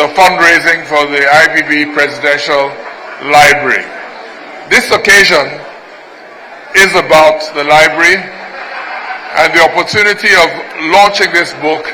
the fundraising for the IBB Presidential Library. This occasion is about the library and the opportunity of launching this book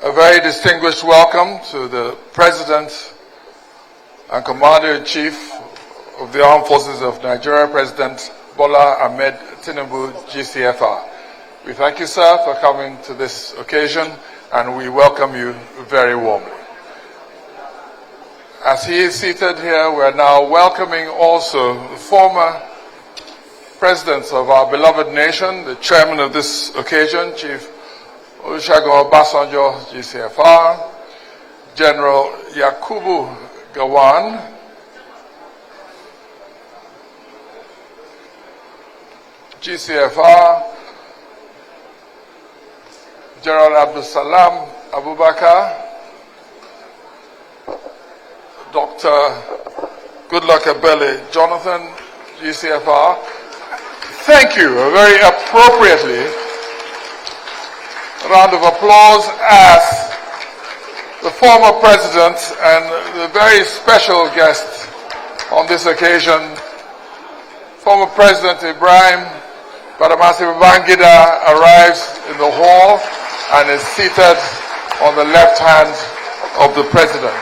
A very distinguished welcome to the President and Commander-in-Chief of the Armed Forces of Nigeria, President Bola Ahmed Tinubu, GCFR. We thank you, sir, for coming to this occasion, and we welcome you very warmly. As he is seated here, we are now welcoming also the former presidents of our beloved nation, the chairman of this occasion, Chief Olusegun Obasanjo, GCFR, General Yakubu Gowon, GCFR, General Abdulsalam Abubakar, Dr. Goodluck Ebele Jonathan, GCFR. Thank you very appropriately. A round of applause as the former president and the very special guest on this occasion, former President Ibrahim Badamasi Babangida, arrives in the hall and is seated on the left hand of the president.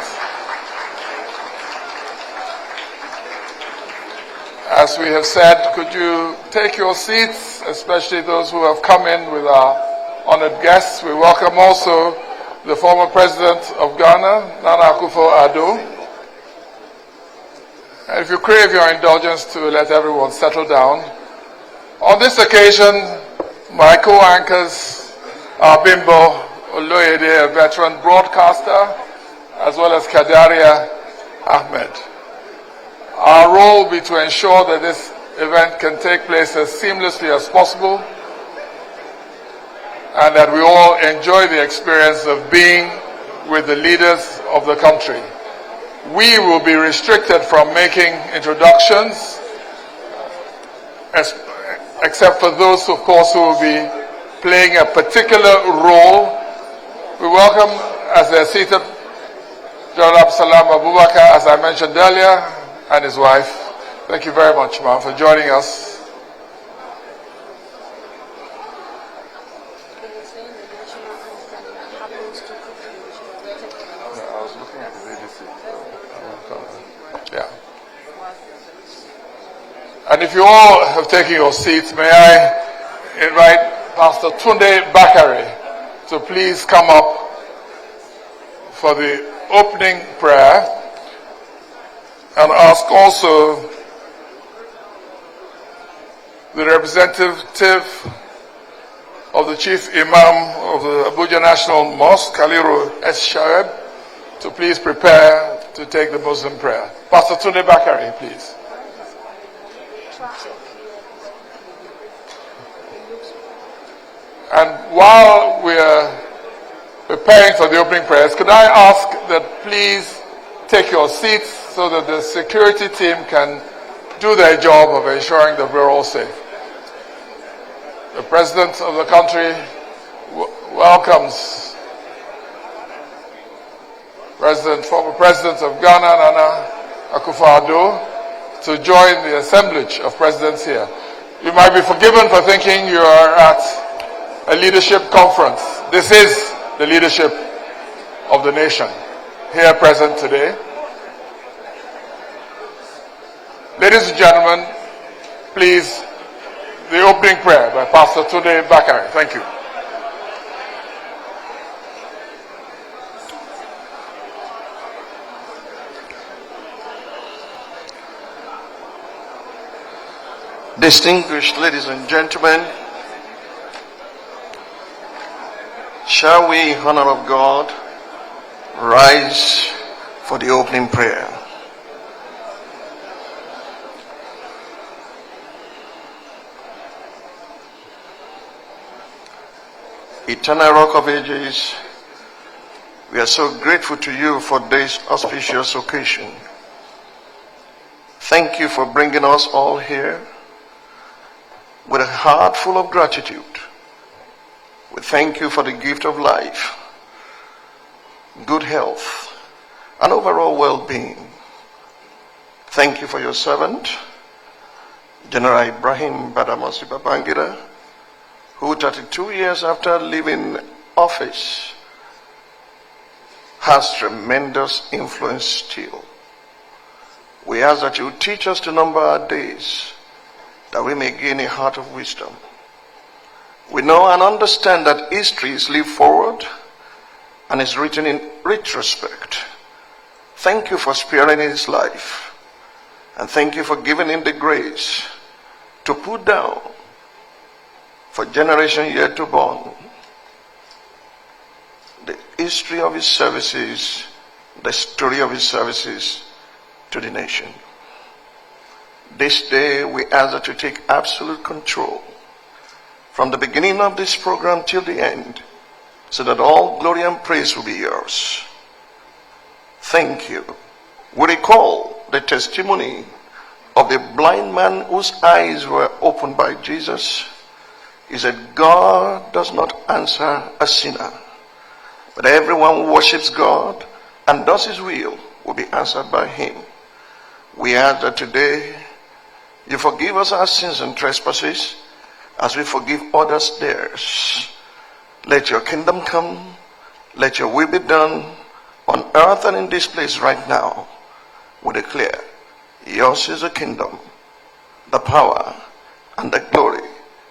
As we have said, could you take your seats, especially those who have come in with our honored guests. We welcome also the former president of Ghana, Nana Akufo-Addo. And if you crave your indulgence to let everyone settle down. On this occasion, my co-anchors are Bimbo Oloyede, a veteran broadcaster, as well as Kadaria Ahmed. Our role will be to ensure that this event can take place as seamlessly as possible, and that we all enjoy the experience of being with the leaders of the country. We will be restricted from making introductions, except for those, of course, who will be playing a particular role. We welcome, as they're seated, General Abdulsalam Abubakar, as I mentioned earlier, and his wife. Thank you very much, ma'am, for joining us. And if you all have taken your seats, may I invite Pastor Tunde Bakare to please come up for the opening prayer, and ask also the representative of the Chief Imam of the Abuja National Mosque, Kaliru S. Shaeb, to please prepare to take the Muslim prayer. Pastor Tunde Bakare, please. And while we are preparing for the opening prayers, could I ask that please take your seats so that the security team can do their job of ensuring that we're all safe. The President of the country welcomes former President of Ghana, Nana Akufo-Addo to join the assemblage of presidents here. You might be forgiven for thinking you are at a leadership conference. This is the leadership of the nation here present today. Ladies and gentlemen, please, the opening prayer by Pastor Tunde Bakare. Thank you. Distinguished ladies and gentlemen, shall we, in honor of God, rise for the opening prayer? Eternal Rock of Ages, we are so grateful to you for this auspicious occasion. Thank you for bringing us all here with a heart full of gratitude. We thank you for the gift of life, good health, and overall well-being. Thank you for your servant, General Ibrahim Badamasi Babangida, who 32 years after leaving office has tremendous influence still. We ask that you teach us to number our days, that we may gain a heart of wisdom. We know and understand that history is lived forward and is written in retrospect. Thank you for sparing his life, and thank you for giving him the grace to put down for generation yet to born the history of his services, the story of his services to the nation. This day we ask that you take absolute control from the beginning of this program till the end, so that all glory and praise will be yours. Thank you. We recall the testimony of the blind man whose eyes were opened by Jesus. He said, God does not answer a sinner, but everyone who worships God and does his will be answered by him. We ask that today you forgive us our sins and trespasses as we forgive others theirs. Let your kingdom come. Let your will be done on earth and in this place right now. We declare, yours is the kingdom, the power, and the glory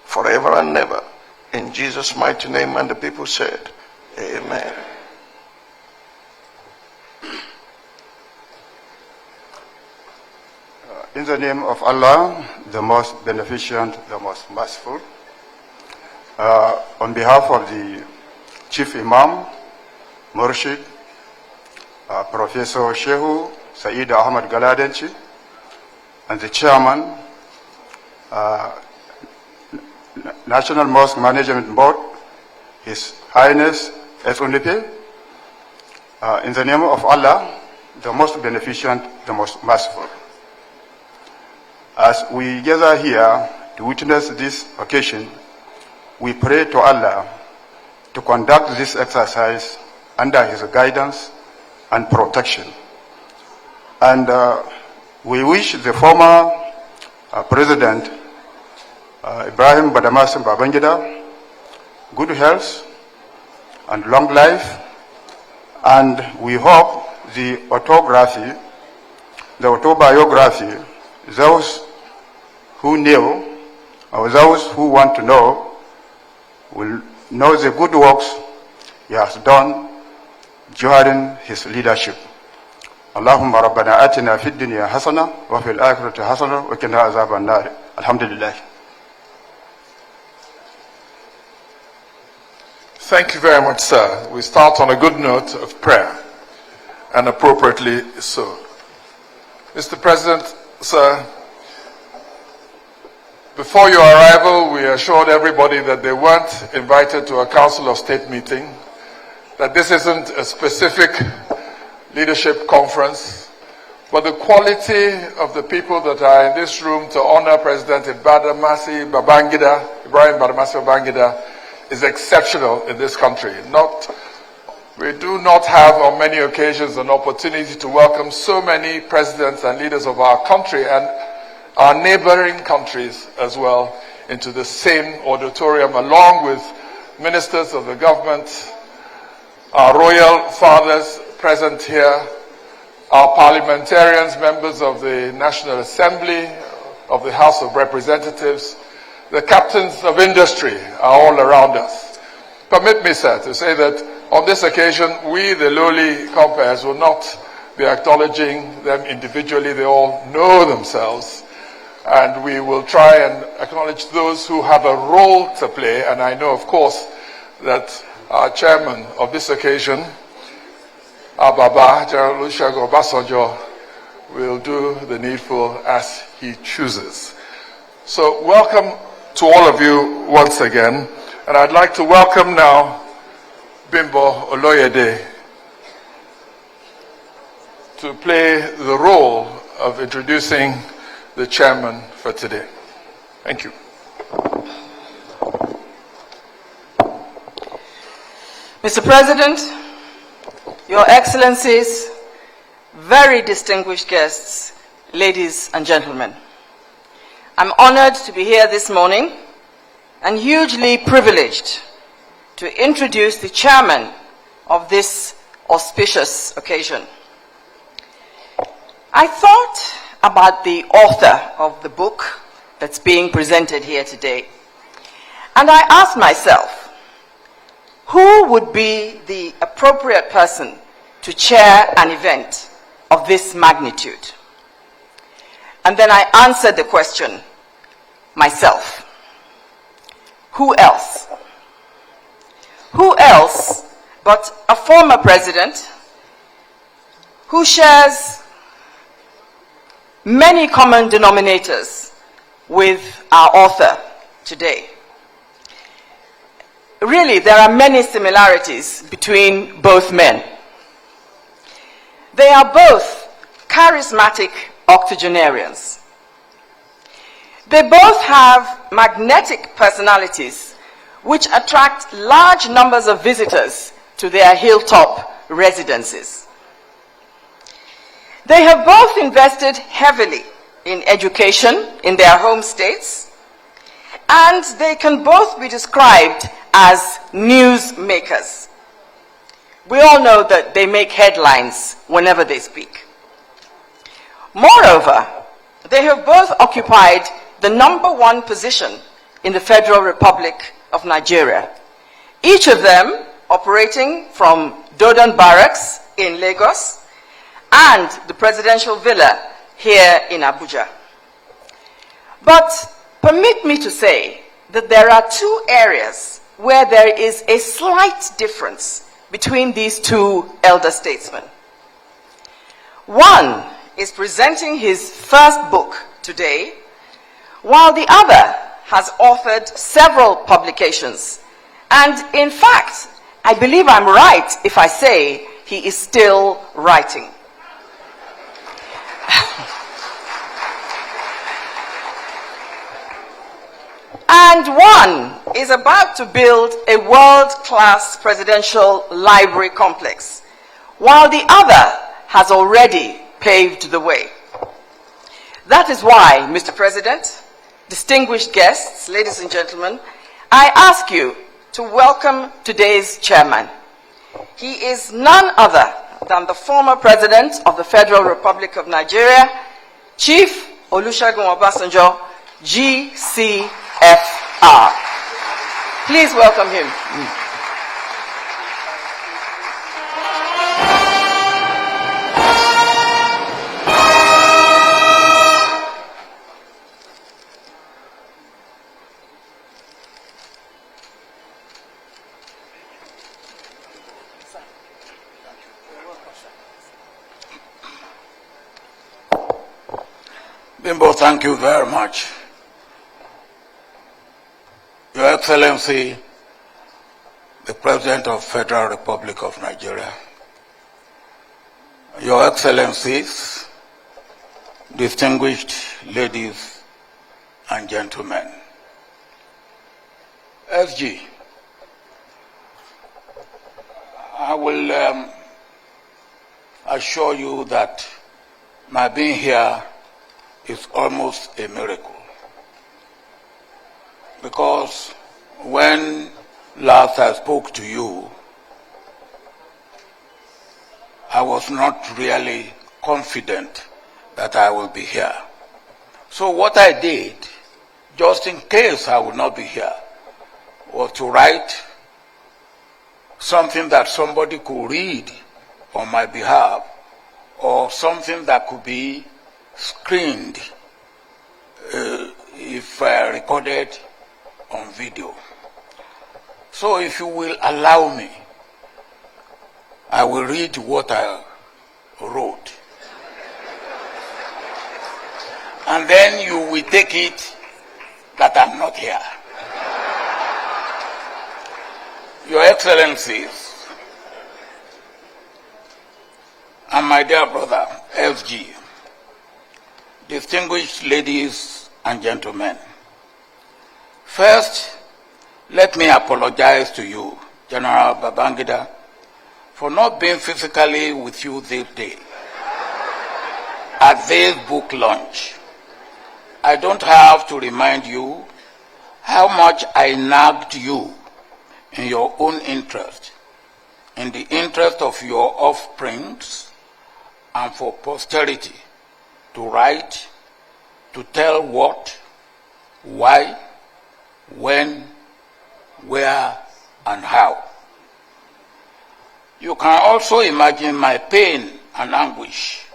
forever and ever. In Jesus' mighty name, and the people said, Amen. In the name of Allah, the most beneficent, the most merciful, on behalf of the Chief Imam, Murshid, Professor Shehu Saeed Ahmad Galadenchi, and the Chairman, National Mosque Management Board, His Highness S.O.N.P., in the name of Allah, the most beneficent, the most merciful. As we gather here to witness this occasion, we pray to Allah to conduct this exercise under His guidance and protection. And we wish the former President Ibrahim Badamasi Babangida good health and long life, and we hope the autobiography, those who knew or those who want to know will know the good works he has done during his leadership. Allahumma rabbana atina fid dunya hasana wa fil akhirati hasana wa qina azaban nar. Alhamdulillah. Thank you very much, sir. We start on a good note of prayer, and appropriately so. Mr. President, sir, before your arrival, we assured everybody that they weren't invited to a Council of State meeting, that this isn't a specific leadership conference, but the quality of the people that are in this room to honor President Ibrahim Badamasi Babangida is exceptional in this country. We do not have on many occasions an opportunity to welcome so many presidents and leaders of our country and our neighboring countries as well into the same auditorium, along with ministers of the government, our royal fathers present here, our parliamentarians, members of the National Assembly, of the House of Representatives, the captains of industry are all around us. Permit me, sir, to say that on this occasion, we, the lowly compeers, will not be acknowledging them individually. They all know themselves. And we will try and acknowledge those who have a role to play. And I know, of course, that our chairman of this occasion, our Baba, General Olusegun Obasanjo, will do the needful as he chooses. So welcome to all of you once again. And I'd like to welcome now Bimbo Oloyede to play the role of introducing the chairman for today. Thank you. Mr. President, Your Excellencies, very distinguished guests, ladies and gentlemen, I'm honored to be here this morning and hugely privileged to introduce the chairman of this auspicious occasion. I thought about the author of the book that's being presented here today, and I asked myself, who would be the appropriate person to chair an event of this magnitude? And then I answered the question, myself. Who else? Who else but a former president who shares many common denominators with our author today? Really, there are many similarities between both men. They are both charismatic octogenarians. They both have magnetic personalities which attract large numbers of visitors to their hilltop residences. They have both invested heavily in education in their home states, and they can both be described as news makers. We all know that they make headlines whenever they speak. Moreover, they have both occupied the #1 position in the Federal Republic of Nigeria, each of them operating from Dodon Barracks in Lagos and the Presidential Villa here in Abuja. But permit me to say that there are two areas where there is a slight difference between these two elder statesmen. One is presenting his first book today, while the other has authored several publications. And in fact, I believe I'm right if I say he is still writing. And one is about to build a world-class presidential library complex, while the other has already paved the way. That is why, Mr. President, distinguished guests, ladies and gentlemen, I ask you to welcome today's chairman. He is none other than the former president of the Federal Republic of Nigeria, Chief Olusegun Obasanjo, GCFR. Please welcome him. Bimbo, thank you very much. Your Excellency, the President of the Federal Republic of Nigeria, Your Excellencies, distinguished ladies and gentlemen, SG, I will assure you that my being here is almost a miracle. Because when last I spoke to you, I was not really confident that I will be here. So what I did, just in case I would not be here, was to write something that somebody could read on my behalf, or something that could be screened if recorded on video. So if you will allow me, I will read what I wrote. And then you will take it that I'm not here. Your Excellencies, and my dear brother, SG, distinguished ladies and gentlemen, first, let me apologize to you, General Babangida, for not being physically with you this day at this book launch. I don't have to remind you how much I nagged you in your own interest, in the interest of your offsprings, and for posterity to write, to tell what, why, when, where, and how. You can also imagine my pain and anguish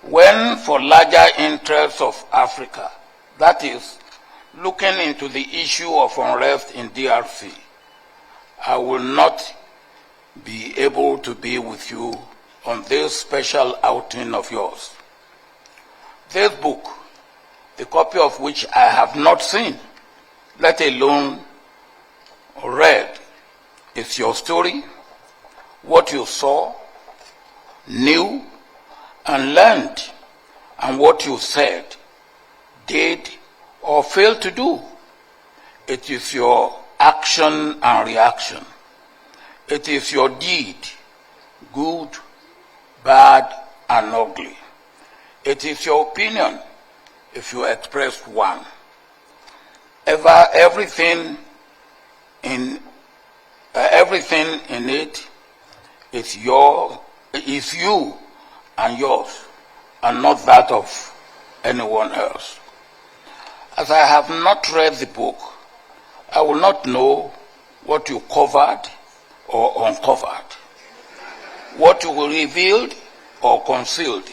when, for larger interests of Africa, that is, looking into the issue of unrest in DRC, I will not be able to be with you on this special outing of yours. This book, the copy of which I have not seen, let alone read, is your story, what you saw, knew, and learned, and what you said, did, or failed to do. It is your action and reaction. It is your deed, good, bad, and ugly. It is your opinion, if you express one. Everything in it is you and yours, and not that of anyone else. As I have not read the book, I will not know what you covered or uncovered, what you revealed or concealed.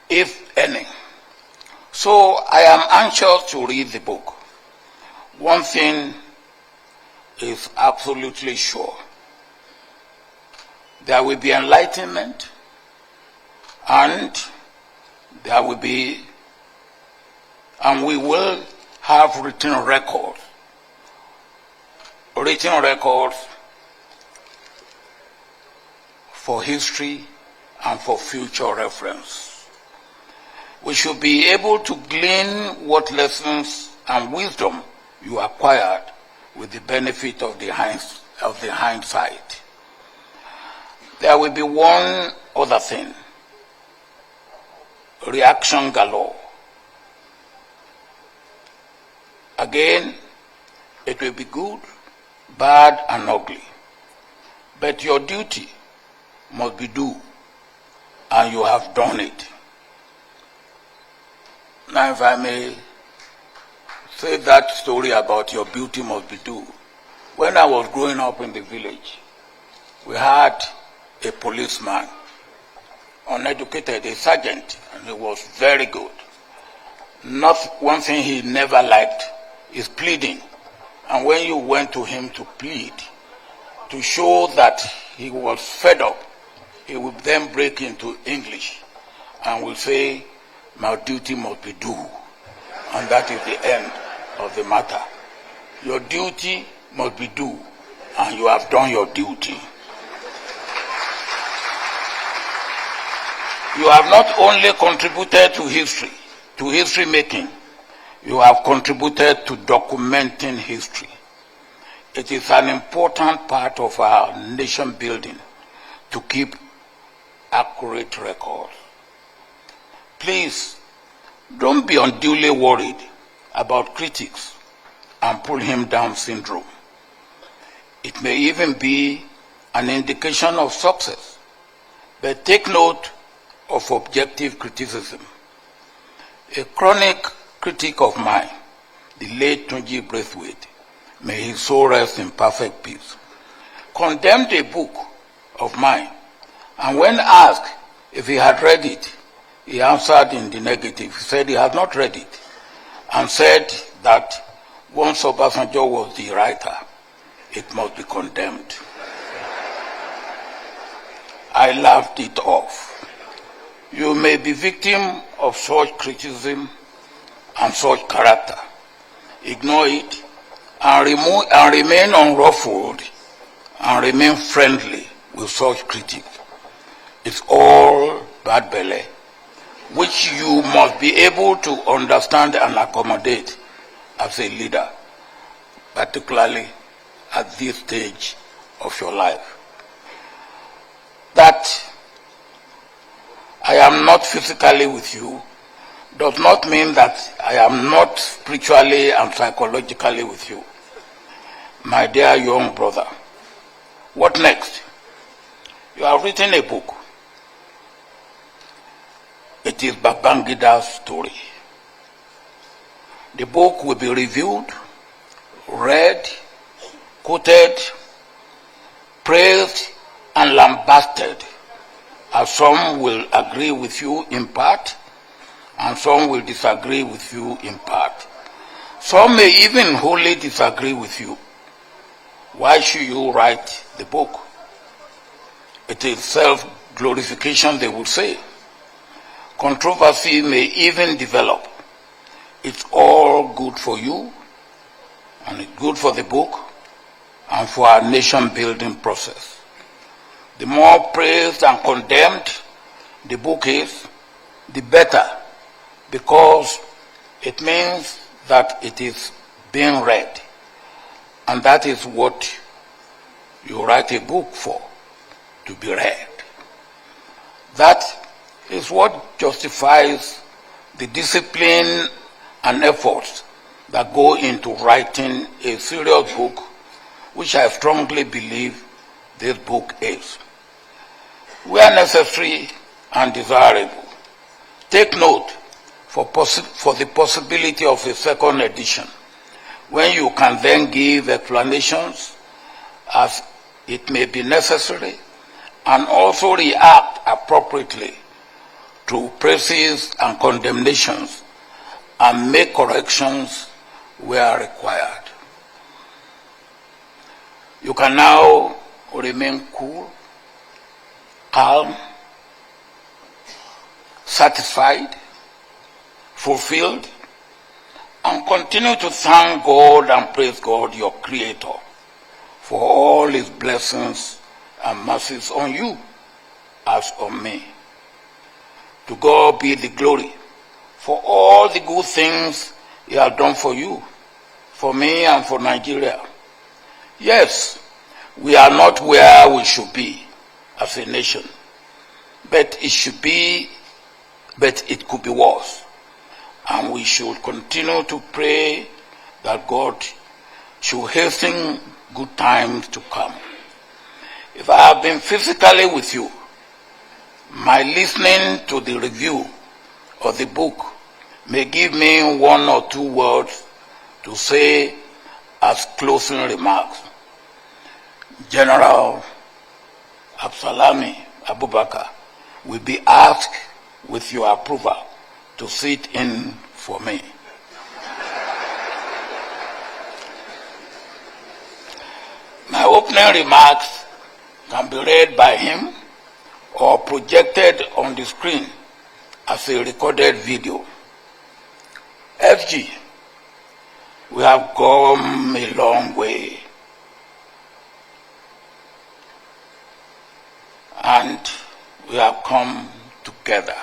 If any. So I am anxious to read the book. One thing is absolutely sure. There will be enlightenment, and we will have written records for history and for future reference. We should be able to glean what lessons and wisdom you acquired with the benefit of the hindsight. There will be one other thing. Reaction galore. Again, it will be good, bad, and ugly. But your duty must be due, and you have done it. Now, if I may say that story about your duty must be due. When I was growing up in the village, we had a policeman, uneducated, a sergeant, and he was very good. Not one thing he never liked is pleading. And when you went to him to plead, to show that he was fed up, he would then break into English and will say, "My duty must be due." And that is the end of the matter. Your duty must be due, and you have done your duty. You have not only contributed to history making, You have contributed to documenting history. It is an important part of our nation building to keep accurate records. Please, don't be unduly worried about critics and pull him down syndrome. It may even be an indication of success, but take note of objective criticism. A chronic critic of mine, the late Tunji Braithwaite, may his soul rest in perfect peace, condemned a book of mine, and when asked if he had read it, he answered in the negative. He said he had not read it, and said that once Obasanjo was the writer, it must be condemned. I laughed it off. You may be victim of such criticism and such character. Ignore it and remain unruffled and remain friendly with such critics. It's all bad belly, which you must be able to understand and accommodate as a leader, particularly at this stage of your life. That I am not physically with you does not mean that I am not spiritually and psychologically with you. My dear young brother, what next? You have written a book. It is Babangida's story. The book will be reviewed, read, quoted, praised, and lambasted, as some will agree with you in part, and some will disagree with you in part. Some may even wholly disagree with you. Why should you write the book? It is self-glorification, they will say. Controversy may even develop. It's all good for you, and it's good for the book, and for our nation-building process. The more praised and condemned the book is, the better, because it means that it is being read. And that is what you write a book for, to be read. That is what justifies the discipline and efforts that go into writing a serious book, which I strongly believe this book is. Where necessary and desirable, take note for the possibility of a second edition, when you can then give explanations as it may be necessary, and also react appropriately to praises and condemnations, and make corrections where required. You can now remain cool, calm, satisfied, fulfilled, and continue to thank God and praise God, your Creator, for all His blessings and mercies on you as on me. To God be the glory for all the good things He has done for you, for me, and for Nigeria. Yes, we are not where we should be as a nation, but it could be worse. And we should continue to pray that God should hasten good times to come. If I have been physically with you, my listening to the review of the book may give me one or two words to say as closing remarks. General Absalami Abubakar will be asked, with your approval, to sit in for me. My opening remarks can be read by him or projected on the screen as a recorded video. FG, we have come a long way, and we have come together.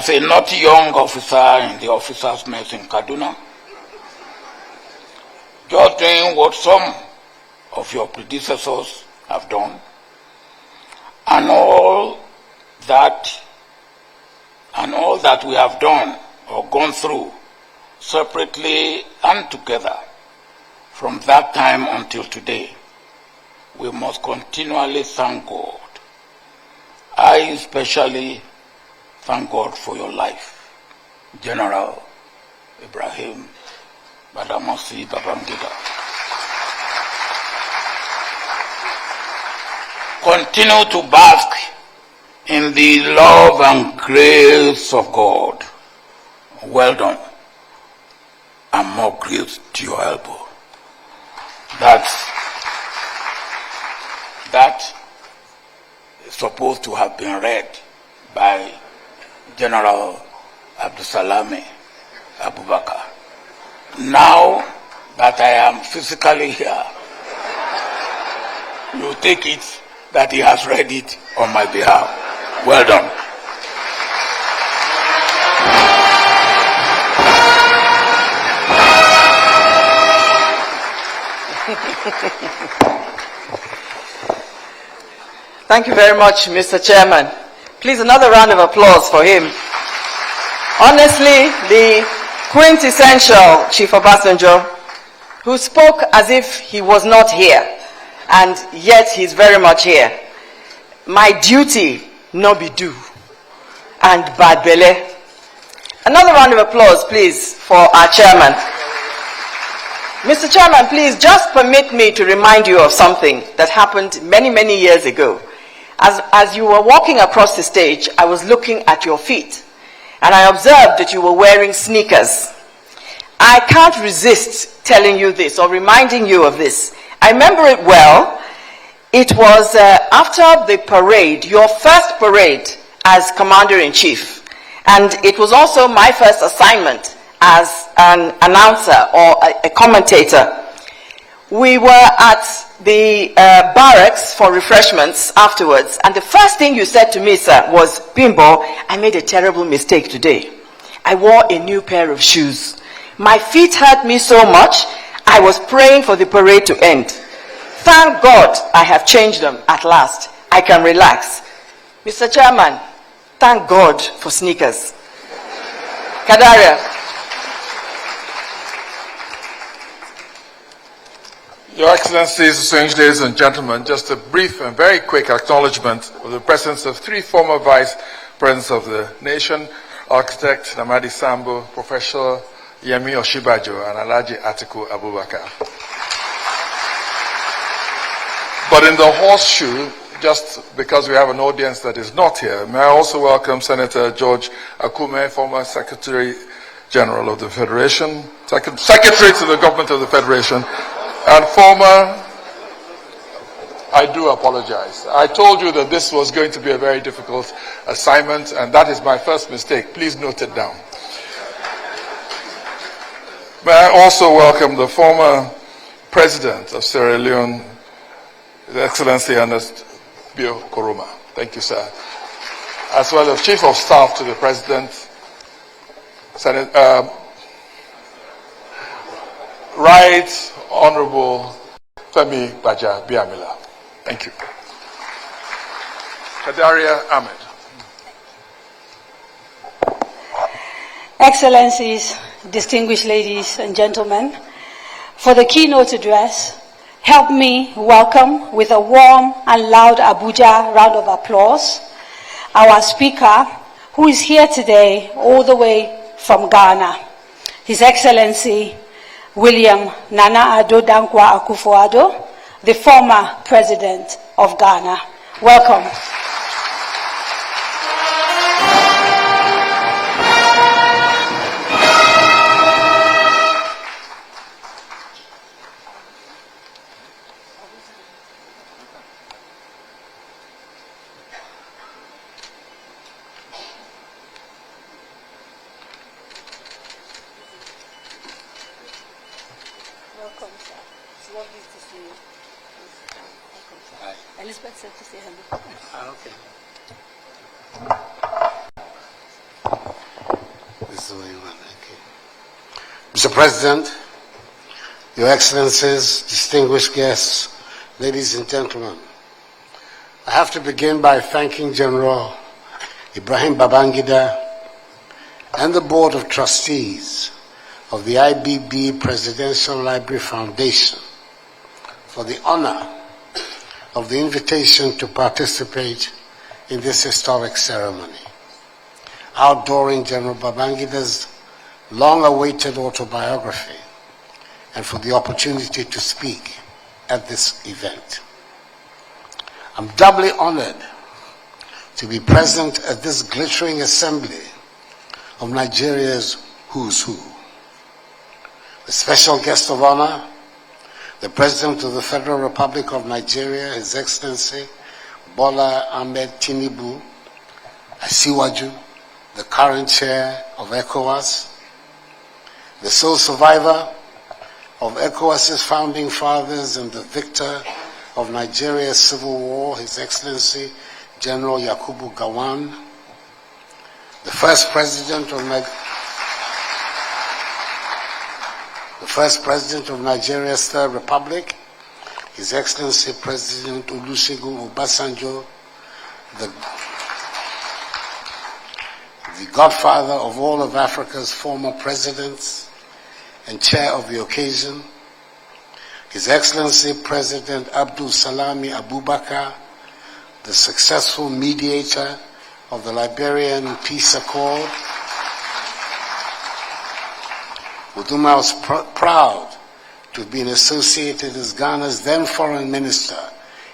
as a not young officer in the officers' mess in Kaduna, just doing what some of your predecessors have done, and all that we have done or gone through separately and together from that time until today, we must continually thank God. I especially thank God for your life, General Ibrahim Badamasi Babangida. Continue to bask in the love and grace of God. Well done. And more grace to your elbow. That is supposed to have been read by General Abdusalami Abubakar. Now that I am physically here, you take it that he has read it on my behalf. Well done. Thank you very much, Mr. Chairman. Please, another round of applause for him. Honestly, the quintessential Chief Obasanjo, who spoke as if he was not here, and yet he's very much here. My duty no be do, and bad belle. Another round of applause, please, for our chairman. Mr. Chairman, please just permit me to remind you of something that happened many, many years ago. As you were walking across the stage, I was looking at your feet, and I observed that you were wearing sneakers. I can't resist telling you this or reminding you of this. I remember it well. It was after the parade, your first parade as Commander-in-Chief, and it was also my first assignment as an announcer or a commentator. We were at the barracks for refreshments afterwards, and the first thing you said to me, sir, was, Bimbo, I made a terrible mistake today. I wore a new pair of shoes. My feet hurt me so much, I was praying for the parade to end. Thank God I have changed them at last. I can relax. Mr. Chairman, thank God for sneakers. Kadaria. Your Excellencies, distinguished ladies and gentlemen, just a brief and very quick acknowledgement of the presence of three former Vice Presidents of the nation, Architect Namadi Sambo, Professor Yemi Oshibajo, and Alhaji Atiku Abubakar. But in the horseshoe, just because we have an audience that is not here, may I also welcome Senator George Akume, former Secretary General of the Federation, Secretary to the Government of the Federation, and former, I do apologize. I told you that this was going to be a very difficult assignment, and that is my first mistake. Please note it down. May I also welcome the former President of Sierra Leone, His Excellency Ernest Bio Koroma. Thank you, sir. As well as Chief of Staff to the President, Right Honorable Femi Baja Biamila. Thank you. Kadaria Ahmed. Excellencies, distinguished ladies and gentlemen, for the keynote address, help me welcome with a warm and loud Abuja round of applause our speaker, who is here today all the way from Ghana, His Excellency William Nana Addo Dankwa Akufo-Addo, the former President of Ghana. Welcome. Welcome, sir. It's lovely to see you. Welcome, sir. Hi. Elizabeth said to say hello. Okay. the way you want. Okay. Mr. President, Your Excellencies, distinguished guests, ladies and gentlemen, I have to begin by thanking General Ibrahim Babangida and the Board of Trustees of the IBB Presidential Library Foundation for the honor of the invitation to participate in this historic ceremony, outdooring General Babangida's long-awaited autobiography, and for the opportunity to speak at this event. I'm doubly honored to be present at this glittering assembly of Nigeria's who's who. The special guest of honor, the President of the Federal Republic of Nigeria, His Excellency Bola Ahmed Tinubu, Asiwaju, the current chair of ECOWAS, the sole survivor of ECOWAS's founding fathers and the victor of Nigeria's civil war, His Excellency General Yakubu Gowon, the first president of Nigeria's Third Republic, His Excellency President Olusegun Obasanjo, the godfather of all of Africa's former presidents and chair of the occasion, His Excellency President Abdul Salami Abubakar, the successful mediator of the Liberian Peace Accord, with whom I was proud to have been associated as Ghana's then foreign minister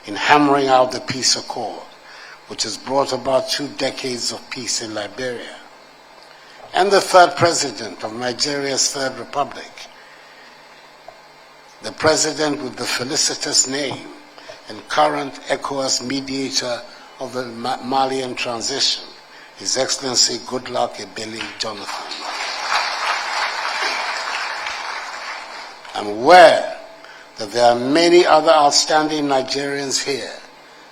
in hammering out the peace accord, which has brought about 2 decades of peace in Liberia, and the third president of Nigeria's Third Republic, the president with the felicitous name and current ECOWAS mediator of the Malian transition, His Excellency Goodluck Ebele Jonathan. I'm aware that there are many other outstanding Nigerians here,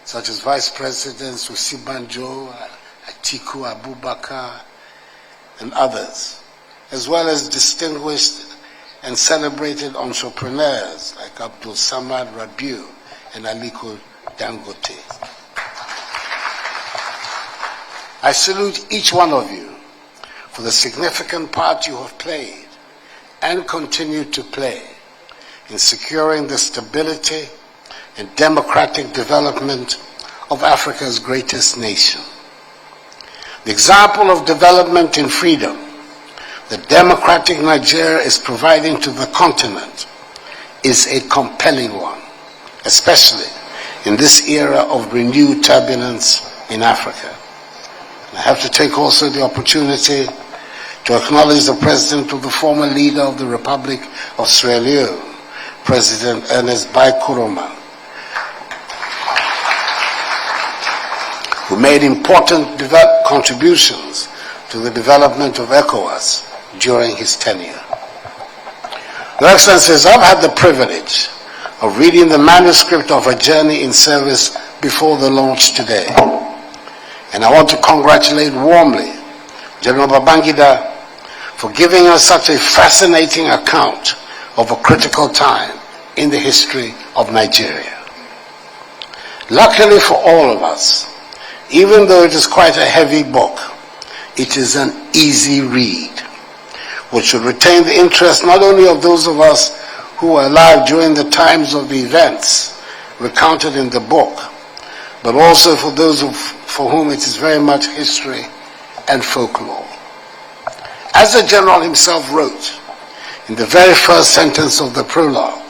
such as Vice Presidents Osibanjo, Atiku Abubakar, and others, as well as distinguished and celebrated entrepreneurs like Abdul Samad Rabiu and Aliko Dangote. I salute each one of you for the significant part you have played and continue to play in securing the stability and democratic development of Africa's greatest nation. The example of development in freedom that democratic Nigeria is providing to the continent is a compelling one, especially in this era of renewed turbulence in Africa. I have to take also the opportunity to acknowledge the President of the former leader of the Republic of Sierra Leone, President Ernest Bai Koroma, who made important contributions to the development of ECOWAS during his tenure. Your Excellencies, I've had the privilege of reading the manuscript of a journey in service before the launch today. And I want to congratulate warmly General Babangida for giving us such a fascinating account of a critical time in the history of Nigeria. Luckily for all of us, even though it is quite a heavy book, it is an easy read, which should retain the interest not only of those of us who were alive during the times of the events recounted in the book, but also for those for whom it is very much history and folklore. As the General himself wrote in the very first sentence of the prologue,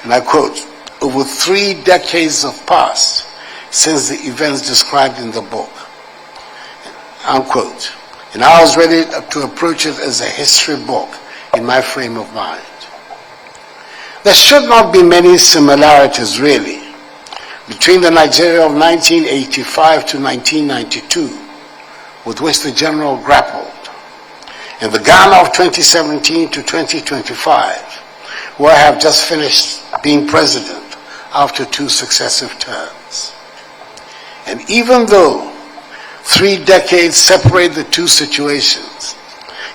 and I quote, "Over 3 decades have passed since the events described in the book," unquote. And I was ready to approach it as a history book in my frame of mind. There should not be many similarities, really, between the Nigeria of 1985 to 1992, with which the General grappled, and the Ghana of 2017 to 2025, where I have just finished being president after 2 successive terms. And even though 3 decades separate the two situations,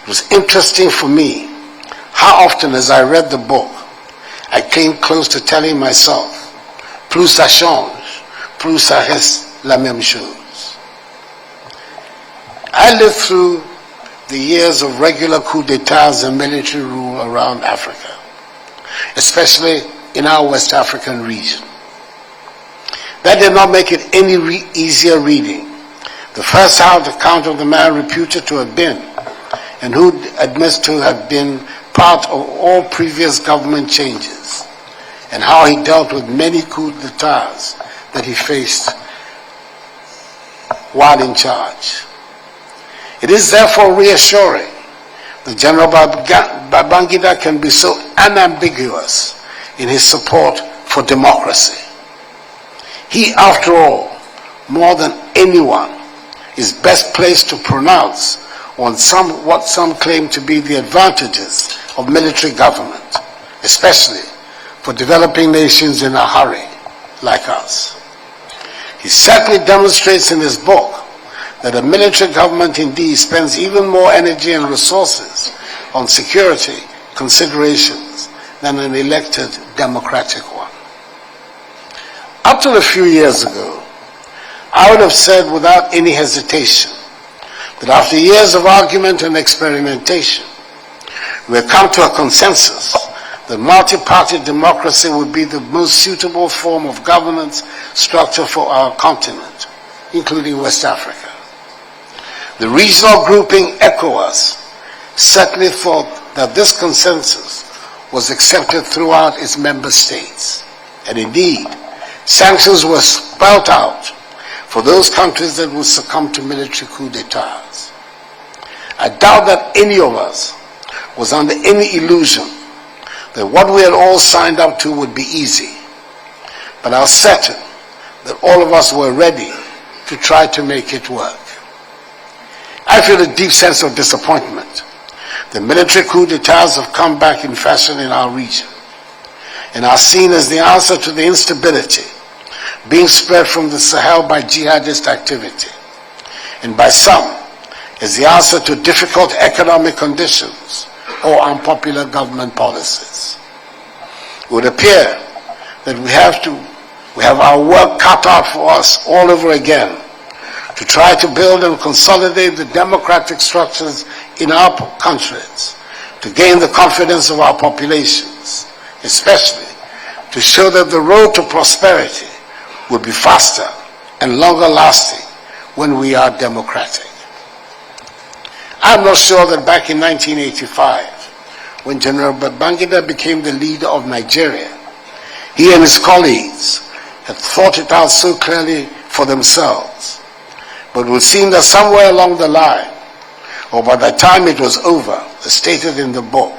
It was interesting for me how often as I read the book, I came close to telling myself, plus ça change, plus ça reste la même chose. I lived through the years of regular coups d'etats and military rule around Africa, especially in our West African region. That did not make it any easier reading. The first account of the man reputed to have been, and who admits to have been part of all previous government changes, and how he dealt with many coups d'etats that he faced while in charge. It is therefore reassuring that General Babangida can be so unambiguous in his support for democracy. He, after all, more than anyone, is best placed to pronounce on what some claim to be the advantages of military government, especially for developing nations in a hurry like us. He certainly demonstrates in his book that a military government indeed spends even more energy and resources on security considerations than an elected democratic one. Up till a few years ago, I would have said without any hesitation that after years of argument and experimentation, we have come to a consensus that multi-party democracy would be the most suitable form of governance structure for our continent, including West Africa. The regional grouping ECOWAS certainly thought that this consensus was accepted throughout its member states, and indeed, sanctions were spelled out for those countries that would succumb to military coups d'etats. I doubt that any of us was under any illusion that what we had all signed up to would be easy, but I was certain that all of us were ready to try to make it work. I feel a deep sense of disappointment. The military coups d'etats have come back in fashion in our region and are seen as the answer to the instability being spread from the Sahel by jihadist activity, and by some as the answer to difficult economic conditions or unpopular government policies. It would appear that we have our work cut out for us all over again to try to build and consolidate the democratic structures in our countries, to gain the confidence of our populations, especially to show that the road to prosperity will be faster and longer lasting when we are democratic. I'm not sure that back in 1985, when General Babangida became the leader of Nigeria, he and his colleagues had thought it out so clearly for themselves. But it would seem that somewhere along the line, or by the time it was over, as stated in the book,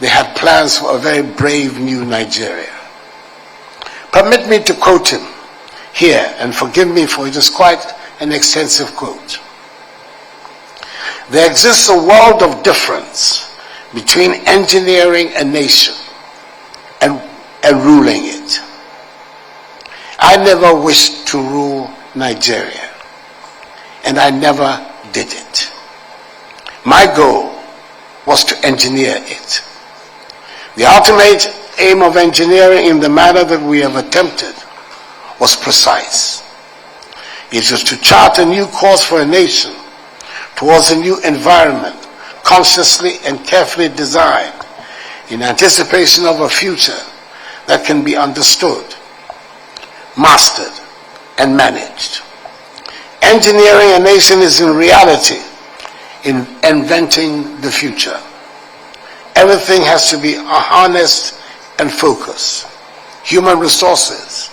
they had plans for a very brave new Nigeria. Permit me to quote him here, and forgive me for it is quite an extensive quote. There exists a world of difference between engineering a nation and ruling it. I never wished to rule Nigeria, and I never did it. My goal was to engineer it. The ultimate aim of engineering in the manner that we have attempted was precise. It was to chart a new course for a nation towards a new environment, consciously and carefully designed in anticipation of a future that can be understood, mastered, and managed. Engineering a nation is in reality in inventing the future. Everything has to be harnessed and focused. Human resources,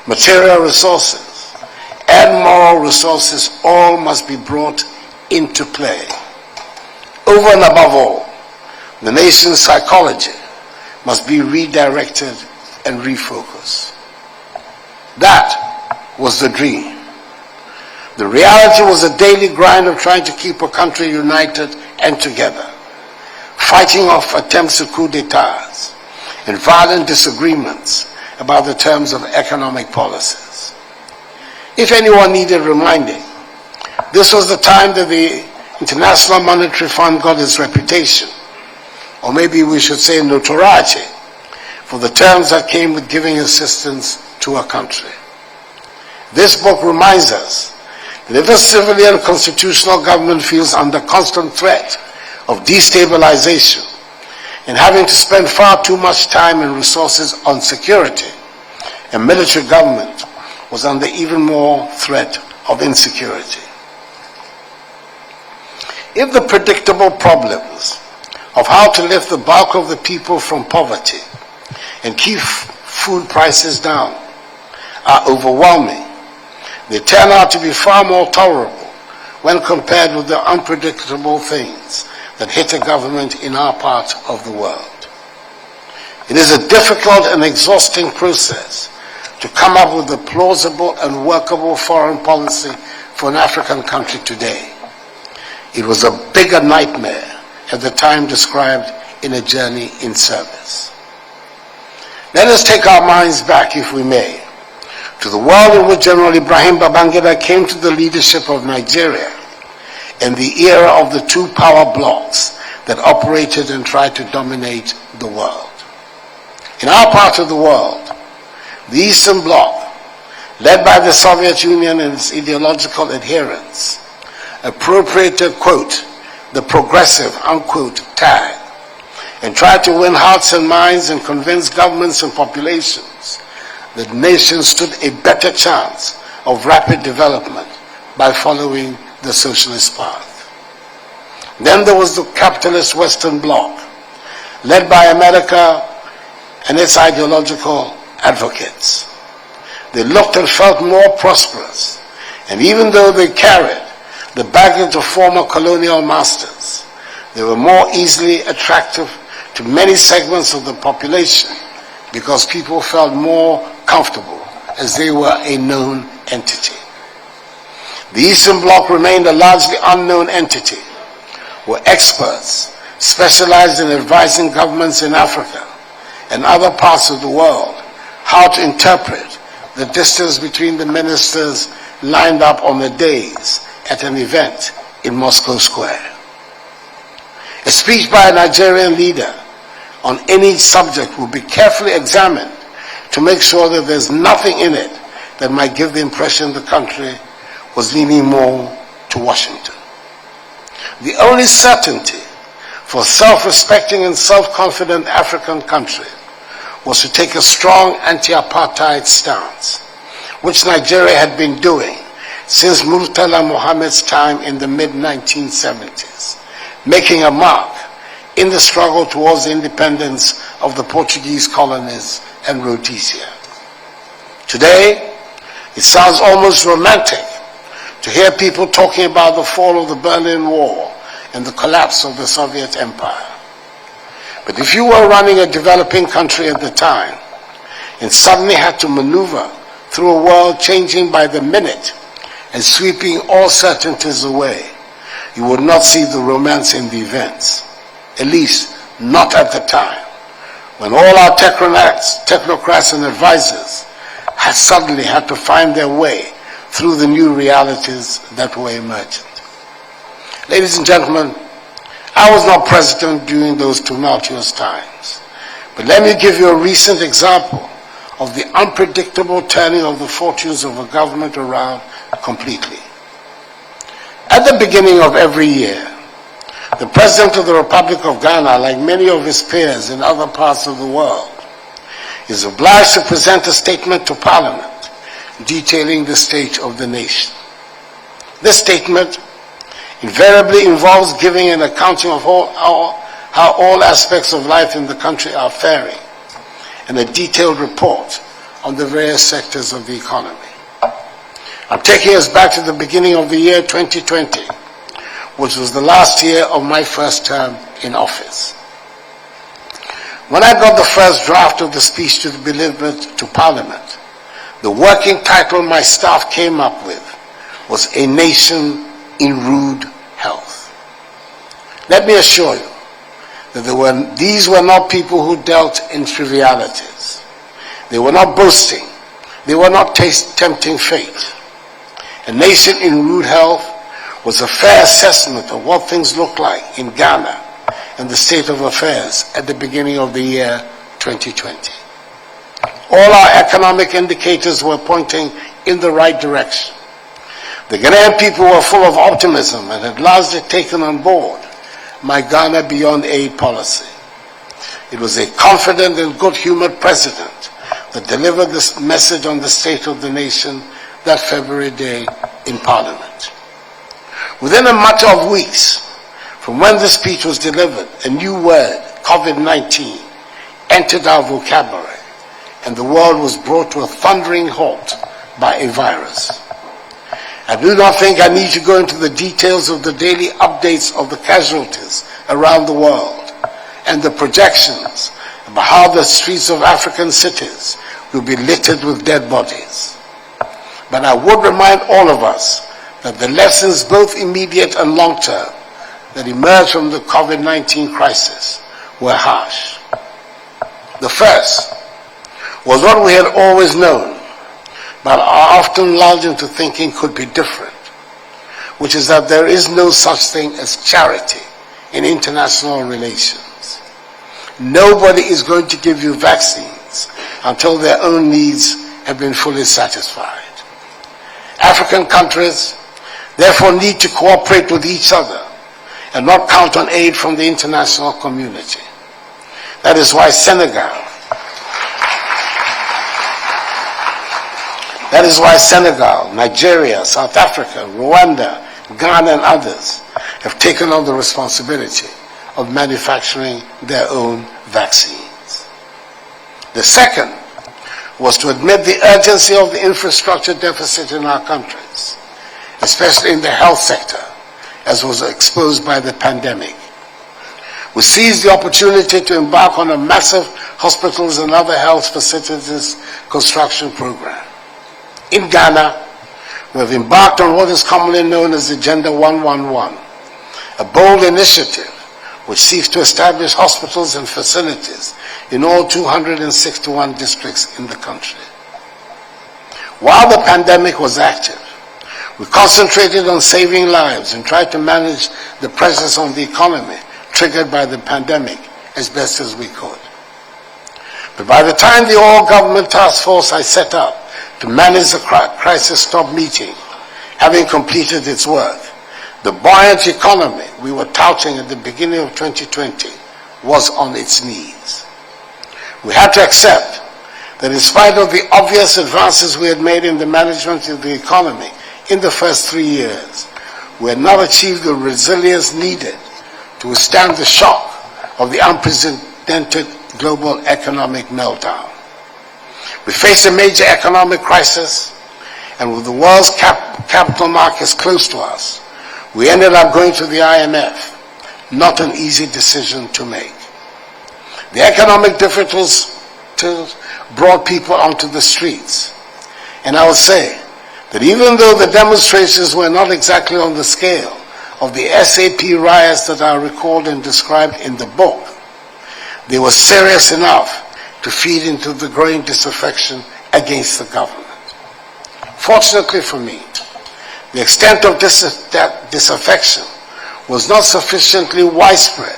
material resources, and moral resources all must be brought into play. Over and above all, the nation's psychology must be redirected and refocused. That was the dream. The reality was a daily grind of trying to keep a country united and together, fighting off attempts at coups d'etats and violent disagreements about the terms of economic policies. If anyone needed reminding, this was the time that the International Monetary Fund got its reputation, or maybe we should say notoriety, for the terms that came with giving assistance to a country. This book reminds us that if a civilian constitutional government feels under constant threat of destabilization and having to spend far too much time and resources on security, a military government was under even more threat of insecurity. If the predictable problems of how to lift the bulk of the people from poverty and keep food prices down are overwhelming, they turn out to be far more tolerable when compared with the unpredictable things that hit a government in our part of the world. It is a difficult and exhausting process to come up with a plausible and workable foreign policy for an African country today. It was a bigger nightmare at the time described in A Journey in Service. Let us take our minds back, if we may, to the world in which General Ibrahim Babangida came to the leadership of Nigeria and the era of the two power blocs that operated and tried to dominate the world. In our part of the world, the Eastern Bloc, led by the Soviet Union and its ideological adherents, appropriated, quote, the progressive, unquote, tag, and tried to win hearts and minds and convince governments and populations that nations stood a better chance of rapid development by following the socialist path. Then there was the capitalist Western Bloc, led by America and its ideological advocates. They looked and felt more prosperous, and even though they carried the baggage of former colonial masters, they were more easily attractive to many segments of the population because people felt more comfortable as they were a known entity. The Eastern Bloc remained a largely unknown entity, where experts specialized in advising governments in Africa and other parts of the world how to interpret the distance between the ministers lined up on the days at an event in Moscow Square. A speech by a Nigerian leader on any subject will be carefully examined to make sure that there's nothing in it that might give the impression the country was leaning more to Washington. The only certainty for a self-respecting and self-confident African country was to take a strong anti-apartheid stance, which Nigeria had been doing since Murtala Mohammed's time in the mid-1970s, making a mark in the struggle towards the independence of the Portuguese colonies and Rhodesia. Today, it sounds almost romantic to hear people talking about the fall of the Berlin Wall and the collapse of the Soviet Empire. But if you were running a developing country at the time and suddenly had to maneuver through a world changing by the minute and sweeping all certainties away, you would not see the romance in the events, at least not at the time, when all our technocrats and advisors had suddenly had to find their way through the new realities that were emergent. Ladies and gentlemen, I was not president during those tumultuous times, but let me give you a recent example of the unpredictable turning of the fortunes of a government around completely. At the beginning of every year, the President of the Republic of Ghana, like many of his peers in other parts of the world, is obliged to present a statement to Parliament detailing the state of the nation. This statement invariably involves giving an accounting of how all aspects of life in the country are faring, and a detailed report on the various sectors of the economy. I'm taking us back to the beginning of the year 2020, which was the last year of my first term in office. When I got the first draft of the speech to be delivered to Parliament, the working title my staff came up with was A Nation in Rude Health. Let me assure you that these were not people who dealt in trivialities. They were not boasting. They were not tempting fate. A nation in rude health was a fair assessment of what things looked like in Ghana and the state of affairs at the beginning of the year 2020. All our economic indicators were pointing in the right direction. The Ghanaian people were full of optimism and had largely taken on board my Ghana Beyond Aid policy. It was a confident and good-humored president that delivered this message on the state of the nation that February day in Parliament. Within a matter of weeks from when the speech was delivered, a new word, COVID-19, entered our vocabulary, and the world was brought to a thundering halt by a virus. I do not think I need to go into the details of the daily updates of the casualties around the world and the projections about how the streets of African cities will be littered with dead bodies. But I would remind all of us that the lessons, both immediate and long-term, that emerged from the COVID-19 crisis were harsh. The first was what we had always known, but are often lulled into thinking could be different, which is that there is no such thing as charity in international relations. Nobody is going to give you vaccines until their own needs have been fully satisfied. African countries therefore need to cooperate with each other and not count on aid from the international community. That is why Senegal, Nigeria, South Africa, Rwanda, Ghana, and others have taken on the responsibility of manufacturing their own vaccines. The second was to admit the urgency of the infrastructure deficit in our countries, especially in the health sector, as was exposed by the pandemic. We seized the opportunity to embark on a massive hospitals and other health facilities construction program. In Ghana, we have embarked on what is commonly known as Agenda 111, a bold initiative which seeks to establish hospitals and facilities in all 261 districts in the country. While the pandemic was active, we concentrated on saving lives and tried to manage the pressures on the economy triggered by the pandemic as best as we could. But by the time the all-government task force I set up to manage the crisis stopped meeting, having completed its work, the buoyant economy we were touting at the beginning of 2020 was on its knees. We had to accept that in spite of the obvious advances we had made in the management of the economy in the first 3 years, we had not achieved the resilience needed to withstand the shock of the unprecedented global economic meltdown. We faced a major economic crisis, and with the world's capital markets close to us, we ended up going to the IMF, not an easy decision to make. The economic difficulties brought people onto the streets, and I would say that even though the demonstrations were not exactly on the scale of the SAP riots that are recalled and described in the book, they were serious enough to feed into the growing disaffection against the government. Fortunately for me, the extent of disaffection was not sufficiently widespread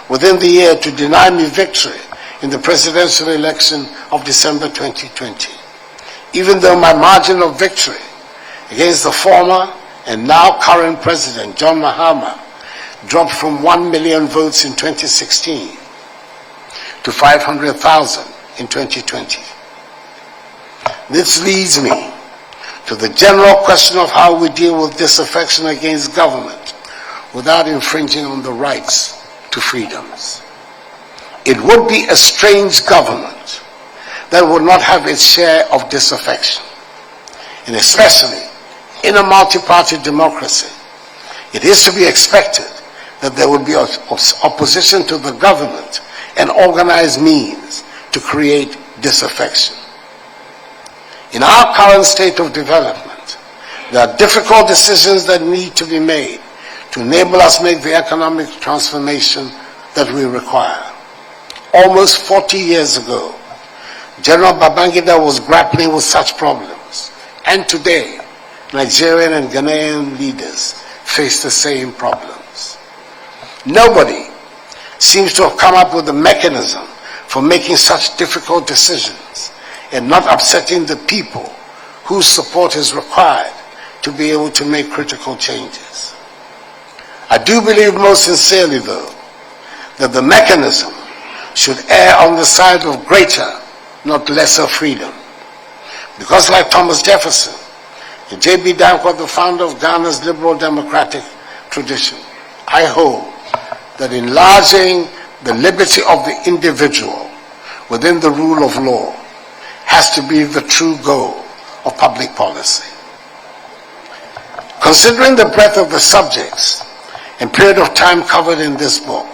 within the year to deny me victory in the presidential election of December 2020, even though my margin of victory against the former and now current president, John Mahama, dropped from 1 million votes in 2016 to 500,000 in 2020. This leads me to the general question of how we deal with disaffection against government without infringing on the rights to freedoms. It would be a strange government that would not have its share of disaffection, and especially in a multi-party democracy, it is to be expected that there would be opposition to the government and organized means to create disaffection. In our current state of development, there are difficult decisions that need to be made to enable us to make the economic transformation that we require. Almost 40 years ago, General Babangida was grappling with such problems, and today, Nigerian and Ghanaian leaders face the same problems. Nobody seems to have come up with a mechanism for making such difficult decisions and not upsetting the people whose support is required to be able to make critical changes. I do believe most sincerely, though, that the mechanism should err on the side of greater, not lesser freedom. Because like Thomas Jefferson and J.B. Danquah, the founder of Ghana's liberal democratic tradition, I hold that enlarging the liberty of the individual within the rule of law has to be the true goal of public policy. Considering the breadth of the subjects and period of time covered in this book,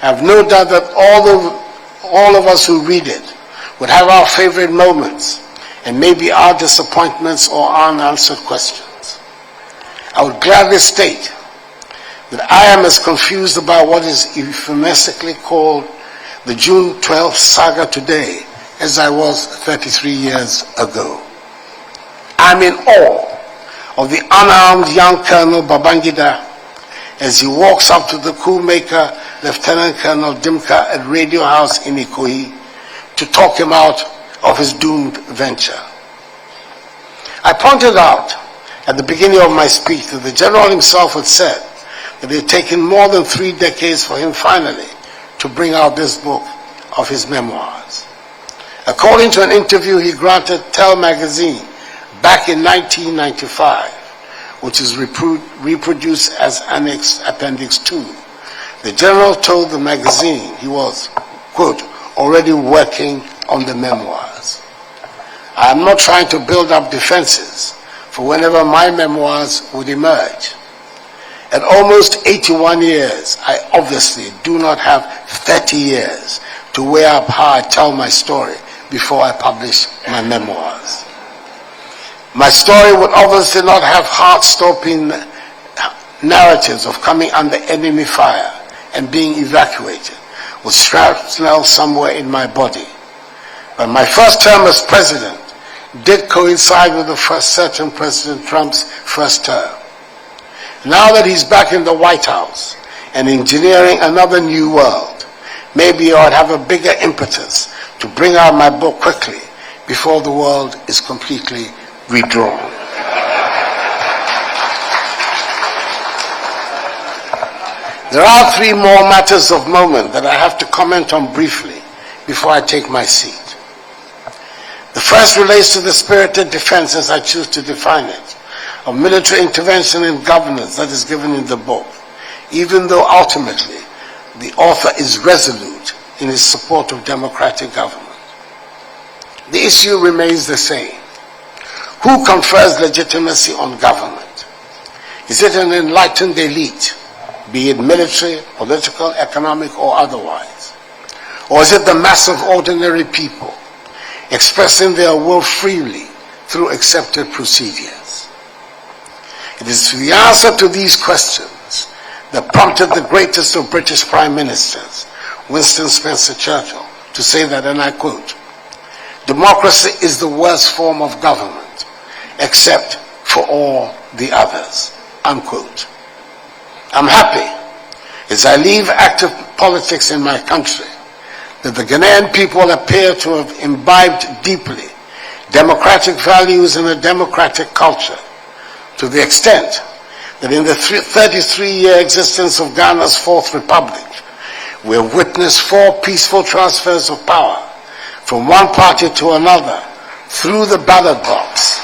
I have no doubt that all of us who read it would have our favorite moments and maybe our disappointments or unanswered questions. I would gladly state that I am as confused about what is euphemistically called the June 12th saga today as I was 33 years ago. I'm in awe of the unarmed young Colonel Babangida as he walks up to the coup maker Lieutenant Colonel Dimka at Radio House in Ikoyi to talk him out of his doomed venture. I pointed out at the beginning of my speech that the general himself had said that it had taken more than 3 decades for him finally to bring out this book of his memoirs. According to an interview he granted Tell magazine back in 1995, which is reproduced as Annex Appendix 2, the general told the magazine he was, quote, already working on the memoirs. I am not trying to build up defenses for whenever my memoirs would emerge. At almost 81 years, I obviously do not have 30 years to weigh up how I tell my story before I publish my memoirs. My story would obviously not have heart-stopping narratives of coming under enemy fire and being evacuated with shrapnel somewhere in my body. But my first term as president did coincide with the first certain President Trump's first term. Now that he's back in the White House and engineering another new world, maybe I'd have a bigger impetus to bring out my book quickly before the world is completely redrawn. There are 3 more matters of moment that I have to comment on briefly before I take my seat. The first relates to the spirited defense, as I choose to define it, of military intervention and governance that is given in the book, even though ultimately the author is resolute in his support of democratic government. The issue remains the same. Who confers legitimacy on government? Is it an enlightened elite, be it military, political, economic, or otherwise? Or is it the mass of ordinary people expressing their will freely through accepted procedures? It is the answer to these questions that prompted the greatest of British prime ministers, Winston Spencer Churchill, to say that, and I quote, "Democracy is the worst form of government, except for all the others," unquote. I'm happy, as I leave active politics in my country, that the Ghanaian people appear to have imbibed deeply democratic values and a democratic culture, to the extent that in the 33-year existence of Ghana's Fourth Republic, we have witnessed 4 peaceful transfers of power from one party to another through the ballot box,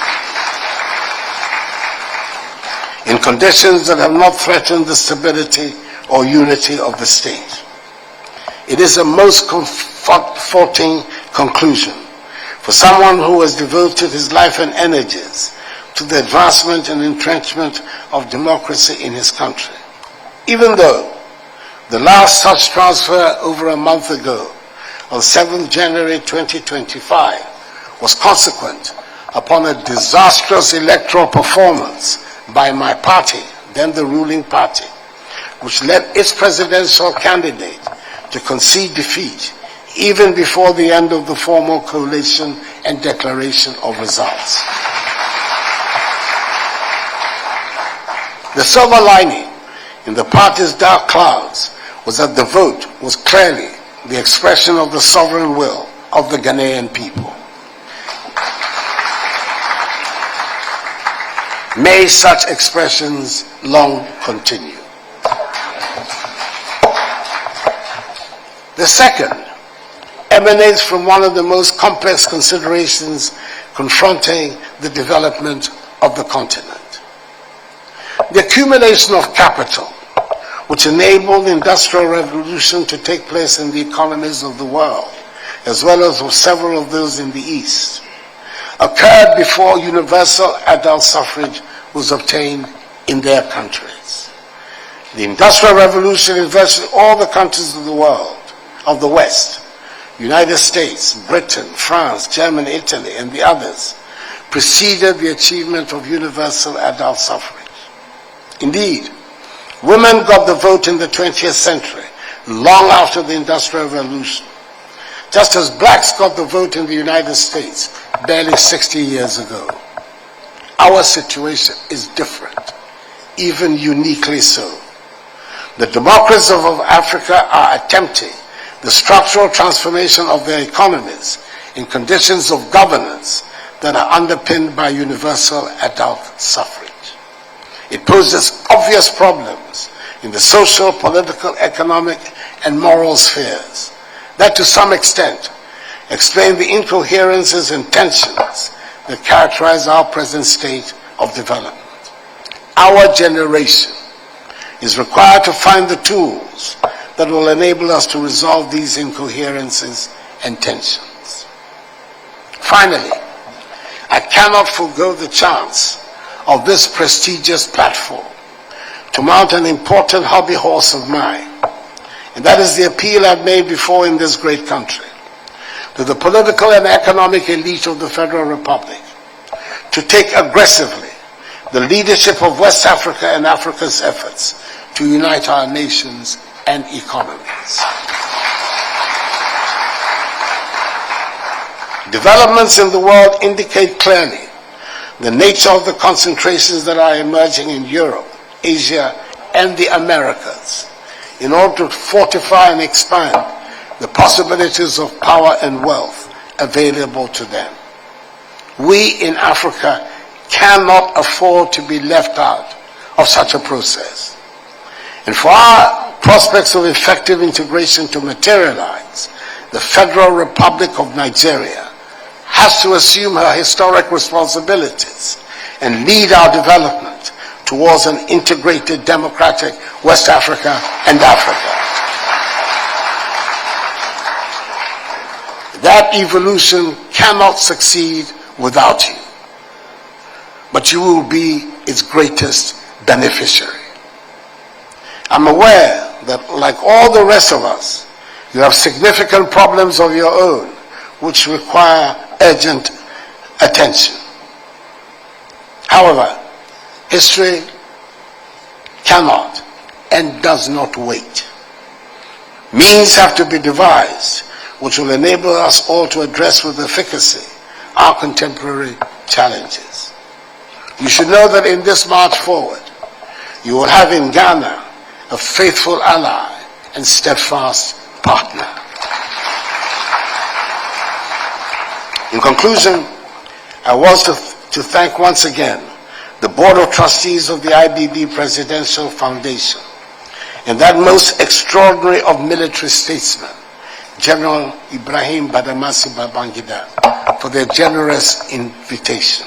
in conditions that have not threatened the stability or unity of the state. It is a most comforting conclusion for someone who has devoted his life and energies to the advancement and entrenchment of democracy in his country. Even though the last such transfer over a month ago, on 7th January 2025, was consequent upon a disastrous electoral performance by my party, then the ruling party, which led its presidential candidate to concede defeat even before the end of the formal collation and declaration of results. The silver lining in the party's dark clouds was that the vote was clearly the expression of the sovereign will of the Ghanaian people. May such expressions long continue. The second emanates from one of the most complex considerations confronting the development of the continent. The accumulation of capital, which enabled the Industrial Revolution to take place in the economies of the world, as well as of several of those in the East, occurred before universal adult suffrage was obtained in their countries. The Industrial Revolution in virtually all the countries of the world, of the West, United States, Britain, France, Germany, Italy, and the others, preceded the achievement of universal adult suffrage. Indeed, women got the vote in the 20th century, long after the Industrial Revolution, just as blacks got the vote in the United States barely 60 years ago. Our situation is different, even uniquely so. The democracies of Africa are attempting the structural transformation of their economies in conditions of governance that are underpinned by universal adult suffrage. It poses obvious problems in the social, political, economic, and moral spheres that to some extent explain the incoherences and tensions that characterize our present state of development. Our generation is required to find the tools that will enable us to resolve these incoherences and tensions. Finally, I cannot forego the chance of this prestigious platform to mount an important hobby horse of mine, and that is the appeal I've made before in this great country to the political and economic elite of the Federal Republic to take aggressively the leadership of West Africa and Africa's efforts to unite our nations and economies. Developments in the world indicate clearly the nature of the concentrations that are emerging in Europe, Asia, and the Americas in order to fortify and expand the possibilities of power and wealth available to them. We in Africa cannot afford to be left out of such a process. And for our prospects of effective integration to materialize, the Federal Republic of Nigeria has to assume her historic responsibilities and lead our development towards an integrated, democratic West Africa and Africa. That evolution cannot succeed without you, but you will be its greatest beneficiary. I'm aware that, like all the rest of us, you have significant problems of your own which require urgent attention. However, history cannot and does not wait. Means have to be devised which will enable us all to address with efficacy our contemporary challenges. You should know that in this march forward, you will have in Ghana a faithful ally and steadfast partner. In conclusion, I want to thank once again the Board of Trustees of the IBB Presidential Foundation and that most extraordinary of military statesmen, General Ibrahim Badamasi Babangida, for their generous invitation.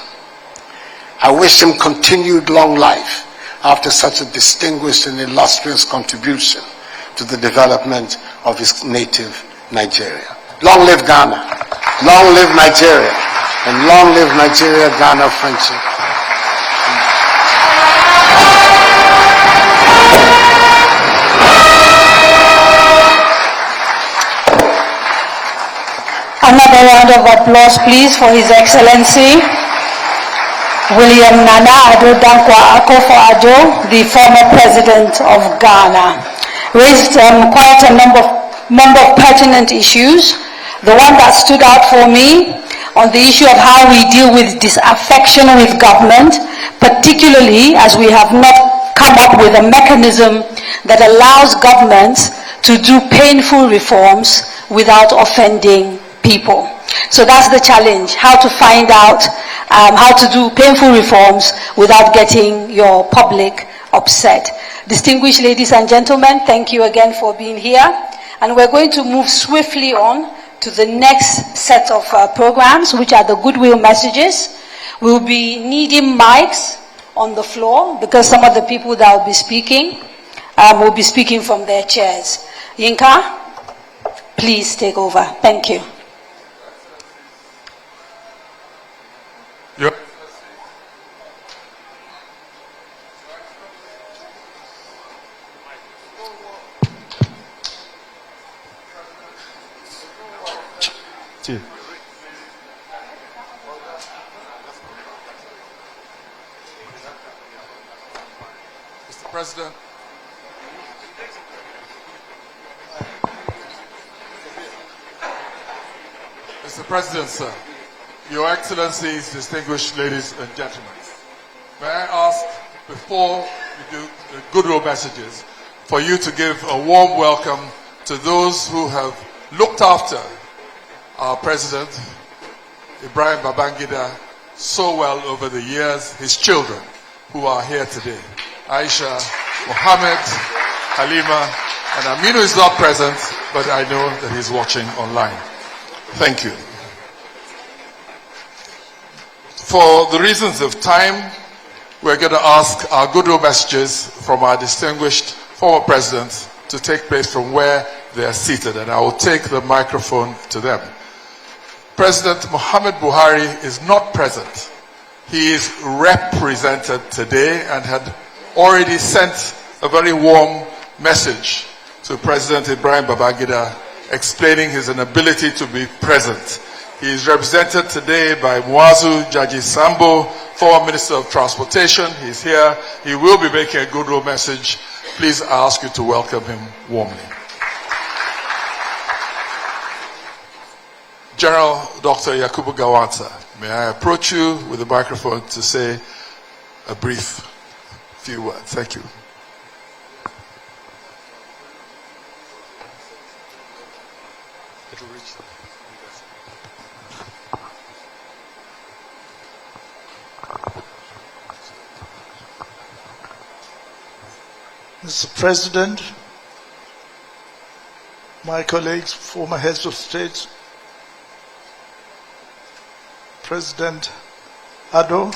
I wish him continued long life after such a distinguished and illustrious contribution to the development of his native Nigeria. Long live Ghana, long live Nigeria, and long live Nigeria-Ghana friendship. Another round of applause, please, for His Excellency William Nana Addo Dankwa Akufo-Addo, the former President of Ghana. Raised quite a number of pertinent issues. The one that stood out for me on the issue of how we deal with disaffection with government, particularly as we have not come up with a mechanism that allows governments to do painful reforms without offending people. So that's the challenge, how to find out how to do painful reforms without getting your public upset. Distinguished ladies and gentlemen, thank you again for being here. And we're going to move swiftly on to the next set of programs, which are the Goodwill messages. We'll be needing mics on the floor because some of the people that will be speaking from their chairs. Yinka, please take over. Thank you. Yep. Mr. President. Mr. President, sir, Your Excellencies, distinguished ladies and gentlemen, may I ask, before we do the Goodwill messages, for you to give a warm welcome to those who have looked after our President, Ibrahim Babangida, so well over the years, his children, who are here today. Aisha, Mohammed, Halima, and Aminu is not present, but I know that he's watching online. Thank you. For the reasons of time, we're going to ask our Goodwill messages from our distinguished former presidents to take place from where they are seated, and I will take the microphone to them. President Muhammad Buhari is not present. He is represented today and had already sent a very warm message to President Ibrahim Babangida explaining his inability to be present. He is represented today by Muazu Jaji Sambo, former Minister of Transportation. He's here. He will be making a Goodwill message. Please, I ask you to welcome him warmly. General Dr. Yakubu Gawansa, may I approach you with the microphone to say a brief few words. Thank you. Mr. President, my colleagues, former heads of state, President Addo,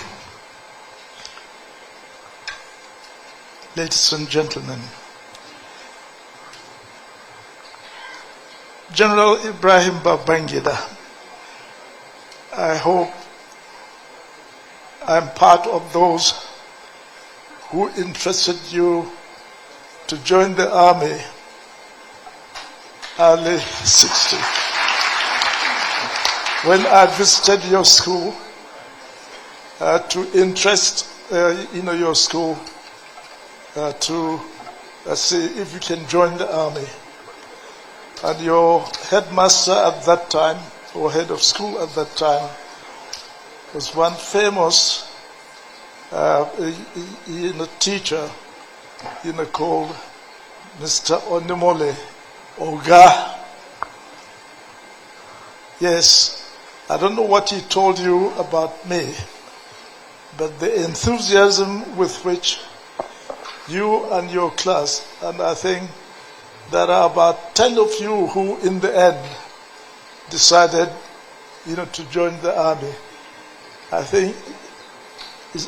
ladies and gentlemen, General Ibrahim Babangida, I hope I'm part of those who interested you to join the army early 60. When I visited your school to interest your school to see if you can join the army, and your headmaster at that time, or head of school at that time, was one famous teacher called Mr. Onimole Oga. Yes, I don't know what he told you about me, but the enthusiasm with which you and your class, and I think there are about 10 of you who in the end decided to join the army. I think,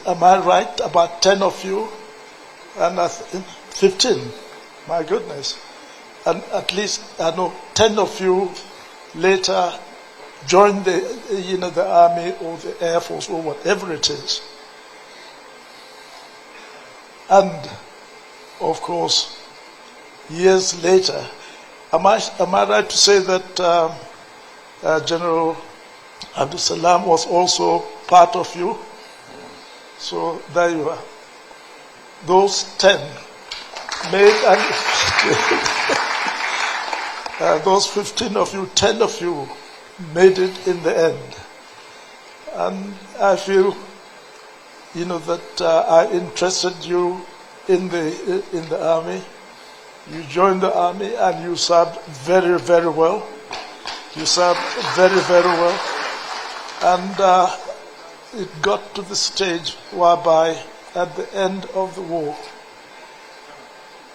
am I right? About 10 of you? And 15, my goodness. And at least, I know, 10 of you later joined the army or the Air Force or whatever it is. And, of course, years later, am I right to say that General Abdul Salam was also part of you? So there you are. Those 10 made, and those 15 of you, 10 of you made it in the end. And I feel, that I interested you in the army. You joined the army and you served very, very well. You served very, very well. And it got to the stage whereby at the end of the war,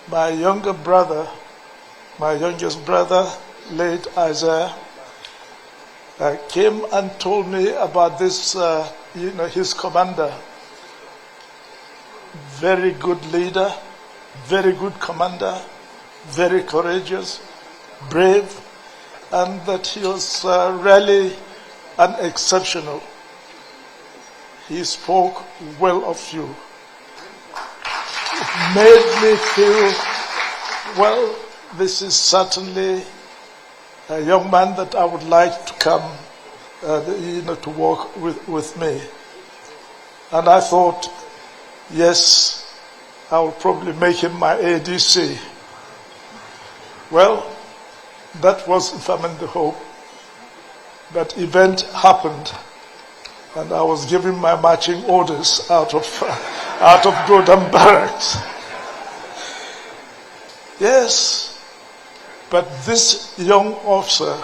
my youngest brother, late Isaiah, came and told me about this, his commander. Very good leader, very good commander, very courageous, brave, and that he was really unexceptional. He spoke well of you. It made me feel, well, this is certainly a young man that I would like to come, to work with me. And I thought, yes, I will probably make him my ADC. Well, that was, if I'm in the hope. That event happened, and I was given my marching orders out of Gordon Barracks. Yes, but this young officer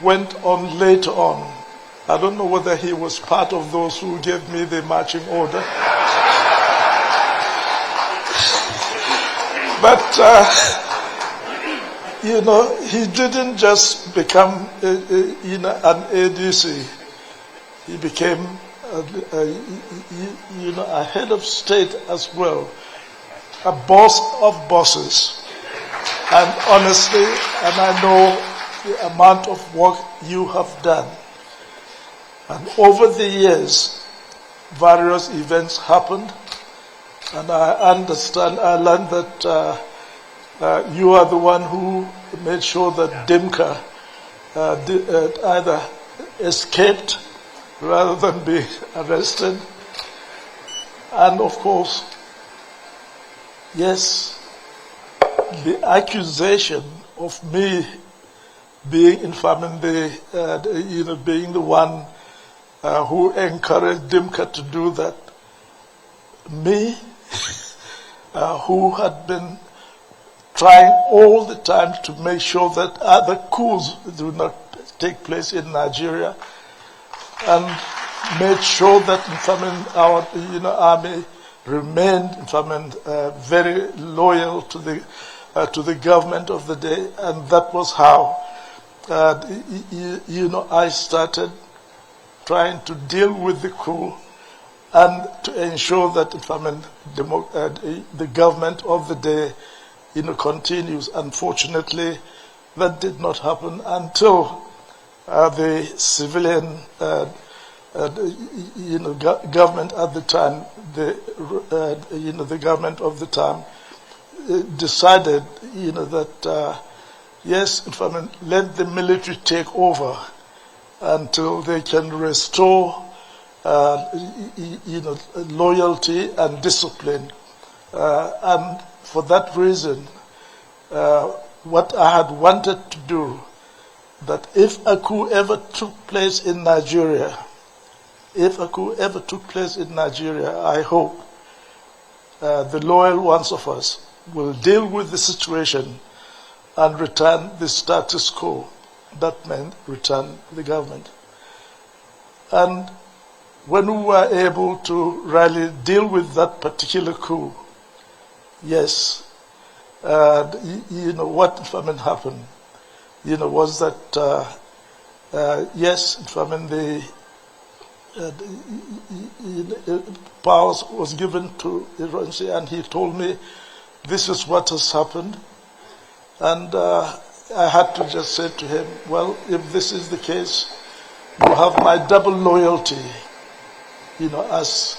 went on later on. I don't know whether he was part of those who gave me the marching order. But, he didn't just become, an ADC. He became, a head of state as well, a boss of bosses. And honestly, and I know the amount of work you have done. And over the years, various events happened, and I learned that you are the one who made sure that Dimka either escaped rather than be arrested. And of course, yes, the accusation of me being infaming being the one who encouraged Dimka to do that, me, who had been trying all the time to make sure that other coups do not take place in Nigeria, and made sure that our army remained very loyal to the government of the day, and that was how I started trying to deal with the coup and to ensure that the government of the day continues. Unfortunately, that did not happen until the civilian government at the time, the government of the time decided that yes, let the military take over until they can restore loyalty and discipline. And for that reason, what I had wanted to do, that if a coup ever took place in Nigeria, I hope the loyal ones of us will deal with the situation and return the status quo. That meant return the government. And when we were able to really deal with that particular coup, yes, what happened, was that, yes, the powers was given to Iransi, and he told me, this is what has happened. And I had to just say to him, well, if this is the case, you have my double loyalty, as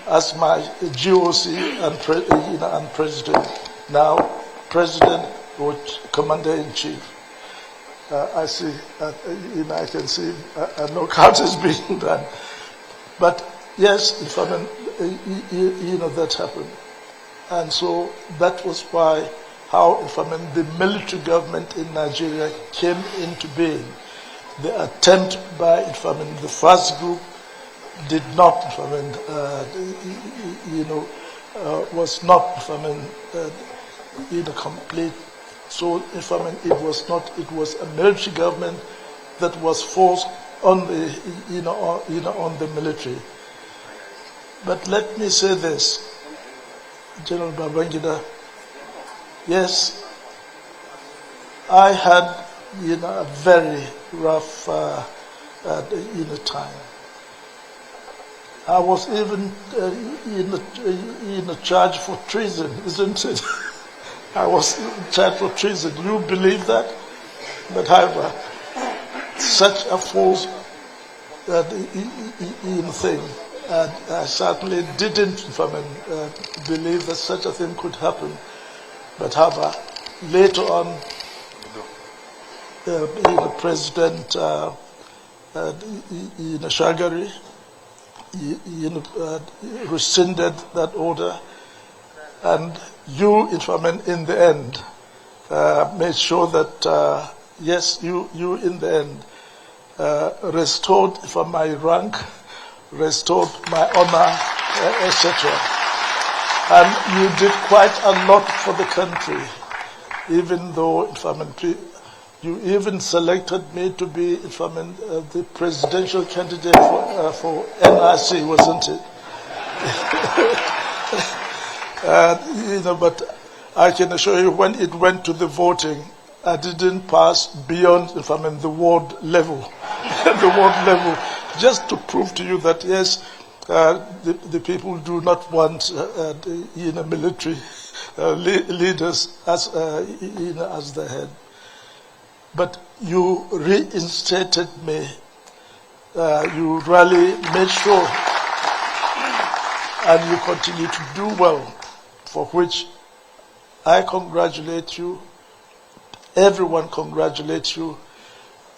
as my GOC and president. Now, president or commander-in-chief. I see, I can see no count is being done. But yes, that happened. And so that was how the military government in Nigeria came into being. The attempt by, the first group did not, was not, complete. So, it was not. It was a military government that was forced on the, on the military. But let me say this, General Babangida. Yes, I had, a very rough, time. I was even charged for treason, isn't it? I was charged for treason. You believe that? But however, such a false thing, I certainly didn't believe that such a thing could happen. But however, later on, President Shagari rescinded that order, and you, in the end, made sure that yes, you in the end restored my rank, restored my honor, etc. And you did quite a lot for the country, even though you even selected me to be the presidential candidate for NRC, wasn't it? But I can assure you, when it went to the voting, I didn't pass beyond, the ward level, the ward level, just to prove to you that yes, the people do not want military leaders as as the head. But you reinstated me. You really made sure, and you continue to do well, for which I congratulate you. Everyone congratulates you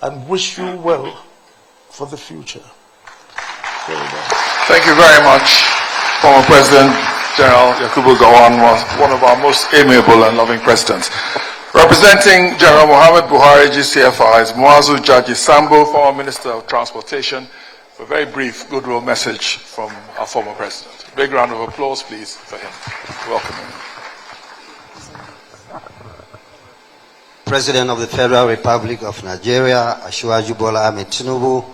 and wish you well for the future. Thank you very much. Former President General Yakubu Gowon was one of our most amiable and loving presidents. Representing General Muhammad Buhari, GCFR, is Muazu Jaji Sambo, former Minister of Transportation, for a very brief Goodwill message from our former president. A big round of applause, please, for him. Welcome him. President of the Federal Republic of Nigeria, Asiwaju Bola Ahmed Tinubu,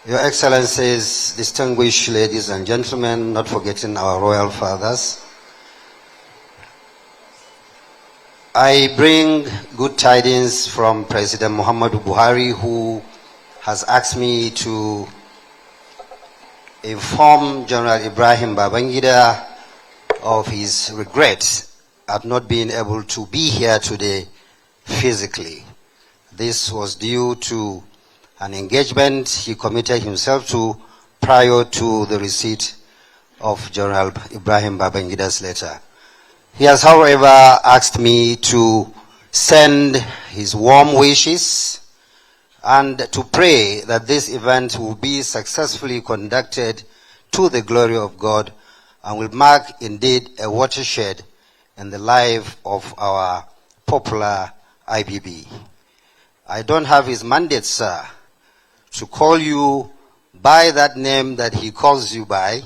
Your Excellencies, distinguished ladies and gentlemen, not forgetting our royal fathers, I bring good tidings from President Muhammadu Buhari, who has asked me to inform General Ibrahim Babangida of his regrets at not being able to be here today physically. This was due to an engagement he committed himself to prior to the receipt of General Ibrahim Babangida's letter. He has, however, asked me to send his warm wishes and to pray that this event will be successfully conducted to the glory of God and will mark indeed a watershed in the life of our popular IBB. I don't have his mandate, sir, to call you by that name that he calls you by,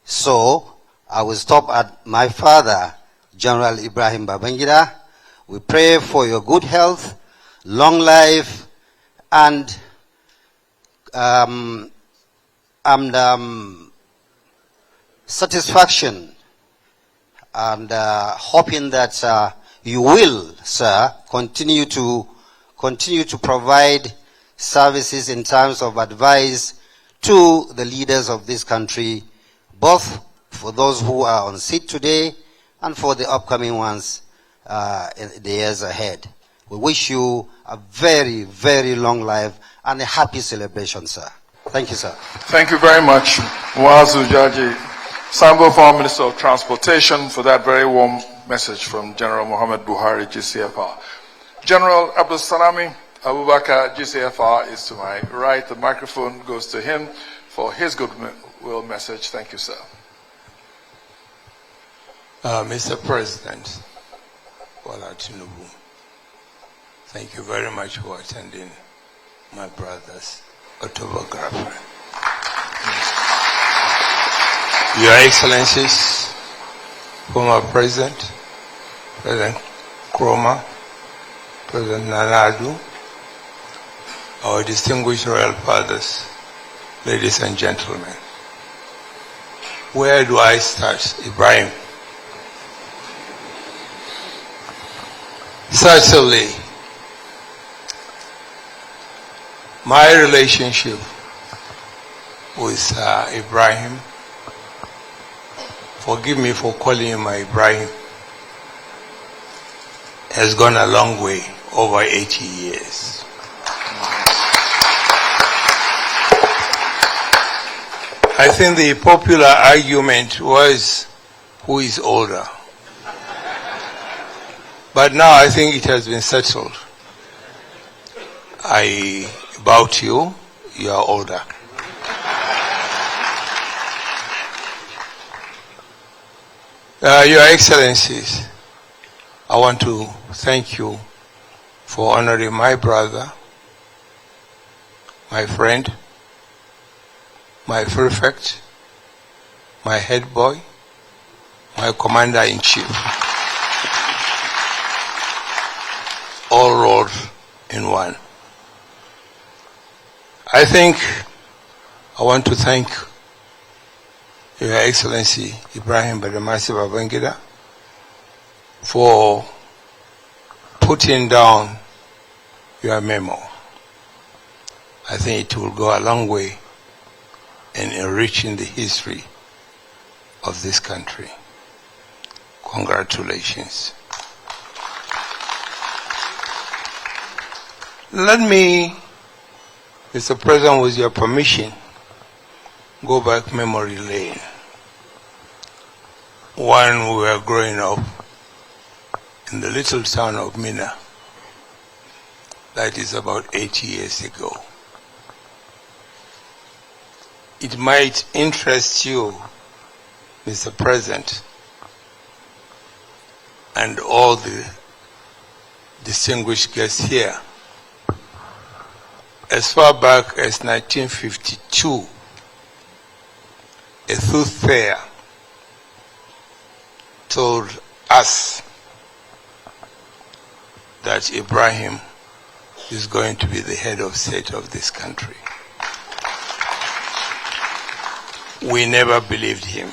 so I will stop at my father, General Ibrahim Babangida. We pray for your good health, long life, and satisfaction, and hoping that you will, sir, continue to provide services in terms of advice to the leaders of this country, both for those who are on seat today and for the upcoming ones in the years ahead. We wish you a very, very long life and a happy celebration, sir. Thank you, sir. Thank you very much, Muazu Jaji Sambo, former Minister of Transportation, for that very warm message from General Muhammad Buhari, GCFR. General Abdul Salami Abubakar, GCFR, is to my right. The microphone goes to him for his goodwill message. Thank you, sir. Mr. President Bola Tinubu, thank you very much for attending my brother's autobiography. Your Excellencies, former President, President Kroma, President Nanadu, our distinguished royal fathers, ladies and gentlemen. Where do I start, Ibrahim? Certainly, my relationship with Ibrahim, forgive me for calling him my Ibrahim, has gone a long way, over 80 years. I think the popular argument was, who is older? But now I think it has been settled. I bow to you, you are older. Your Excellencies, I want to thank you for honoring my brother, my friend, my prefect, my head boy, my commander-in-chief, all rolled in one. I think I want to thank Your Excellency Ibrahim Badamasi Babangida for putting down your memo. I think it will go a long way in enriching the history of this country. Congratulations. Let me, Mr. President, with your permission, go back memory lane. When we were growing up in the little town of Mina, that is about 80 years ago. It might interest you, Mr. President, and all the distinguished guests here. As far back as 1952, a soothsayer told us that Ibrahim is going to be the head of state of this country. We never believed him,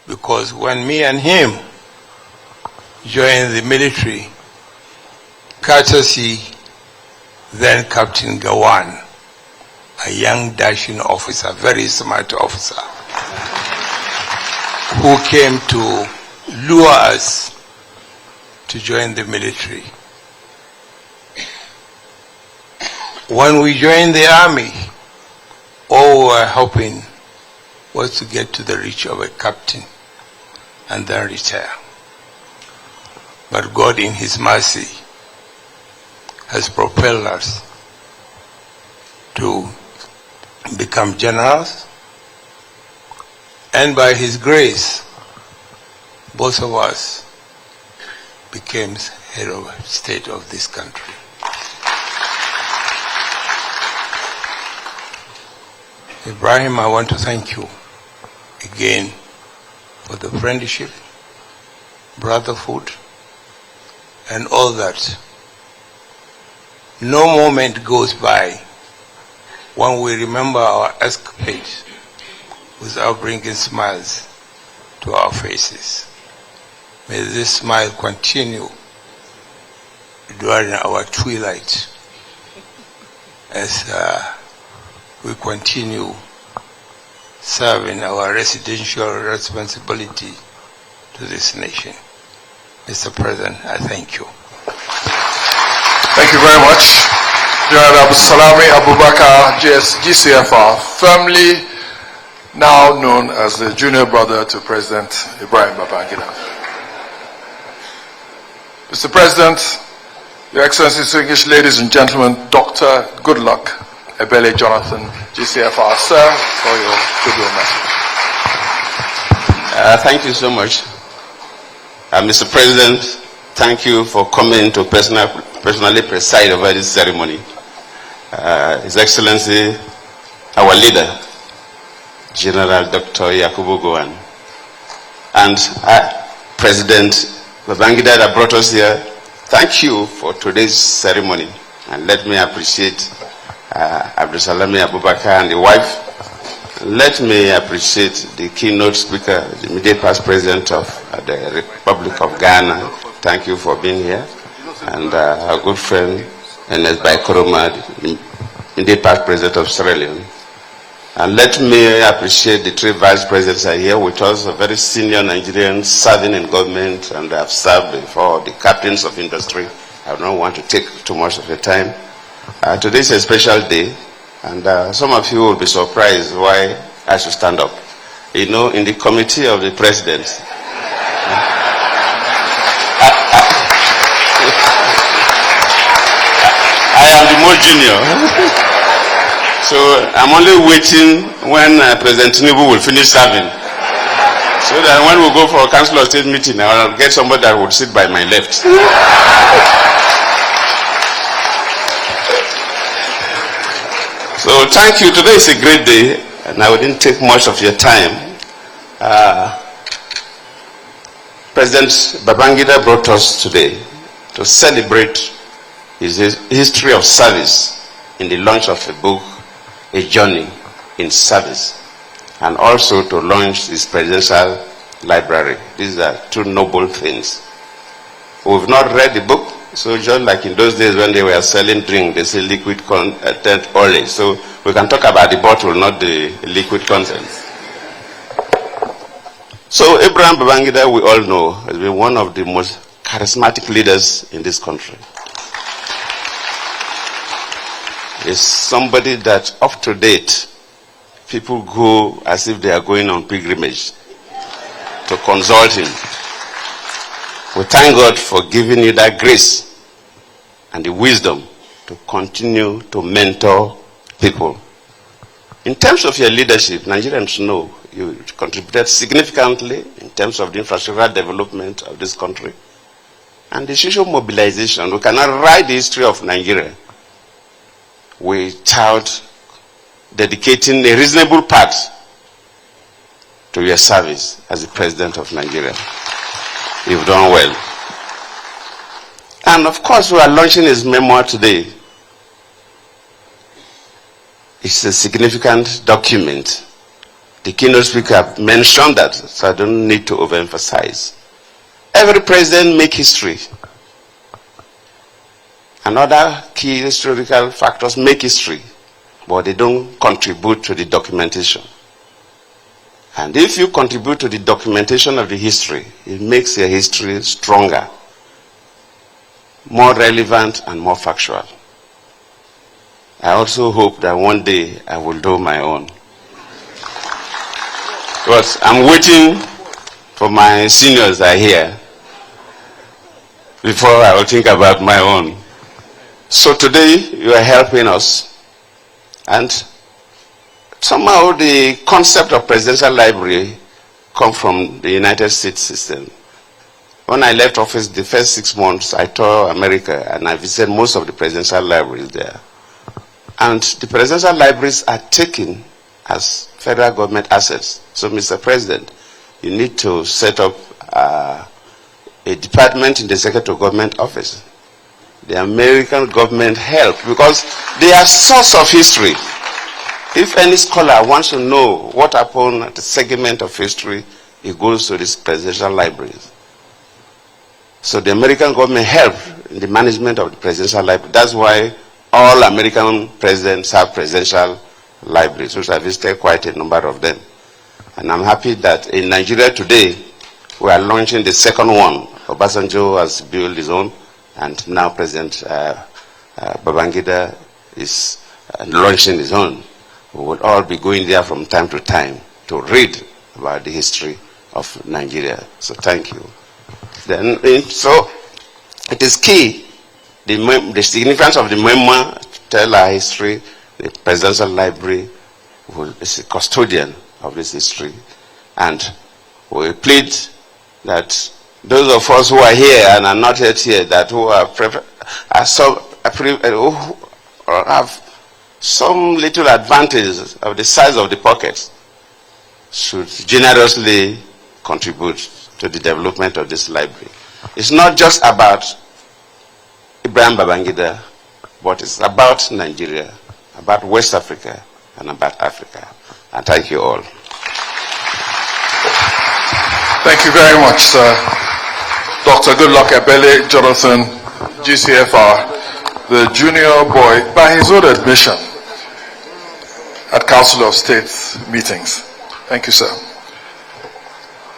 because when me and him joined the military, courtesy then Captain Gawan, a young dashing officer, very smart officer, who came to lure us to join the military. When we joined the army, all we were hoping was to get to the reach of a captain and then retire. But God in His mercy has propelled us to become generals, and by His grace, both of us became head of state of this country. Ibrahim, I want to thank you again for the friendship, brotherhood, and all that. No moment goes by when we remember our escapades without bringing smiles to our faces. May this smile continue during our twilight as we continue serving our residential responsibility to this nation. Mr. President, I thank you. Thank you very much. General Abu Salami Abubakar, GCFR, firmly now known as the junior brother to President Ibrahim Babangida. Mr. President, Your Excellencies, English ladies and gentlemen, Dr. Goodluck Ebele Jonathan, GCFR, sir, for your goodwill message. Thank you so much. Mr. President, thank you for coming to personally preside over this ceremony. His Excellency, our leader, General Dr. Yakubu Gowon, and President Babangida that brought us here. Thank you for today's ceremony, and let me appreciate Abdusalami Abubakar and the wife. Let me appreciate the keynote speaker, the immediate past president of the Republic of Ghana. Thank you for being here. And our good friend, Ernest Baikoroma, the immediate past president of Sierra Leone. And let me appreciate the three vice presidents are here with us, a very senior Nigerians serving in government, and have served before, the captains of industry. I don't want to take too much of your time. Today is a special day. And some of you will be surprised why I should stand up. You know, in the committee of the president, I am the most junior. So I'm only waiting when President Tinubu will finish serving. So that when we go for a council of state meeting, I'll get somebody that will sit by my left. So thank you. Today is a great day, and I wouldn't take much of your time. President Babangida brought us today to celebrate his history of service in the launch of a book, A Journey in Service, and also to launch his presidential library. These are two noble things. We've not read the book. So just like in those days when they were selling drink, they say liquid content only. So we can talk about the bottle, not the liquid content. So Abraham Babangida, we all know, has been one of the most charismatic leaders in this country. He's somebody that up to date, people go as if they are going on pilgrimage to consult him. We thank God for giving you that grace and the wisdom to continue to mentor people. In terms of your leadership, Nigerians know you contributed significantly in terms of the infrastructural development of this country and the social mobilization. We cannot write the history of Nigeria without dedicating a reasonable part to your service as the President of Nigeria. You've done well. And of course, we are launching his memoir today. It's a significant document. The keynote speaker mentioned that, so I don't need to overemphasize. Every president makes history. And other key historical factors make history, but they don't contribute to the documentation. And if you contribute to the documentation of the history, it makes your history stronger, more relevant, and more factual. I also hope that one day I will do my own. But I'm waiting for my seniors that are here before I will think about my own. So today you are helping us, and somehow the concept of presidential library comes from the United States system. When I left office, the first 6 months, I toured America and I visited most of the presidential libraries there. And the presidential libraries are taken as federal government assets. So, Mr. President, you need to set up a department in the Secretary of Government Office. The American government helped because they are source of history. If any scholar wants to know what happened at the segment of history, he goes to these presidential libraries. So the American government helped in the management of the presidential library. That's why all American presidents have presidential libraries, which I visited quite a number of them. And I'm happy that in Nigeria today, we are launching the second one. Obasanjo has built his own, and now President Babangida is launching his own. We will all be going there from time to time to read about the history of Nigeria. So thank you. Then, so it is key, the significance of the memoir, tell our history. The presidential library is a custodian of this history. And we plead that those of us who are here and are not yet here, that who have some little advantage of the size of the pockets, should generously contribute to the development of this library. It's not just about Ibrahim Babangida, but it's about Nigeria, about West Africa, and about Africa. And thank you all. Thank you very much, sir. Dr. Goodluck Ebele Jonathan, GCFR, the junior boy, by his own admission, at Council of State meetings. Thank you, sir.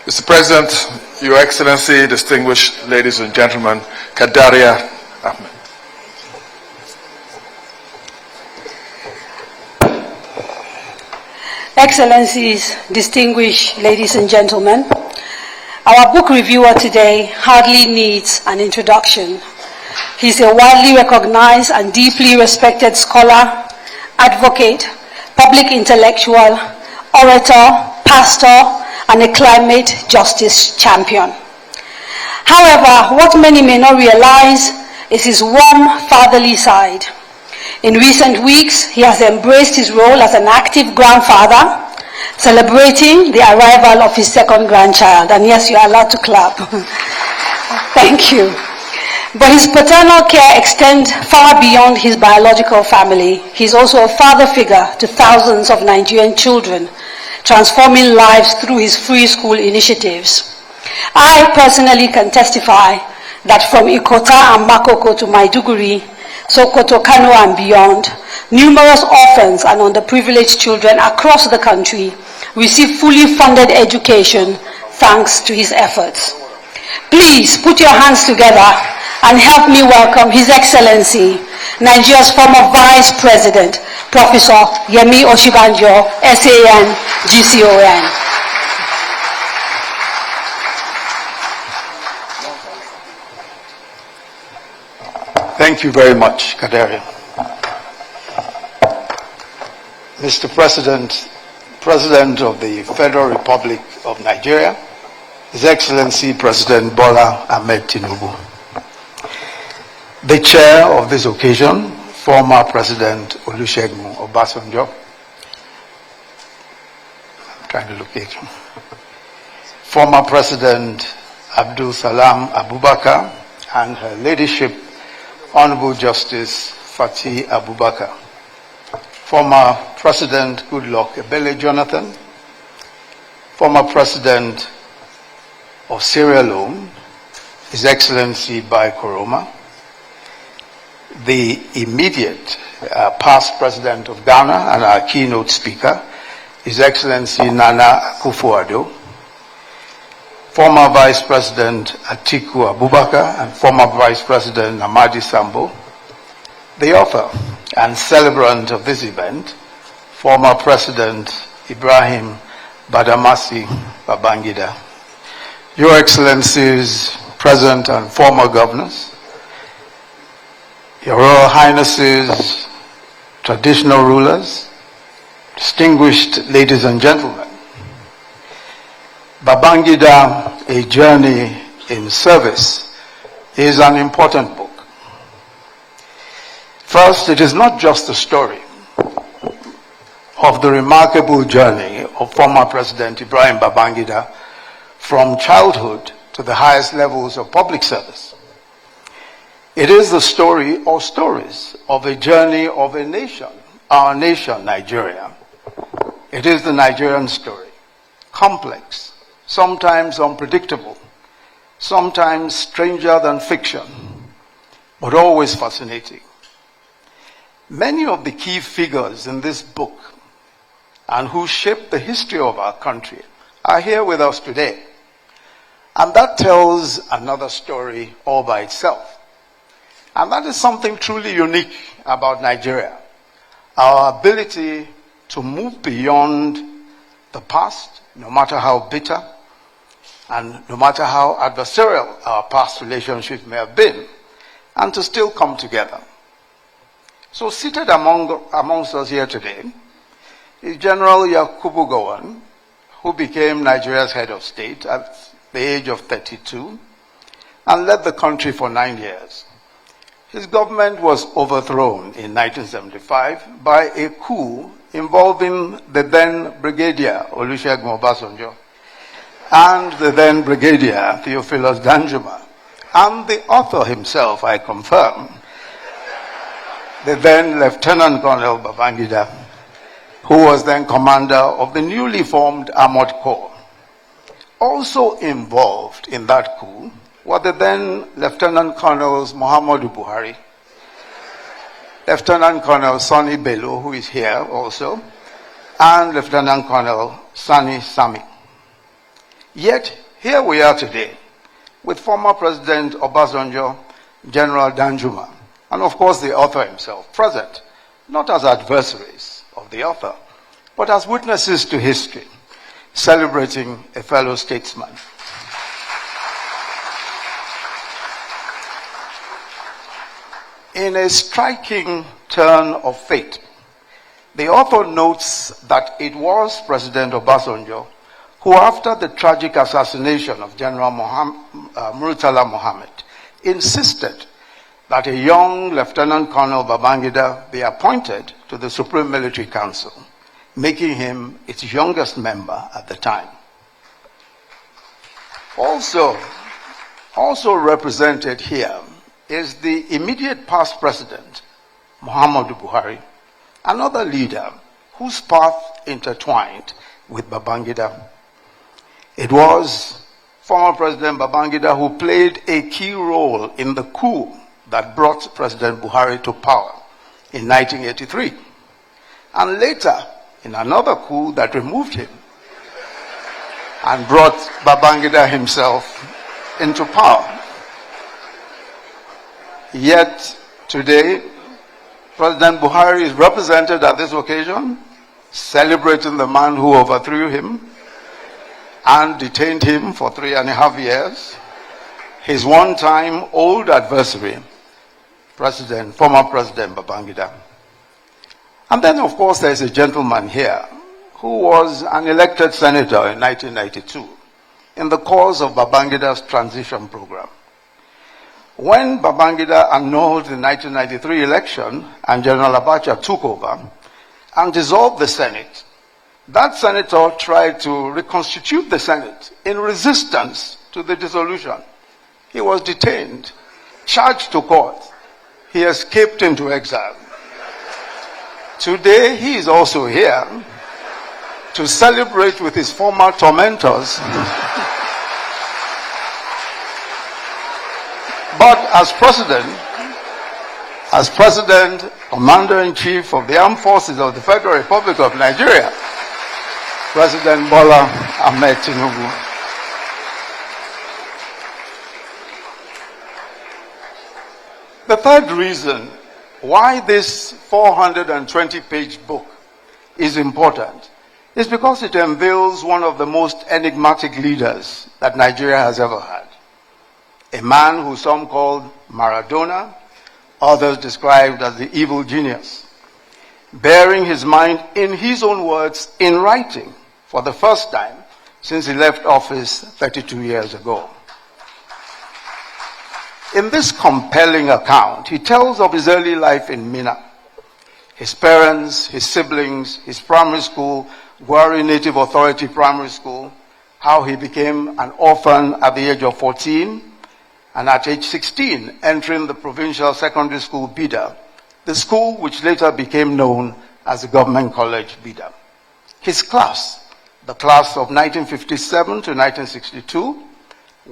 Mr. President, Your Excellency, distinguished ladies and gentlemen, Kadaria Ahmed. Excellencies, distinguished ladies and gentlemen, our book reviewer today hardly needs an introduction. He's a widely recognized and deeply respected scholar, advocate, public intellectual, orator, pastor, and a climate justice champion. However, what many may not realize is his warm fatherly side. In recent weeks, he has embraced his role as an active grandfather, celebrating the arrival of his second grandchild. And yes, you are allowed to clap. Thank you. But his paternal care extends far beyond his biological family. He's also a father figure to thousands of Nigerian children, transforming lives through his free school initiatives. I personally can testify that from Ikota and Makoko to Maiduguri, Sokoto, Kano and beyond, numerous orphans and underprivileged children across the country receive fully funded education thanks to his efforts. Please put your hands together and help me welcome His Excellency, Nigeria's former Vice President, Professor Yemi Oshibanjo, SAN, GCON. Thank you very much, Kadaria. Mr. President, President of the Federal Republic of Nigeria, His Excellency President Bola Ahmed Tinubu. The chair of this occasion, former President Olusegun Obasanjo. I'm trying to locate him. Former President Abdul Salam Abubakar and her ladyship, Honorable Justice Fatih Abubakar. Former President Goodluck Ebele Jonathan. Former President of Sierra Leone, His Excellency Bai Koroma. The immediate past President of Ghana and our keynote speaker, His Excellency Nana Akufo-Addo. Former Vice President Atiku Abubakar and former Vice President Namadi Sambo. The author and celebrant of this event, former President Ibrahim Badamasi Babangida. Your Excellencies, present and former governors, Your Royal Highnesses, traditional rulers, distinguished ladies and gentlemen, Babangida, A Journey in Service, is an important book. First, it is not just a story of the remarkable journey of former President Ibrahim Babangida from childhood to the highest levels of public service. It is the story or stories of a journey of a nation, our nation, Nigeria. It is the Nigerian story, complex, sometimes unpredictable, sometimes stranger than fiction, but always fascinating. Many of the key figures in this book and who shaped the history of our country are here with us today. And that tells another story all by itself. And that is something truly unique about Nigeria. Our ability to move beyond the past, no matter how bitter, and no matter how adversarial our past relationships may have been, and to still come together. So seated amongst us here today is General Yakubu Gowon, who became Nigeria's head of state at the age of 32 and led the country for 9 years. His government was overthrown in 1975 by a coup involving the then Brigadier Olusegun Obasanjo and the then Brigadier Theophilus Danjuma, and the author himself, I confirm, the then Lieutenant Colonel Babangida, who was then commander of the newly formed Armored Corps. Also involved in that coup were the then Lieutenant Colonels Muhammadu Buhari, Lieutenant Colonel Sani Bello, who is here also, and Lieutenant Colonel Sani Sami. Yet, here we are today, with former President Obasanjo, General Danjuma, and of course the author himself present, not as adversaries of the author, but as witnesses to history, celebrating a fellow statesman. In a striking turn of fate, the author notes that it was President Obasanjo who, after the tragic assassination of General Murtala Mohammed, insisted that a young Lieutenant Colonel Babangida be appointed to the Supreme Military Council, making him its youngest member at the time. Also represented here is the immediate past president, Muhammadu Buhari, another leader whose path intertwined with Babangida. It was former President Babangida who played a key role in the coup that brought President Buhari to power in 1983, and later in another coup that removed him and brought Babangida himself into power. Yet today, President Buhari is represented at this occasion, celebrating the man who overthrew him and detained him for 3.5 years, his one-time old adversary, former President Babangida. And then, of course, there's a gentleman here who was an elected senator in 1992 in the course of Babangida's transition program. When Babangida annulled the 1993 election and General Abacha took over and dissolved the Senate, that senator tried to reconstitute the Senate in resistance to the dissolution. He was detained, charged to court. He escaped into exile. Today, he is also here to celebrate with his former tormentors. But as President, Commander-in-Chief of the Armed Forces of the Federal Republic of Nigeria, President Bola Ahmed Tinubu. The third reason why this 420-page book is important is because it unveils one of the most enigmatic leaders that Nigeria has ever had. A man who some called Maradona, others described as the evil genius, bearing his mind, in his own words, in writing for the first time since he left office 32 years ago. In this compelling account, he tells of his early life in Minna, his parents, his siblings, his primary school, Gwari Native Authority Primary School, how he became an orphan at the age of 14, and at age 16, entering the provincial secondary school Bida, the school which later became known as the Government College Bida. His class, the class of 1957 to 1962,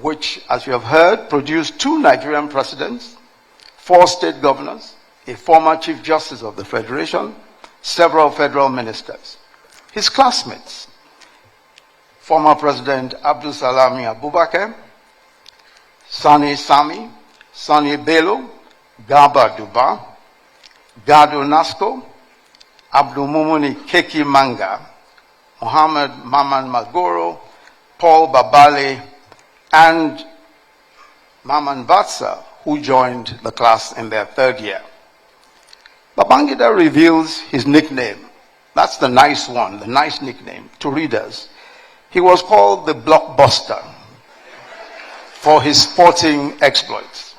which, as you have heard, produced 2 Nigerian presidents, 4 state governors, a former Chief Justice of the Federation, several federal ministers. His classmates, former President Abdul Salami Abubakar, Sani Sami, Sani Bello, Garba Duba, Gado Nasco, Abdul Mumuni Keki Manga, Muhammad Maman Magoro, Paul Babale, and Maman Vatsa, who joined the class in their 3rd year. Babangida reveals his nickname. That's the nice one, the nice nickname to readers. He was called the Blockbuster for his sporting exploits.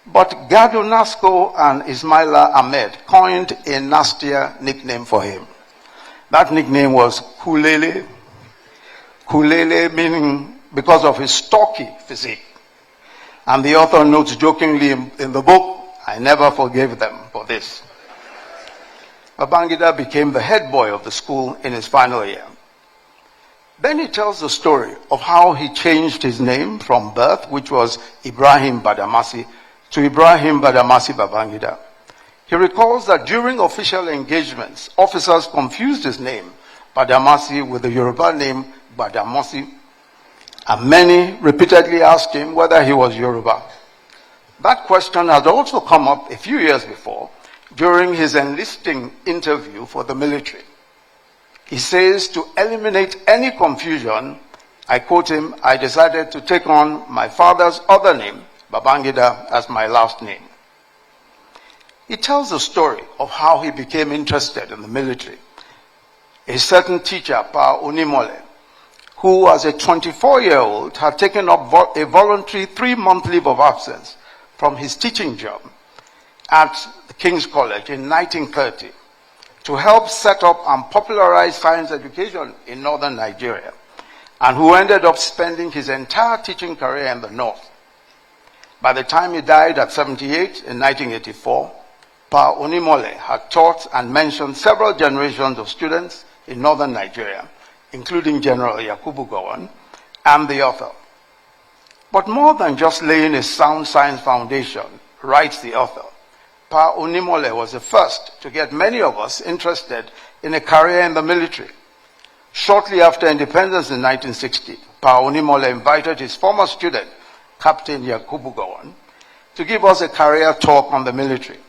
But Gado Nasco and Ismaila Ahmed coined a nastier nickname for him, That nickname was Kulele. Kulele meaning because of his stocky physique. And the author notes jokingly in the book, I never forgave them for this. Babangida became the head boy of the school in his final year. Then he tells the story of how he changed his name from birth, which was Ibrahim Badamasi, to Ibrahim Badamasi Babangida. He recalls that during official engagements, officers confused his name, Badamasi, with the Yoruba name Badamosi, and many repeatedly asked him whether he was Yoruba. That question had also come up a few years before during his enlisting interview for the military. He says, to eliminate any confusion, I quote him, I decided to take on my father's other name, Babangida, as my last name. He tells the story of how he became interested in the military. A certain teacher, Pa Unimole, who as a 24-year-old had taken up a voluntary 3-month leave of absence from his teaching job at the King's College in 1930 to help set up and popularize science education in northern Nigeria, and who ended up spending his entire teaching career in the north. By the time he died at 78 in 1984, Pa Unimole had taught and mentioned several generations of students in northern Nigeria, including General Yakubu Gowon and the author. But more than just laying a sound science foundation, writes the author, Pa Unimole was the first to get many of us interested in a career in the military. Shortly after independence in 1960, Pa Unimole invited his former student, Captain Yakubu Gowon, to give us a career talk on the military.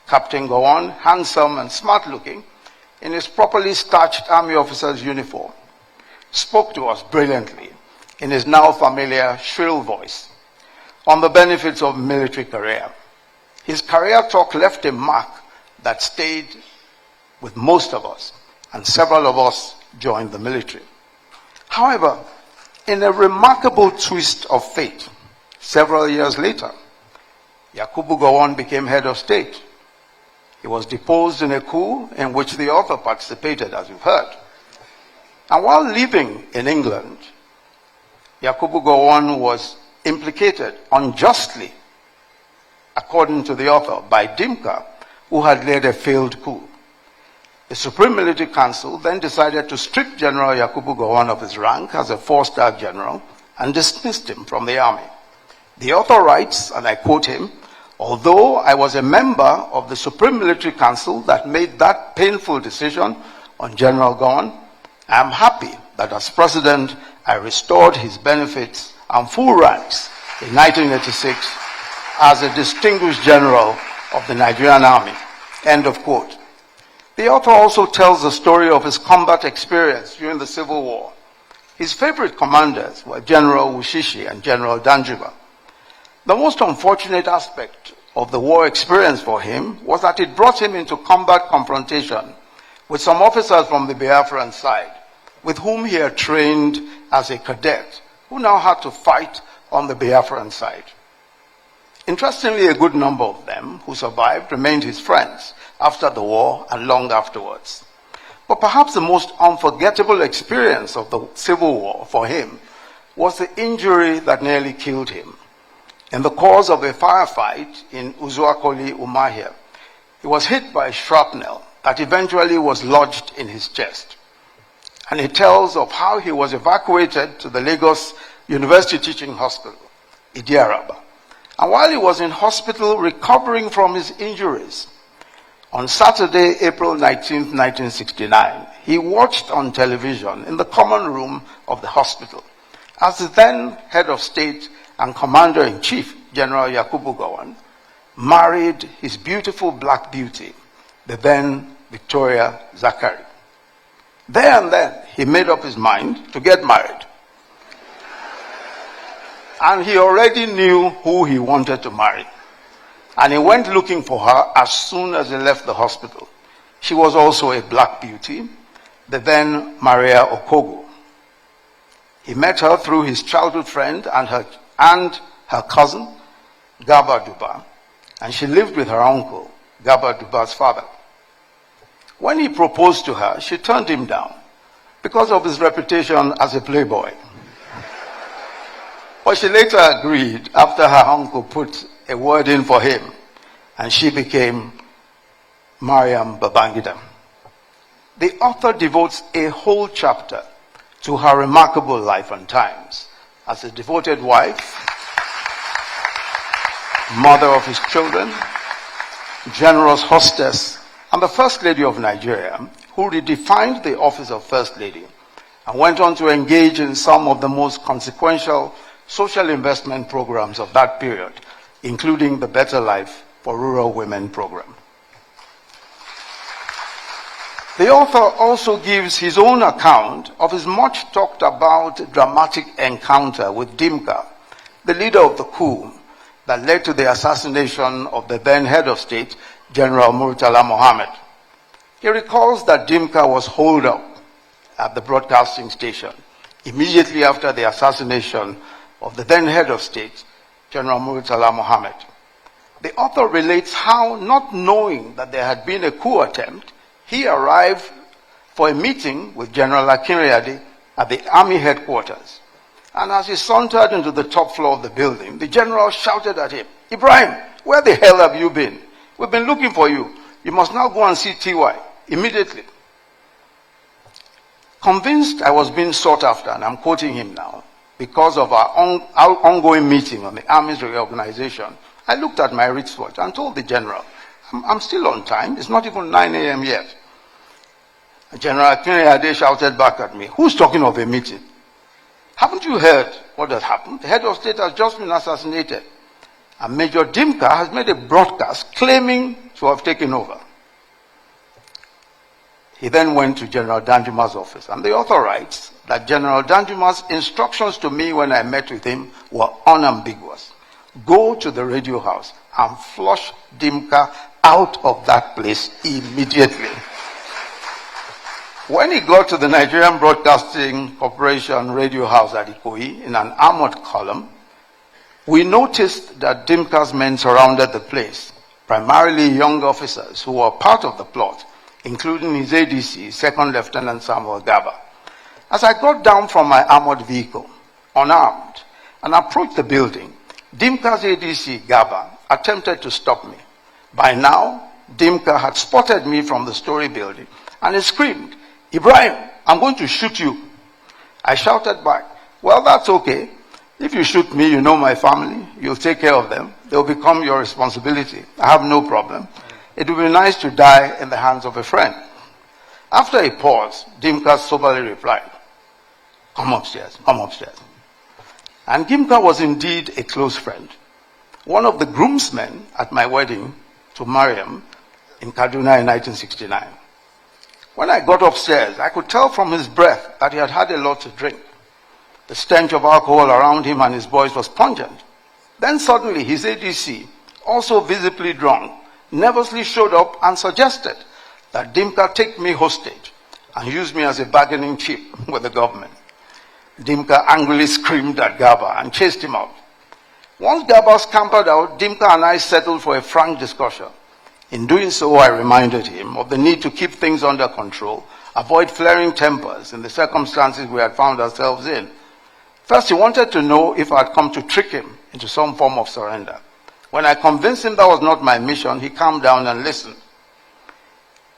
Captain Gowon, handsome and smart-looking, in his properly starched army officer's uniform, spoke to us brilliantly in his now familiar shrill voice on the benefits of military career. His career talk left a mark that stayed with most of us, and several of us joined the military. However, in a remarkable twist of fate, several years later, Yakubu Gowon became head of state. He was deposed in a coup in which the author participated, as you've heard. And while living in England, Yakubu Gowon was implicated unjustly, according to the author, by Dimka, who had led a failed coup. The Supreme Military Council then decided to strip General Yakubu Gowon of his rank as a 4-star general and dismissed him from the army. The author writes, and I quote him, although I was a member of the Supreme Military Council that made that painful decision on General Gowon, I am happy that as president, I restored his benefits and full ranks in 1986 as a distinguished general of the Nigerian Army. End of quote. The author also tells the story of his combat experience during the Civil War. His favorite commanders were General Wushishi and General Danjuma. The most unfortunate aspect of the war experience for him was that it brought him into combat confrontation with some officers from the Biafran side, with whom he had trained as a cadet, who now had to fight on the Biafran side. Interestingly, a good number of them who survived remained his friends after the war and long afterwards. But perhaps the most unforgettable experience of the Civil War for him was the injury that nearly killed him. In the course of a firefight in Uzuakoli, Umahia, he was hit by a shrapnel that eventually was lodged in his chest. And he tells of how he was evacuated to the Lagos University Teaching Hospital, Idiaraba. And while he was in hospital recovering from his injuries, on Saturday, April 19, 1969, he watched on television in the common room of the hospital as the then head of state and commander-in-chief, General Yakubu Gowon, married his beautiful black beauty, the then Victoria Zakari. There and then, he made up his mind to get married. And he already knew who he wanted to marry. And he went looking for her as soon as he left the hospital. She was also a black beauty, the then Maria Okogo. He met her through his childhood friend and her cousin, Gaba Duba, and she lived with her uncle, Gaba Duba's father. When he proposed to her, she turned him down because of his reputation as a playboy. But she later agreed after her uncle put a word in for him, and she became Mariam Babangida. The author devotes a whole chapter to her remarkable life and times as a devoted wife, mother of his children, generous hostess, and the First Lady of Nigeria, who redefined the office of First Lady and went on to engage in some of the most consequential social investment programs of that period, including the Better Life for Rural Women program. The author also gives his own account of his much talked about dramatic encounter with Dimka, the leader of the coup that led to the assassination of the then head of state, General Murtala Mohammed. He recalls that Dimka was holed up at the broadcasting station immediately after the assassination of the then head of state, General Murtala Mohammed. The author relates how, not knowing that there had been a coup attempt, he arrived for a meeting with General Akinriyade at the army headquarters. And as he sauntered into the top floor of the building, the general shouted at him, "Ibrahim, where the hell have you been? We've been looking for you. You must now go and see TY immediately." Convinced I was being sought after, and I'm quoting him now, because of our ongoing meeting on the army's reorganization, I looked at my wristwatch and told the general, I'm still on time. It's not even 9 a.m. yet. General Akinriyade shouted back at me, "Who's talking of a meeting? Haven't you heard what has happened? The head of state has just been assassinated. And Major Dimka has made a broadcast claiming to have taken over." He then went to General Danjuma's office. And the author writes that General Danjuma's instructions to me when I met with him were unambiguous. Go to the radio house and flush Dimka out of that place immediately. When he got to the Nigerian Broadcasting Corporation radio house at Ikoyi in an armored column, we noticed that Dimka's men surrounded the place, primarily young officers who were part of the plot, including his ADC, Second Lieutenant Samuel Gaba. As I got down from my armored vehicle, unarmed, and approached the building, Dimka's ADC, Gaba, attempted to stop me. By now, Dimka had spotted me from the story building and he screamed, "Ibrahim, I'm going to shoot you." I shouted back, "Well, that's okay. If you shoot me, you know my family. You'll take care of them. They'll become your responsibility. I have no problem. It would be nice to die in the hands of a friend." After a pause, Dimka soberly replied, "Come upstairs, come upstairs." And Dimka was indeed a close friend. One of the groomsmen at my wedding to Mariam in Kaduna in 1969. When I got upstairs, I could tell from his breath that he had had a lot to drink. The stench of alcohol around him and his voice was pungent. Then suddenly his ADC, also visibly drunk, nervously showed up and suggested that Dimka take me hostage and use me as a bargaining chip with the government. Dimka angrily screamed at Gaba and chased him out. Once Gaba scampered out, Dimka and I settled for a frank discussion. In doing so, I reminded him of the need to keep things under control, avoid flaring tempers in the circumstances we had found ourselves in. First, he wanted to know if I had come to trick him into some form of surrender. When I convinced him that was not my mission, he calmed down and listened.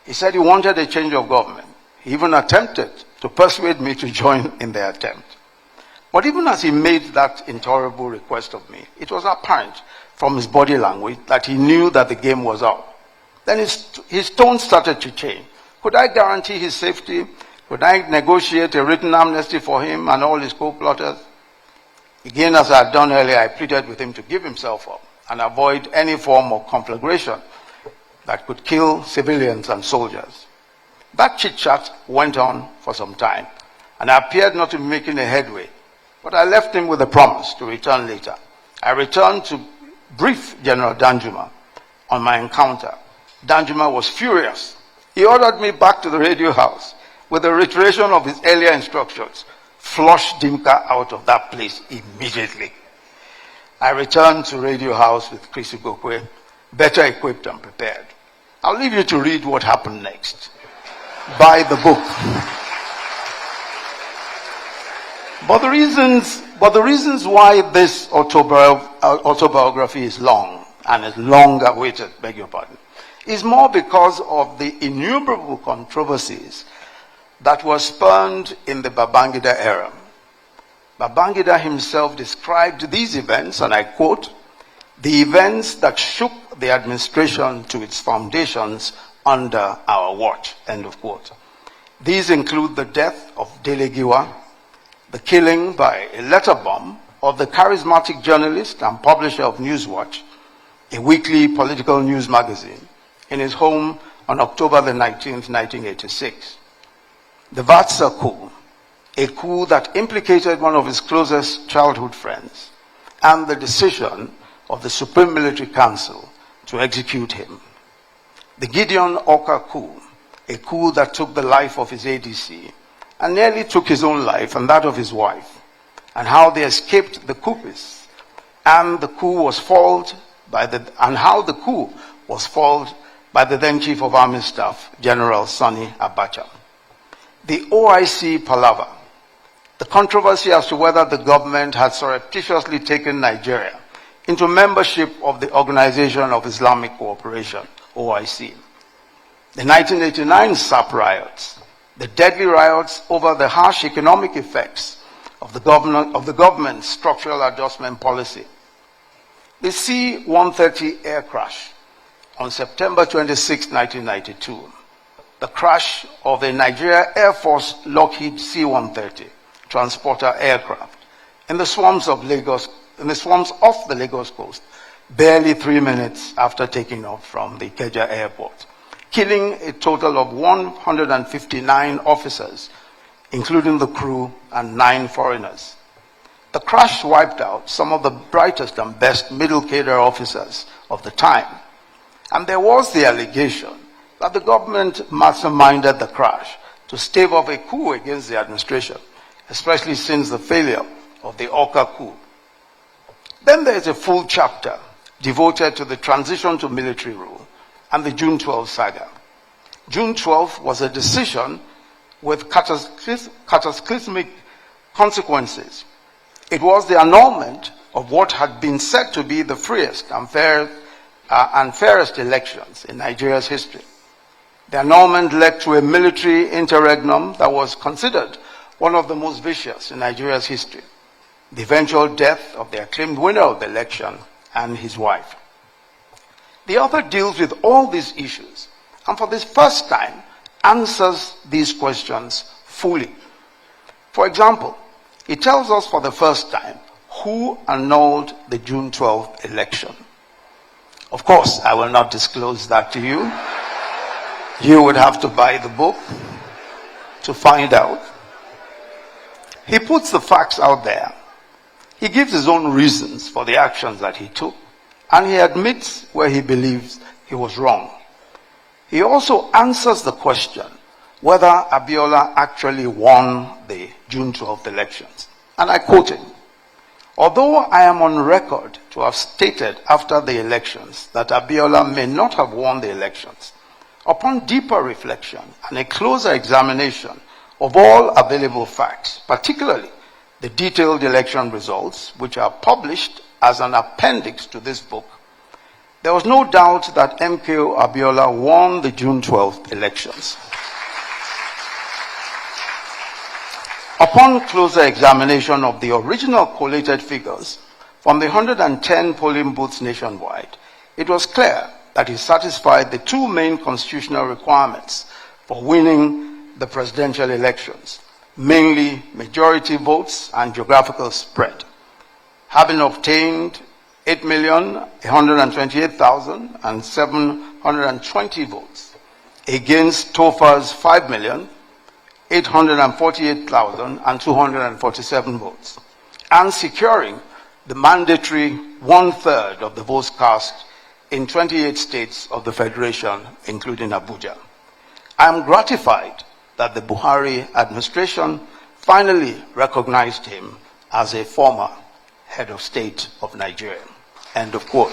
He said he wanted a change of government. He even attempted to persuade me to join in the attempt. But even as he made that intolerable request of me, it was apparent from his body language that he knew that the game was up. Then his tone started to change. Could I guarantee his safety? Could I negotiate a written amnesty for him and all his co-plotters? Again, as I had done earlier, I pleaded with him to give himself up and avoid any form of conflagration that could kill civilians and soldiers. That chit-chat went on for some time, and I appeared not to be making a headway. But I left him with a promise to return later. I returned to brief General Danjuma on my encounter. Danjuma was furious. He ordered me back to the radio house with a reiteration of his earlier instructions. Flush Dimka out of that place immediately. I returned to radio house with Chris Ugokwe, better equipped and prepared. I'll leave you to read what happened next. buy the book. But the reasons why this autobiography is long, and is long awaited, beg your pardon, is more because of the innumerable controversies that were spurned in the Babangida era. Babangida himself described these events, and I quote, "the events that shook the administration to its foundations under our watch," end of quote. These include the death of Dele Giwa, the killing by a letter bomb of the charismatic journalist and publisher of Newswatch, a weekly political news magazine, in his home on October the 19th, 1986. The Vatsa coup, a coup that implicated one of his closest childhood friends, and the decision of the Supreme Military Council to execute him. The Gideon Oka coup, a coup that took the life of his ADC, and nearly took his own life and that of his wife, and how they escaped the coupists, and the coup was foiled by the then Chief of Army Staff, General Sani Abacha. The OIC palaver, the controversy as to whether the government had surreptitiously taken Nigeria into membership of the Organization of Islamic Cooperation, OIC. The 1989 SAP riots, the deadly riots over the harsh economic effects of the government's structural adjustment policy. The C-130 air crash on September 26, 1992. The crash of a Nigeria Air Force Lockheed C-130 transporter aircraft in the swamps of the Lagos coast, barely 3 minutes after taking off from the Ikeja airport, killing a total of 159 officers, including the crew and 9 foreigners. The crash wiped out some of the brightest and best middle cadre officers of the time. And there was the allegation that the government masterminded the crash to stave off a coup against the administration, especially since the failure of the Oka coup. Then there is a full chapter devoted to the transition to military rule and the June 12 saga. June 12 was a decision with cataclysmic consequences. It was the annulment of what had been said to be the freest and fairest elections in Nigeria's history. The annulment led to a military interregnum that was considered one of the most vicious in Nigeria's history. The eventual death of the acclaimed winner of the election and his wife. The author deals with all these issues, and for the first time answers these questions fully. For example, he tells us for the first time who annulled the June 12th election. Of course, I will not disclose that to you. You would have to buy the book to find out. He puts the facts out there. He gives his own reasons for the actions that he took, and he admits where he believes he was wrong. He also answers the question whether Abiola actually won the June 12th elections. And I quote him, "Although I am on record to have stated after the elections that Abiola may not have won the elections, upon deeper reflection and a closer examination of all available facts, particularly the detailed election results, which are published as an appendix to this book, there was no doubt that MKO Abiola won the June 12th elections. Upon closer examination of the original collated figures from the 110 polling booths nationwide, it was clear that he satisfied the two main constitutional requirements for winning the presidential elections, mainly majority votes and geographical spread. Having obtained 8,128,720 votes against TOFA's 5,848,247 votes, and securing the mandatory 1/3 of the votes cast in 28 states of the Federation, including Abuja. I am gratified that the Buhari administration finally recognized him as a former head of state of Nigeria." End of quote.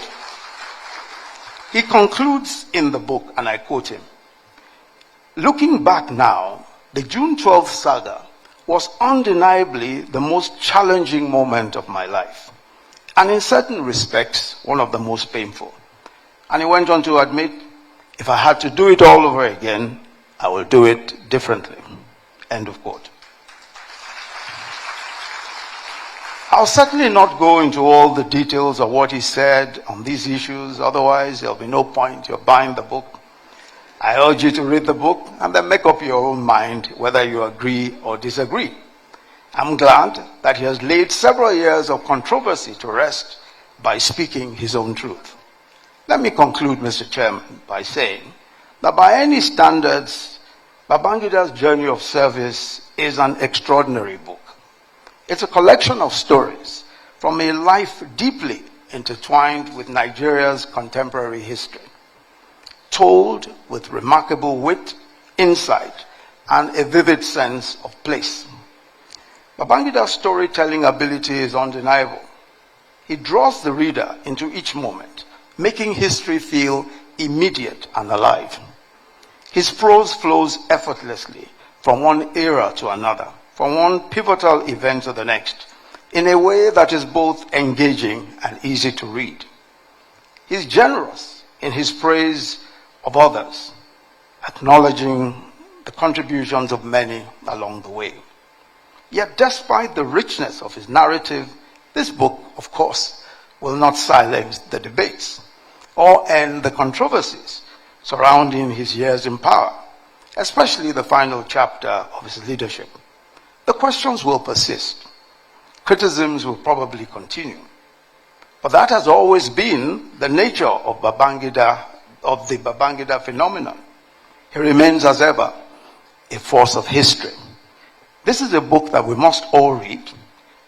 He concludes in the book, and I quote him, Looking back now, the June 12th saga was undeniably the most challenging moment of my life, and in certain respects, one of the most painful. And he went on to admit, if I had to do it all over again, I will do it differently. End of quote. I'll certainly not go into all the details of what he said on these issues, otherwise there'll be no point. You're buying the book. I urge you to read the book and then make up your own mind whether you agree or disagree. I'm glad that he has laid several years of controversy to rest by speaking his own truth. Let me conclude, Mr. Chairman, by saying that by any standards, Babangida's Journey of Service is an extraordinary book. It's a collection of stories from a life deeply intertwined with Nigeria's contemporary history, told with remarkable wit, insight, and a vivid sense of place. Babangida's storytelling ability is undeniable. He draws the reader into each moment, making history feel immediate and alive. His prose flows effortlessly from one era to another, from one pivotal event to the next, in a way that is both engaging and easy to read. He's generous in his praise of others, acknowledging the contributions of many along the way. Yet despite the richness of his narrative, this book, of course, will not silence the debates or end the controversies surrounding his years in power, especially the final chapter of his leadership. The questions will persist. Criticisms will probably continue. But that has always been the nature of Babangida, of the Babangida phenomenon. He remains as ever a force of history. This is a book that we must all read,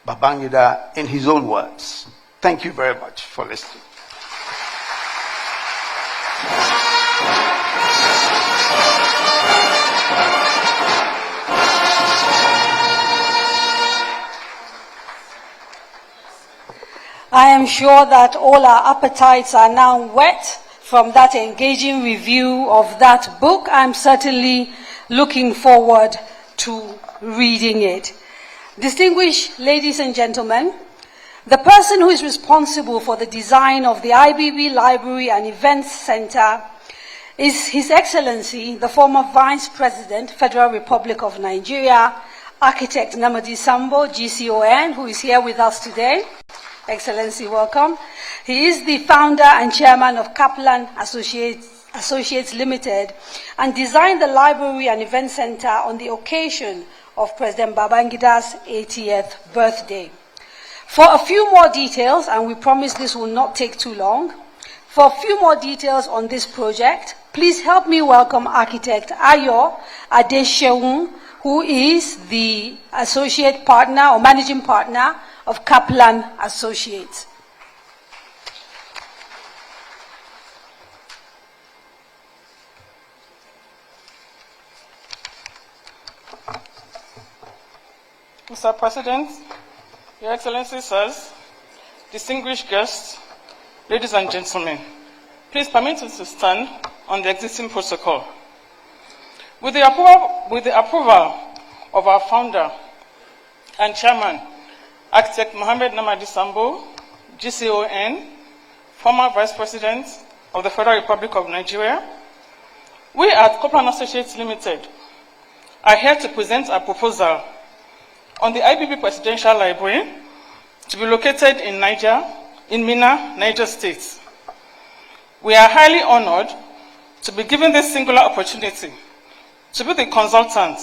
Babangida in his own words. Thank you very much for listening. I am sure that all our appetites are now whet from that engaging review of that book. I'm certainly looking forward to reading it. Distinguished ladies and gentlemen, the person who is responsible for the design of the IBB Library and Events Center is His Excellency, the former Vice President, Federal Republic of Nigeria, Architect Namadi Sambo, GCON, who is here with us today. Excellency, welcome. He is the founder and chairman of Kaplan Associates Limited and designed the library and event center on the occasion of President Babangida's 80th birthday. For a few more details, and we promise this will not take too long, for a few more details on this project, please help me welcome Architect Ayo Adesheun, who is the associate partner or managing partner of Kaplan Associates. Mr. President, Your Excellency, sirs, distinguished guests, ladies and gentlemen, please permit us to stand on the existing protocol. With the approval of our founder and chairman, Architect Mohammed Namadi Sambo, GCON, former Vice President of the Federal Republic of Nigeria, we at Kaplan Associates Limited are here to present a proposal on the IBB Presidential Library to be located in Minna, Niger State. We are highly honored to be given this singular opportunity to be the consultant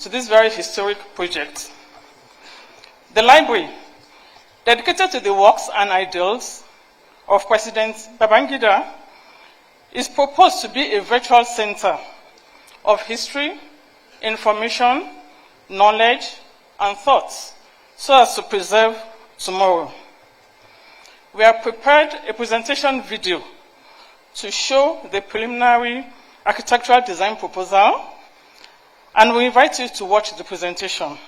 to this very historic project. The library, dedicated to the works and ideals of President Babangida, is proposed to be a virtual center of history, information, knowledge, and thoughts, so as to preserve tomorrow. We have prepared a presentation video to show the preliminary architectural design proposal, and we invite you to watch the presentation.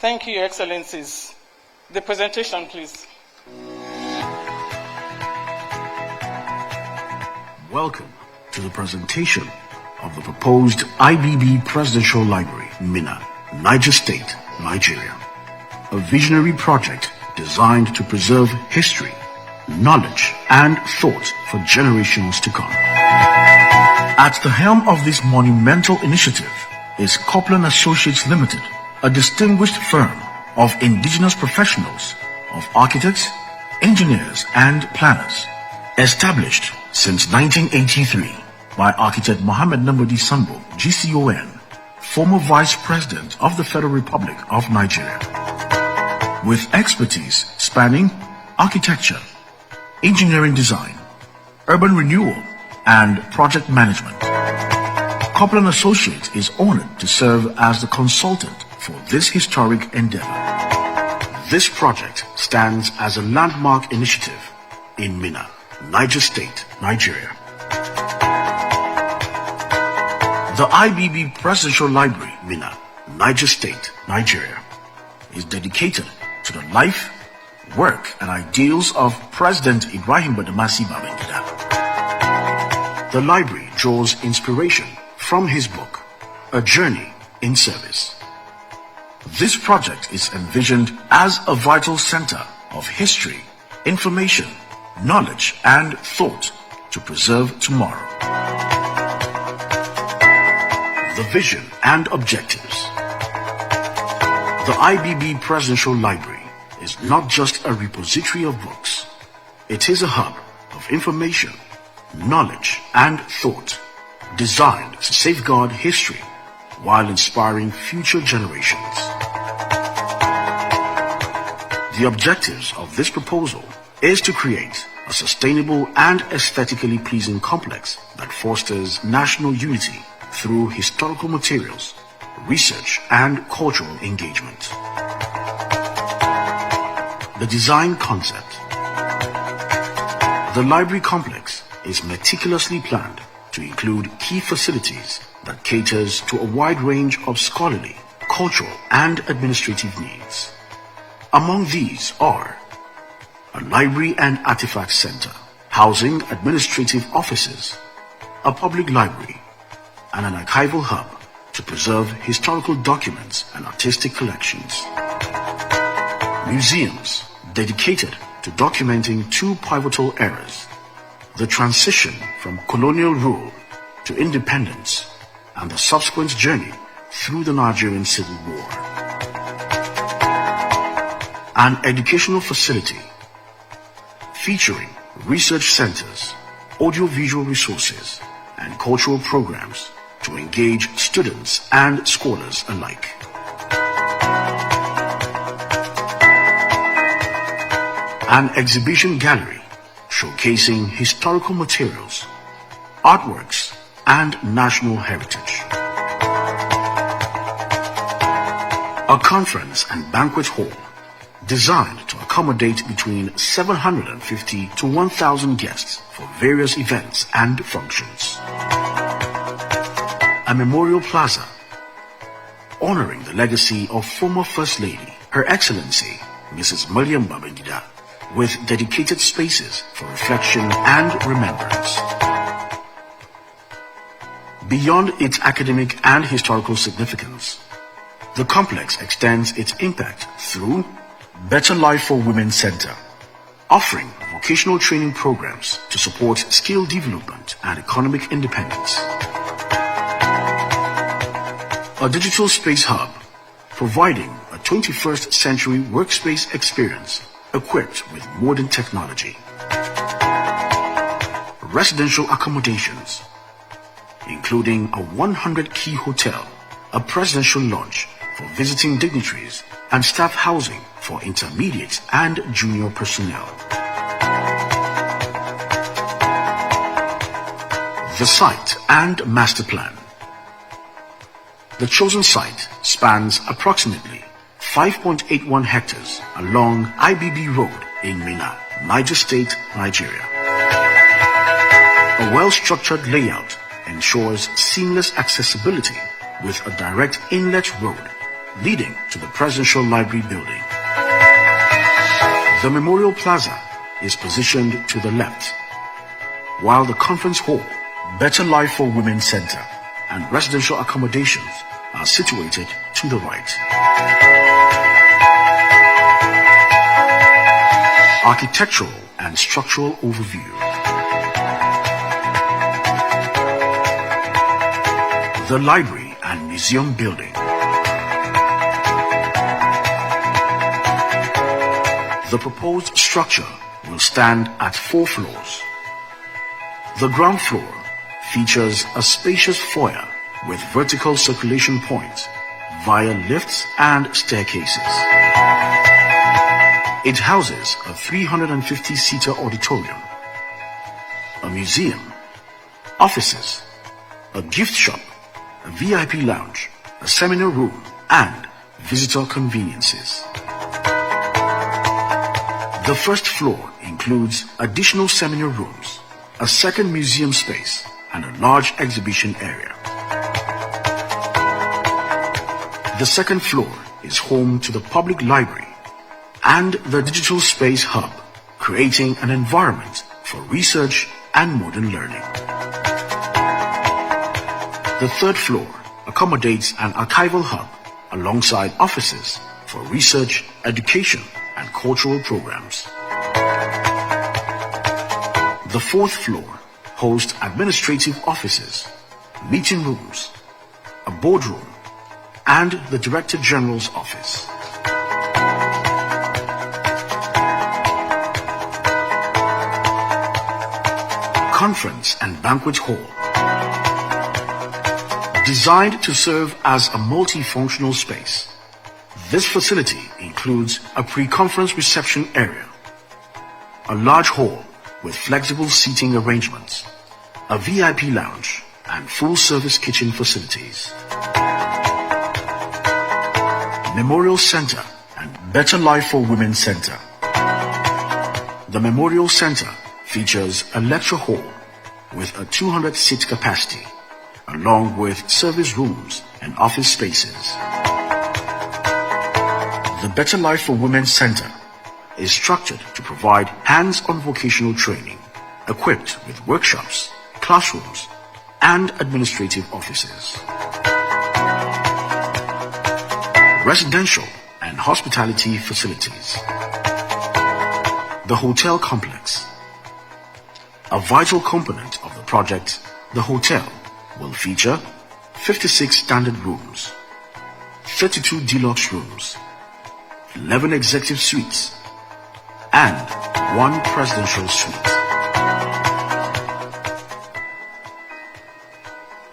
Thank you, Your Excellencies. The presentation, please. Welcome to the presentation of the proposed IBB Presidential Library, Minna, Niger State, Nigeria. A visionary project designed to preserve history, knowledge, and thought for generations to come. At the helm of this monumental initiative is Copeland Associates Limited, a distinguished firm of indigenous professionals, of architects, engineers, and planners, established since 1983 by architect Mohammed Namadi Sambo, GCON, former Vice President of the Federal Republic of Nigeria. With expertise spanning architecture, engineering design, urban renewal, and project management, Copeland Associates is honored to serve as the consultant for this historic endeavor. This project stands as a landmark initiative in Minna, Niger State, Nigeria. The IBB Presidential Library, Minna, Niger State, Nigeria, is dedicated to the life, work, and ideals of President Ibrahim Badamasi Babangida. The library draws inspiration from his book, A Journey in Service. This project is envisioned as a vital center of history, information, knowledge, and thought to preserve tomorrow. The vision and objectives. The IBB Presidential Library is not just a repository of books. It is a hub of information, knowledge, and thought designed to safeguard history while inspiring future generations. The objectives of this proposal is to create a sustainable and aesthetically pleasing complex that fosters national unity through historical materials, research, and cultural engagement. The design concept. The library complex is meticulously planned to include key facilities that caters to a wide range of scholarly, cultural, and administrative needs. Among these are a library and artifact center, housing administrative offices, a public library, and an archival hub to preserve historical documents and artistic collections. Museums dedicated to documenting two pivotal eras: the transition from colonial rule to independence and the subsequent journey through the Nigerian Civil War. An educational facility featuring research centers, audiovisual resources, and cultural programs to engage students and scholars alike. An exhibition gallery showcasing historical materials, artworks, and national heritage. A conference and banquet hall designed to accommodate between 750 to 1,000 guests for various events and functions. A memorial plaza honoring the legacy of former First Lady, Her Excellency Mrs. Mariam Babangida, with dedicated spaces for reflection and remembrance. Beyond its academic and historical significance, the complex extends its impact through Better Life for Women Center, offering vocational training programs to support skill development and economic independence. A digital space hub, providing a 21st century workspace experience equipped with modern technology. Residential accommodations, including a 100-key hotel, a presidential lodge for visiting dignitaries, and staff housing for intermediate and junior personnel. The site and master plan. The chosen site spans approximately 5.81 hectares along IBB Road in Minna, Niger State, Nigeria. A well-structured layout ensures seamless accessibility with a direct inlet road leading to the Presidential Library building. The Memorial Plaza is positioned to the left, while the Conference Hall, Better Life for Women Center, and residential accommodations are situated to the right. Architectural and structural overview. The library and museum building. The proposed structure will stand at 4 floors. The ground floor features a spacious foyer with vertical circulation points via lifts and staircases. It houses a 350-seater auditorium, a museum, offices, a gift shop, a VIP lounge, a seminar room, and visitor conveniences. The first floor includes additional seminar rooms, a second museum space, and a large exhibition area. The second floor is home to the public library and the digital space hub, creating an environment for research and modern learning. The third floor accommodates an archival hub alongside offices for research, education, and cultural programs. The fourth floor hosts administrative offices, meeting rooms, a boardroom, and the Director General's office. Conference and banquet hall. Designed to serve as a multifunctional space, this facility includes a pre-conference reception area, a large hall with flexible seating arrangements, a VIP lounge, and full-service kitchen facilities. Memorial Center and Better Life for Women Center. The Memorial Center features a lecture hall with a 200-seat capacity, along with service rooms and office spaces. The Better Life for Women Center is structured to provide hands-on vocational training, equipped with workshops, classrooms, and administrative offices. Residential and hospitality facilities. The hotel complex. A vital component of the project, the hotel will feature 56 standard rooms, 32 deluxe rooms, 11 executive suites, and 1 presidential suite.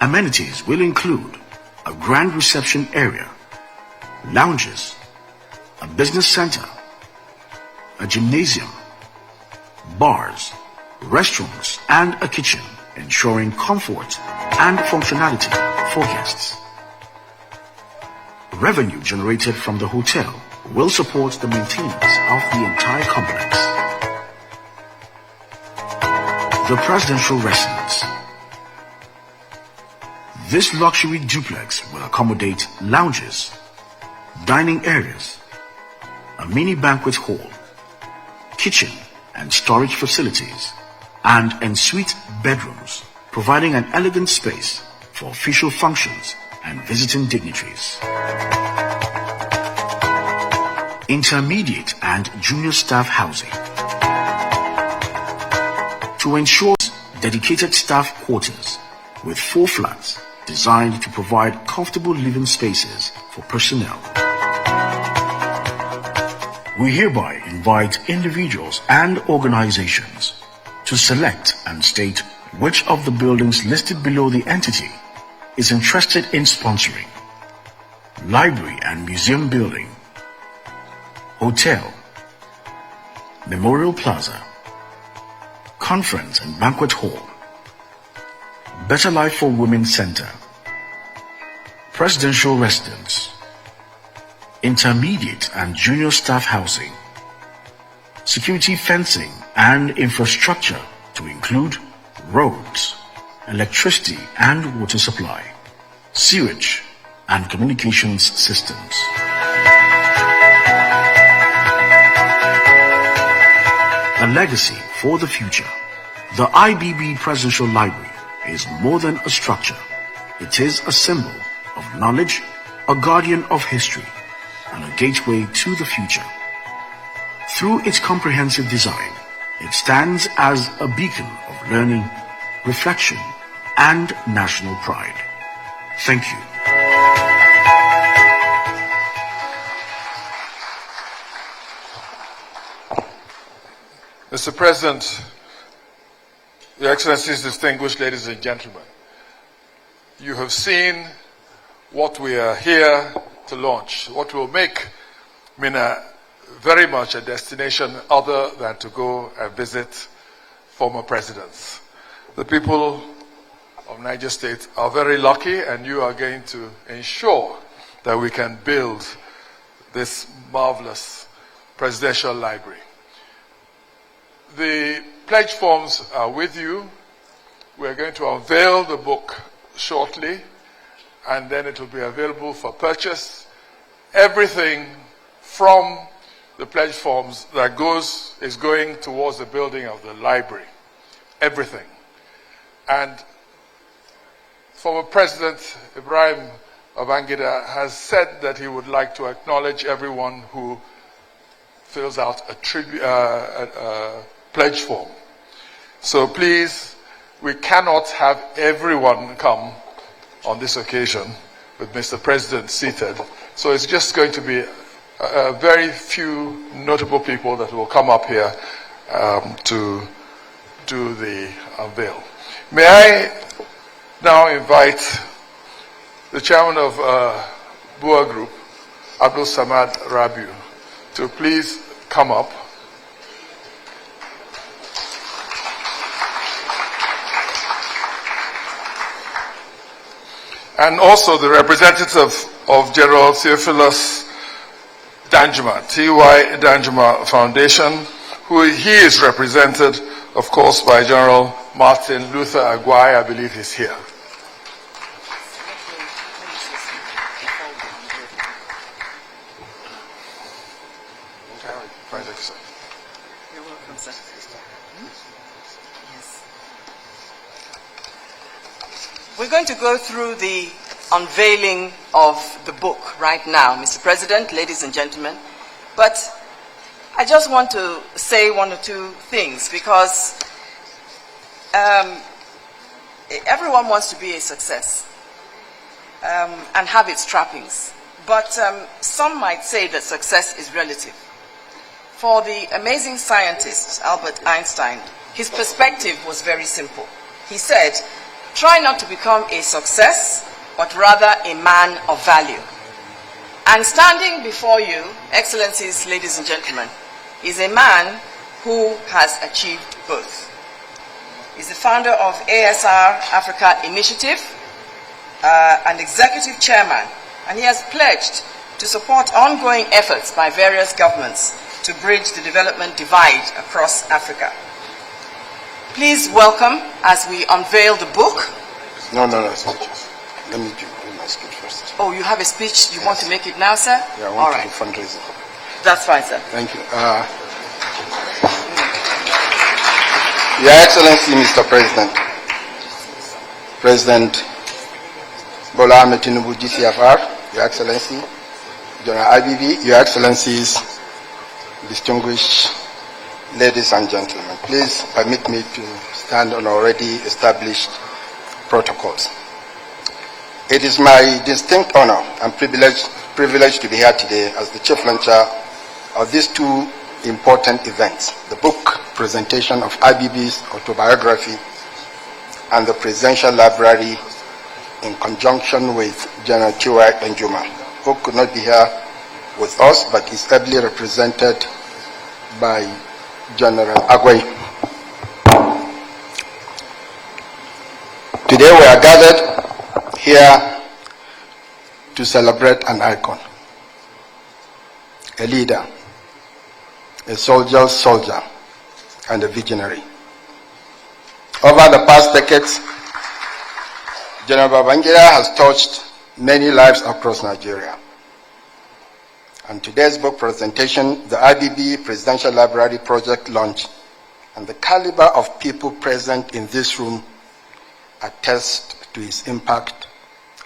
Amenities will include a grand reception area, lounges, a business center, a gymnasium, bars, restaurants, and a kitchen, ensuring comfort and functionality for guests. Revenue generated from the hotel will support the maintenance of the entire complex. The presidential residence. This luxury duplex will accommodate lounges, dining areas, a mini banquet hall, kitchen and storage facilities, and ensuite bedrooms, providing an elegant space for official functions and visiting dignitaries. Intermediate and junior staff housing. To ensure dedicated staff quarters with 4 flats designed to provide comfortable living spaces for personnel. We hereby invite individuals and organizations to select and state which of the buildings listed below the entity is interested in sponsoring. Library and museum building, hotel, Memorial Plaza, conference and banquet hall, Better Life for Women Center, presidential residence, intermediate and junior staff housing, security fencing and infrastructure to include roads, electricity and water supply, sewage and communications systems. A legacy for the future. The IBB Presidential Library is more than a structure. It is a symbol of knowledge, a guardian of history, and a gateway to the future. Through its comprehensive design, it stands as a beacon of learning, reflection, and national pride. Thank you. Mr. President, Your Excellencies, distinguished ladies and gentlemen, you have seen what we are here to launch, what will make Minna very much a destination other than to go and visit former presidents. The people of Niger State are very lucky, and you are going to ensure that we can build this marvelous presidential library. The pledge forms are with you. We're going to unveil the book shortly, and then it will be available for purchase. Everything from the pledge forms that is going towards the building of the library. Everything. And former President Ibrahim Babangida has said that he would like to acknowledge everyone who fills out a pledge form. So please, we cannot have everyone come on this occasion with Mr. President seated. So it's just going to be very few notable people that will come up here to do the unveil. May I now invite the chairman of Bua Group, Abdul Samad Rabiu, to please come up. And also the representative of General Theophilus Danjuma, T.Y. Danjuma Foundation, who he is represented, of course, by General Martin Luther Aguai. I believe he's here. You're welcome, sir. Yes. We're going to go through the unveiling of the book right now, Mr. President, ladies and gentlemen. But I just want to say one or two things, because everyone wants to be a success and have its trappings. But some might say that success is relative. For the amazing scientist, Albert Einstein, his perspective was very simple. He said, try not to become a success, but rather a man of value. And standing before you, Excellencies, ladies and gentlemen, is a man who has achieved both. He's the founder of ASR Africa Initiative, and executive chairman, and he has pledged to support ongoing efforts by various governments to bridge the development divide across Africa. Please welcome, as we unveil the book. No, speeches. Let me do my speech first. Oh, you have a speech? You want to make it now, sir? Yeah, I want to do fundraising. That's fine, sir. Thank you. Your Excellency, Mr. President, President Bola Ahmed Tinubu, GCFR, Your Excellency, General IBB, Your Excellencies, distinguished ladies and gentlemen, please permit me to stand on already established protocols. It is my distinct honor and privilege to be here today as the chief launcher of these two important events, the book presentation of IBB's autobiography and the Presidential Library in conjunction with General T.Y. Danjuma, who could not be here with us but is ably represented by General Aguai. Today we are gathered here to celebrate an icon, a leader, a soldier's soldier, and a visionary. Over the past decades, General Babangida has touched many lives across Nigeria. And today's book presentation, the IBB Presidential Library Project launch, and the caliber of people present in this room attest to his impact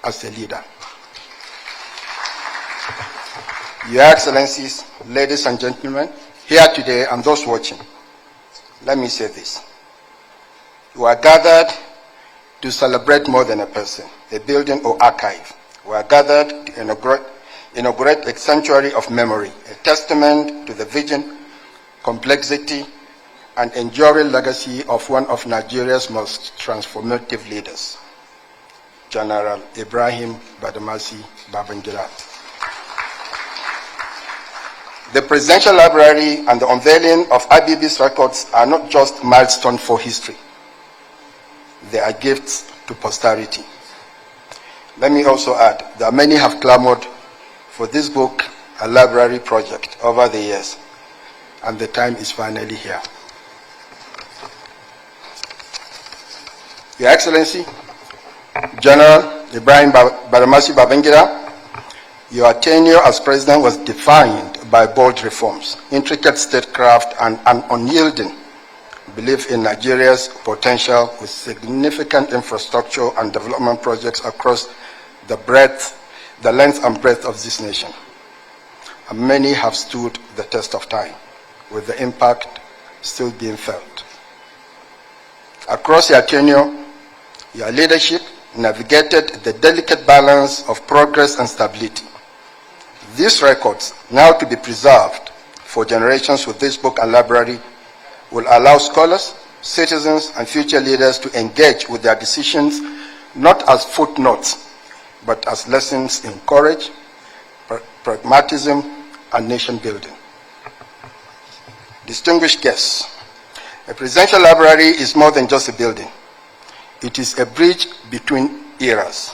as a leader. Your Excellencies, ladies and gentlemen, here today and those watching, let me say this. You are gathered to celebrate more than a person, a building or archive. We are gathered to inaugurate a sanctuary of memory, a testament to the vision, complexity, and enduring legacy of one of Nigeria's most transformative leaders, General Ibrahim Badamasi Babangida. The Presidential Library and the unveiling of IBB's records are not just milestones for history. They are gifts to posterity. Let me also add that many have clamored for this book and library project over the years, and the time is finally here. Your Excellency, General Ibrahim Badamasi Babangida, your tenure as president was defined by bold reforms, intricate statecraft, and an unyielding belief in Nigeria's potential, with significant infrastructure and development projects across the length and breadth of this nation. And many have stood the test of time, with the impact still being felt. Across your tenure, your leadership navigated the delicate balance of progress and stability. These records, now to be preserved for generations with this book and library, will allow scholars, citizens, and future leaders to engage with their decisions not as footnotes, but as lessons in courage, pragmatism, and nation building. Distinguished guests, a presidential library is more than just a building. It is a bridge between eras,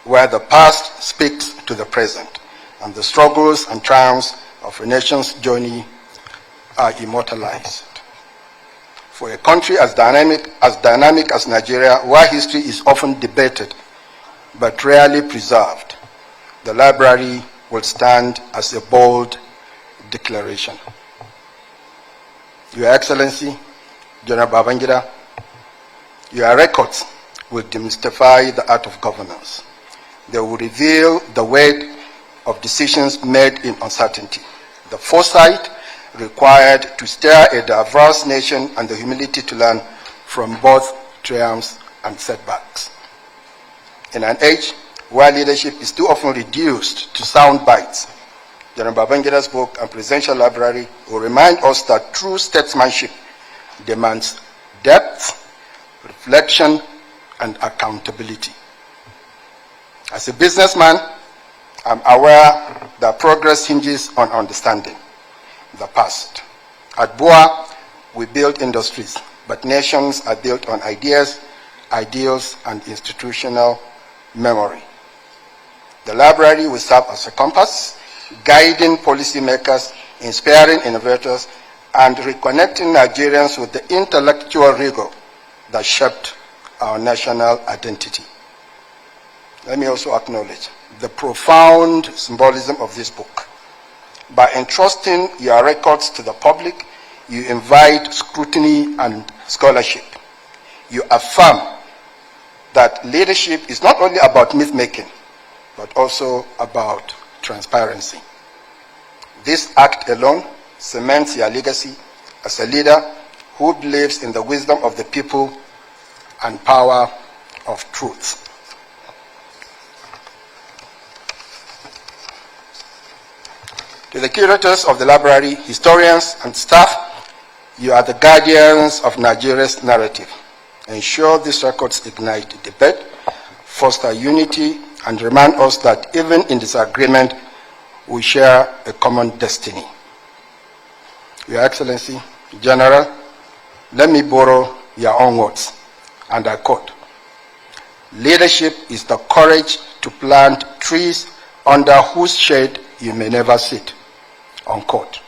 where the past speaks to the present, and the struggles and triumphs of a nation's journey are immortalized. For a country as dynamic as Nigeria, where history is often debated but rarely preserved, the library will stand as a bold declaration. Your Excellency, General Babangida, your records will demystify the art of governance. They will reveal the weight of decisions made in uncertainty, the foresight required to steer a diverse nation, and the humility to learn from both triumphs and setbacks. In an age where leadership is too often reduced to sound bites, General Babangida's book and Presidential Library will remind us that true statesmanship demands depth, reflection, and accountability. As a businessman, I'm aware that progress hinges on understanding the past. At BUA, we build industries, but nations are built on ideas, ideals, and institutional memory. The library will serve as a compass, guiding policymakers, inspiring innovators, and reconnecting Nigerians with the intellectual rigor that shaped our national identity. Let me also acknowledge the profound symbolism of this book. By entrusting your records to the public, you invite scrutiny and scholarship. You affirm that leadership is not only about myth-making, but also about transparency. This act alone cements your legacy as a leader who believes in the wisdom of the people and power of truth. To the curators of the library, historians, and staff, you are the guardians of Nigeria's narrative. Ensure these records ignite debate, foster unity, and remind us that even in disagreement, we share a common destiny. Your Excellency, General, let me borrow your own words, and I quote, "Leadership is the courage to plant trees under whose shade you may never sit," unquote.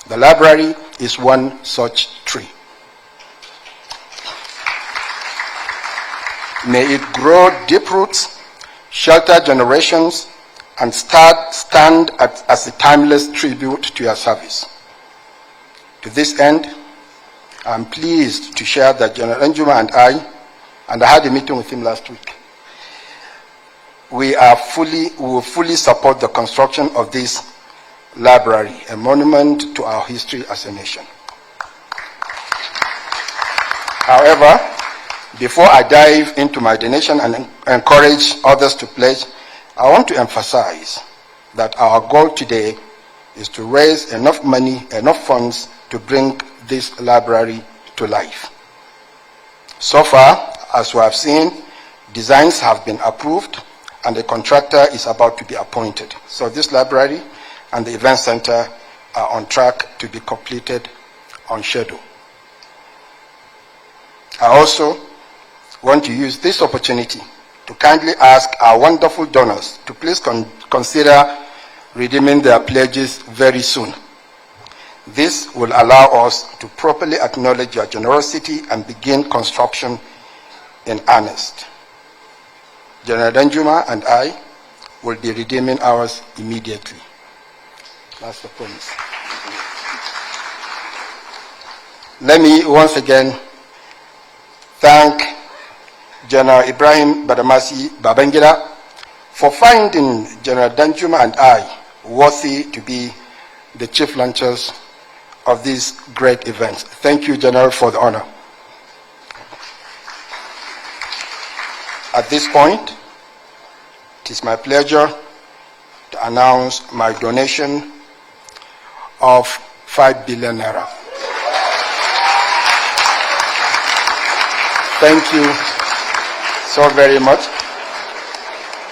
The library is one such tree. May it grow deep roots, shelter generations, and stand as a timeless tribute to your service. To this end, I'm pleased to share that General Njuma and I had a meeting with him last week, we will fully support the construction of this library, a monument to our history as a nation. However, before I dive into my donation and encourage others to pledge, I want to emphasize that our goal today is to raise enough money, enough funds to bring this library to life. So far, as we have seen, designs have been approved and a contractor is about to be appointed. So this library and the event center are on track to be completed on schedule. I also want to use this opportunity to kindly ask our wonderful donors to please consider redeeming their pledges very soon. This will allow us to properly acknowledge your generosity and begin construction in earnest. General Danjuma and I will be redeeming ours immediately. That's the promise. Let me once again thank General Ibrahim Badamasi Babangida for finding General Danjuma and I worthy to be the chief launchers of this great event. Thank you, General, for the honor. At this point, it is my pleasure to announce my donation of 5 billion naira. Thank you so very much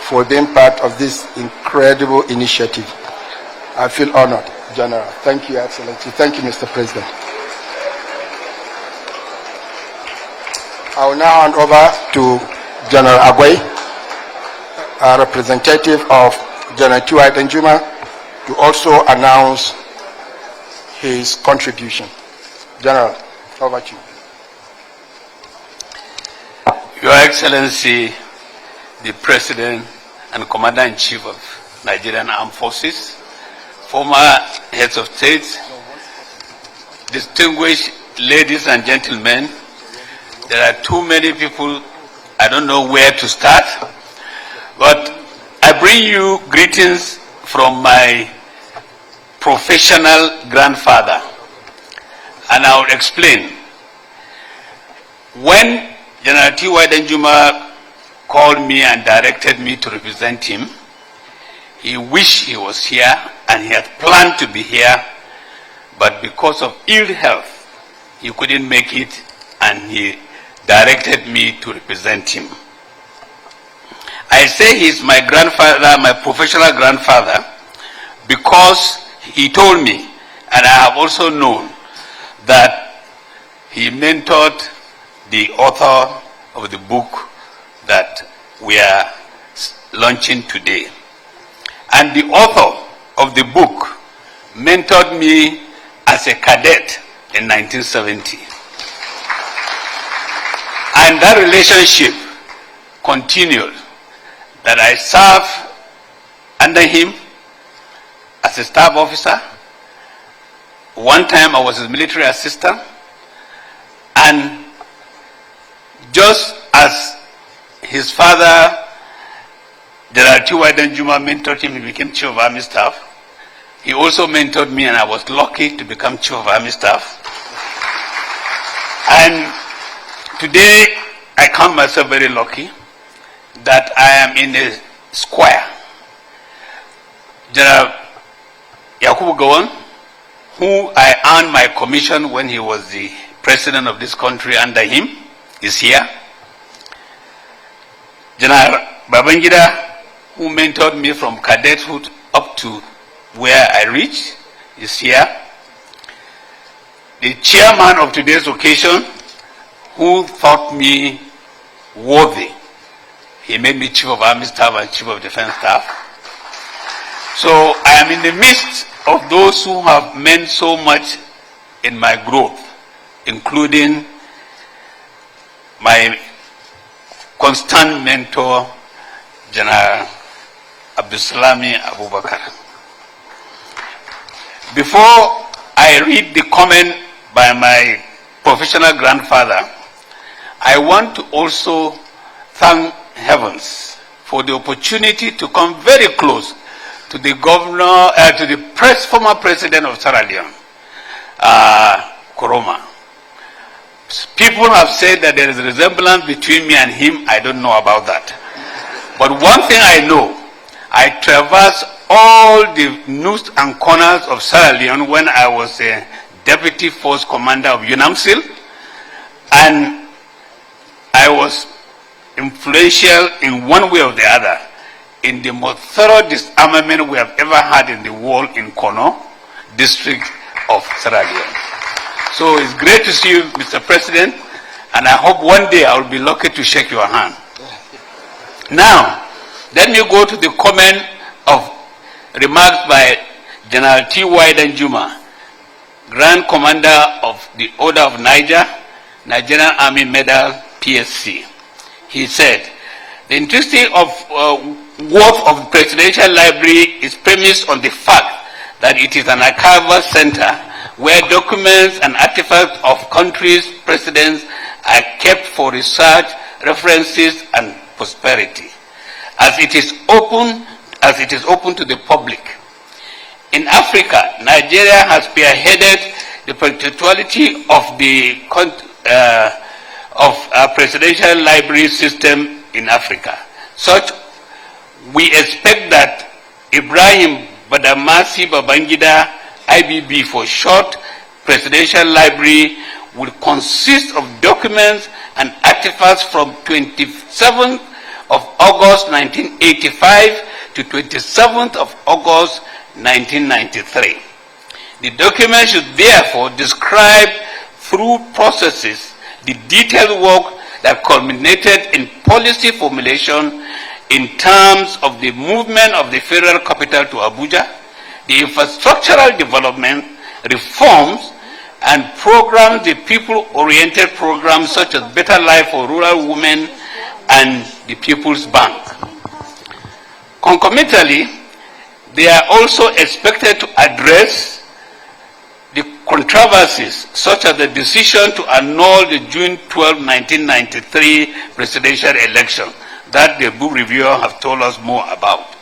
for being part of this incredible initiative. I feel honored, General. Thank you, Excellency. Thank you, Mr. President. I will now hand over to General Agwai, a representative of General T.Y. Danjuma, to also announce his contribution. General, over to you. Your Excellency, the President and Commander-in-Chief of Nigerian Armed Forces, former heads of state, distinguished ladies and gentlemen, there are too many people, I don't know where to start, but I bring you greetings from my professional grandfather, and I will explain. When General T.Y. Danjuma called me and directed me to represent him, he wished he was here and he had planned to be here, but because of ill health, he couldn't make it and he directed me to represent him. I say he's my grandfather, my professional grandfather, because he told me, and I have also known, that he mentored the author of the book that we are launching today. And the author of the book mentored me as a cadet in 1970. And that relationship continued, that I served under him as a staff officer. One time I was his military assistant, and just as his father, General T.Y. Danjuma, mentored him, he became Chief of Army Staff. He also mentored me, and I was lucky to become Chief of Army Staff. And today, I count myself very lucky that I am in a square. General Yakubu Gowon, who I earned my commission when he was the president of this country under him, is here. General Babangida, who mentored me from cadethood up to where I reached, is here. The chairman of today's occasion, who thought me worthy, he made me Chief of Army Staff and Chief of Defense Staff. So I am in the midst of those who have meant so much in my growth, including my constant mentor, General Abdulsalami Abubakar. Before I read the comment by my professional grandfather, I want to also thank heavens for the opportunity to come very close to the governor, to the former president of Sierra Leone, Koroma. People have said that there is a resemblance between me and him. I don't know about that. But one thing I know, I traversed all the nooks and corners of Sierra Leone when I was a deputy force commander of UNAMSIL, and I was influential in one way or the other in the most thorough disarmament we have ever had in the world in Kono, district of Sierra Leone. So it's great to see you, Mr. President, and I hope one day I will be lucky to shake your hand. Now, let me go to the comment of remarks by General T.Y. Danjuma, Grand Commander of the Order of Niger, Nigerian Army Medal, PSC. He said, the intrinsic worth of the Presidential Library is premised on the fact that it is an archival center where documents and artifacts of countries' presidents are kept for research, references, and prosperity, as it is open to the public. In Africa, Nigeria has spearheaded the perpetuity of the presidential library system in Africa. Such, we expect that Ibrahim Badamasi Babangida, IBB for short, presidential library will consist of documents and artifacts from 27th of August 1985 to 27th of August 1993. The document should therefore describe through processes the detailed work that culminated in policy formulation in terms of the movement of the federal capital to Abuja, the infrastructural development, reforms, and programs, the people-oriented programs such as Better Life for Rural Women and the People's Bank. Concomitantly, they are also expected to address the controversies such as the decision to annul the June 12, 1993 presidential election that the book reviewer have told us more about.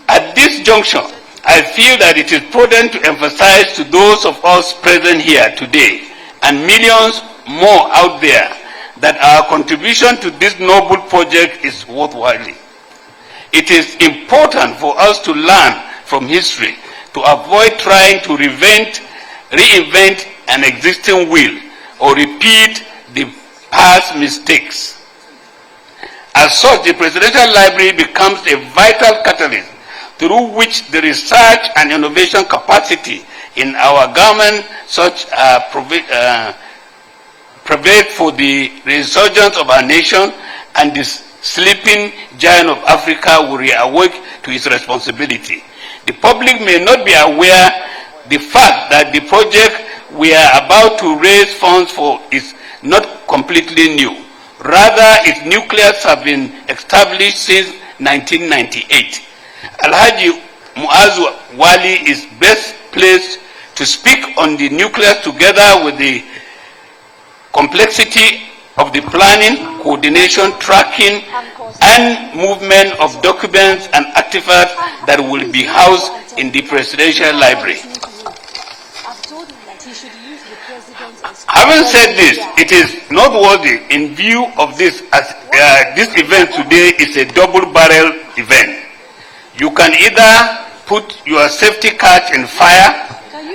At this juncture, I feel that it is prudent to emphasize to those of us present here today and millions more out there that our contribution to this noble project is worthwhile. It is important for us to learn from history to avoid trying to reinvent an existing wheel or repeat the past mistakes. As such, the Presidential Library becomes a vital catalyst through which the research and innovation capacity in our government provide for the resurgence of our nation, and this sleeping giant of Africa will reawake to its responsibility. The public may not be aware the fact that the project we are about to raise funds for is not completely new. Rather, its nucleus have been established since 1998. Alhaji Muazu Wali is best placed to speak on the nucleus together with the complexity of the planning, coordination, tracking, and movement of documents and artifacts that will be housed in the Presidential Library. Having said this, it is noteworthy in view of this as this event today is a double-barrel event. You can either put your safety catch in fire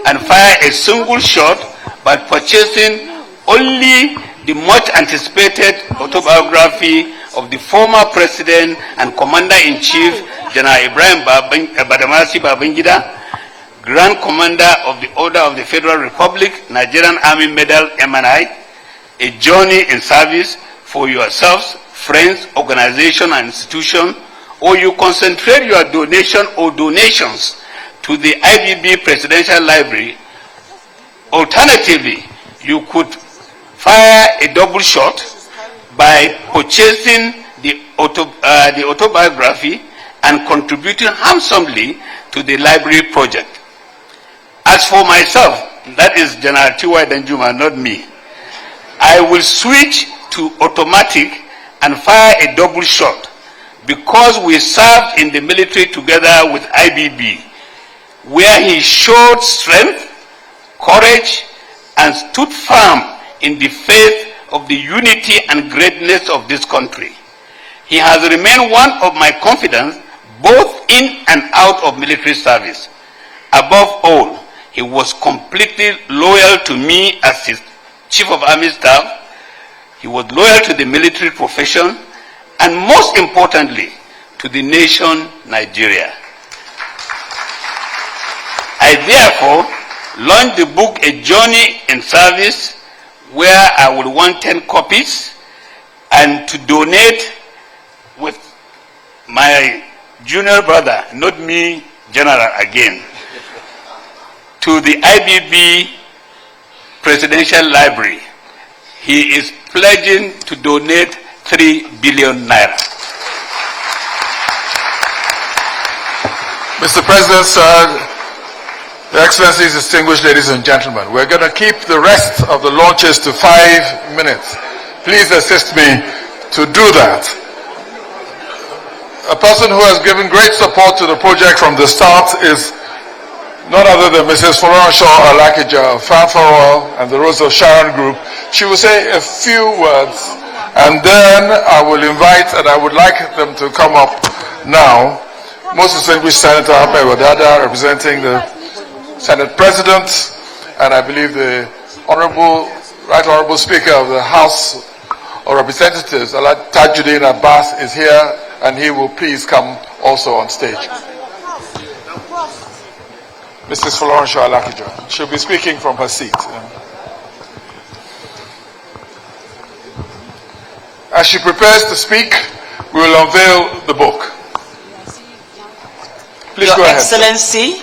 and fire a single shot by purchasing only the much anticipated autobiography of the former president and commander-in-chief, General Ibrahim Badamasi Babangida, Grand Commander of the Order of the Federal Republic, Nigerian Army Medal, MNI, A Journey in Service for yourselves, friends, organization, and institution, or you concentrate your donation or donations to the IBB Presidential Library. Alternatively, you could fire a double shot by purchasing the autobiography and contributing handsomely to the library project. As for myself, that is General T.Y. Danjuma, not me, I will switch to automatic and fire a double shot because we served in the military together with IBB, where he showed strength, courage, and stood firm in the faith of the unity and greatness of this country. He has remained one of my confidants both in and out of military service. Above all, he was completely loyal to me as his Chief of Army Staff. He was loyal to the military profession and most importantly, to the nation Nigeria. I therefore launched the book A Journey in Service, where I would want 10 copies and to donate with my junior brother, not me, General again, to the IBB Presidential Library. He is pledging to donate 3 billion naira. Mr. President, sir, Your Excellencies, distinguished ladies and gentlemen, we're going to keep the rest of the launches to 5 minutes. Please assist me to do that. A person who has given great support to the project from the start is none other than Mrs. Florence Alakija of Fan for Oil and the Rose of Sharon Group. She will say a few words, and then I will invite, and I would like them to come up now, most distinguished Senator Abel Wadada, representing the Senate President, and I believe the Right Honorable Speaker of the House of Representatives, Tajuddin Abbas, is here, and he will please come also on stage. Mrs. Florence Alakija. She'll be speaking from her seat. As she prepares to speak, we will unveil the book. Please go ahead. Your Excellency,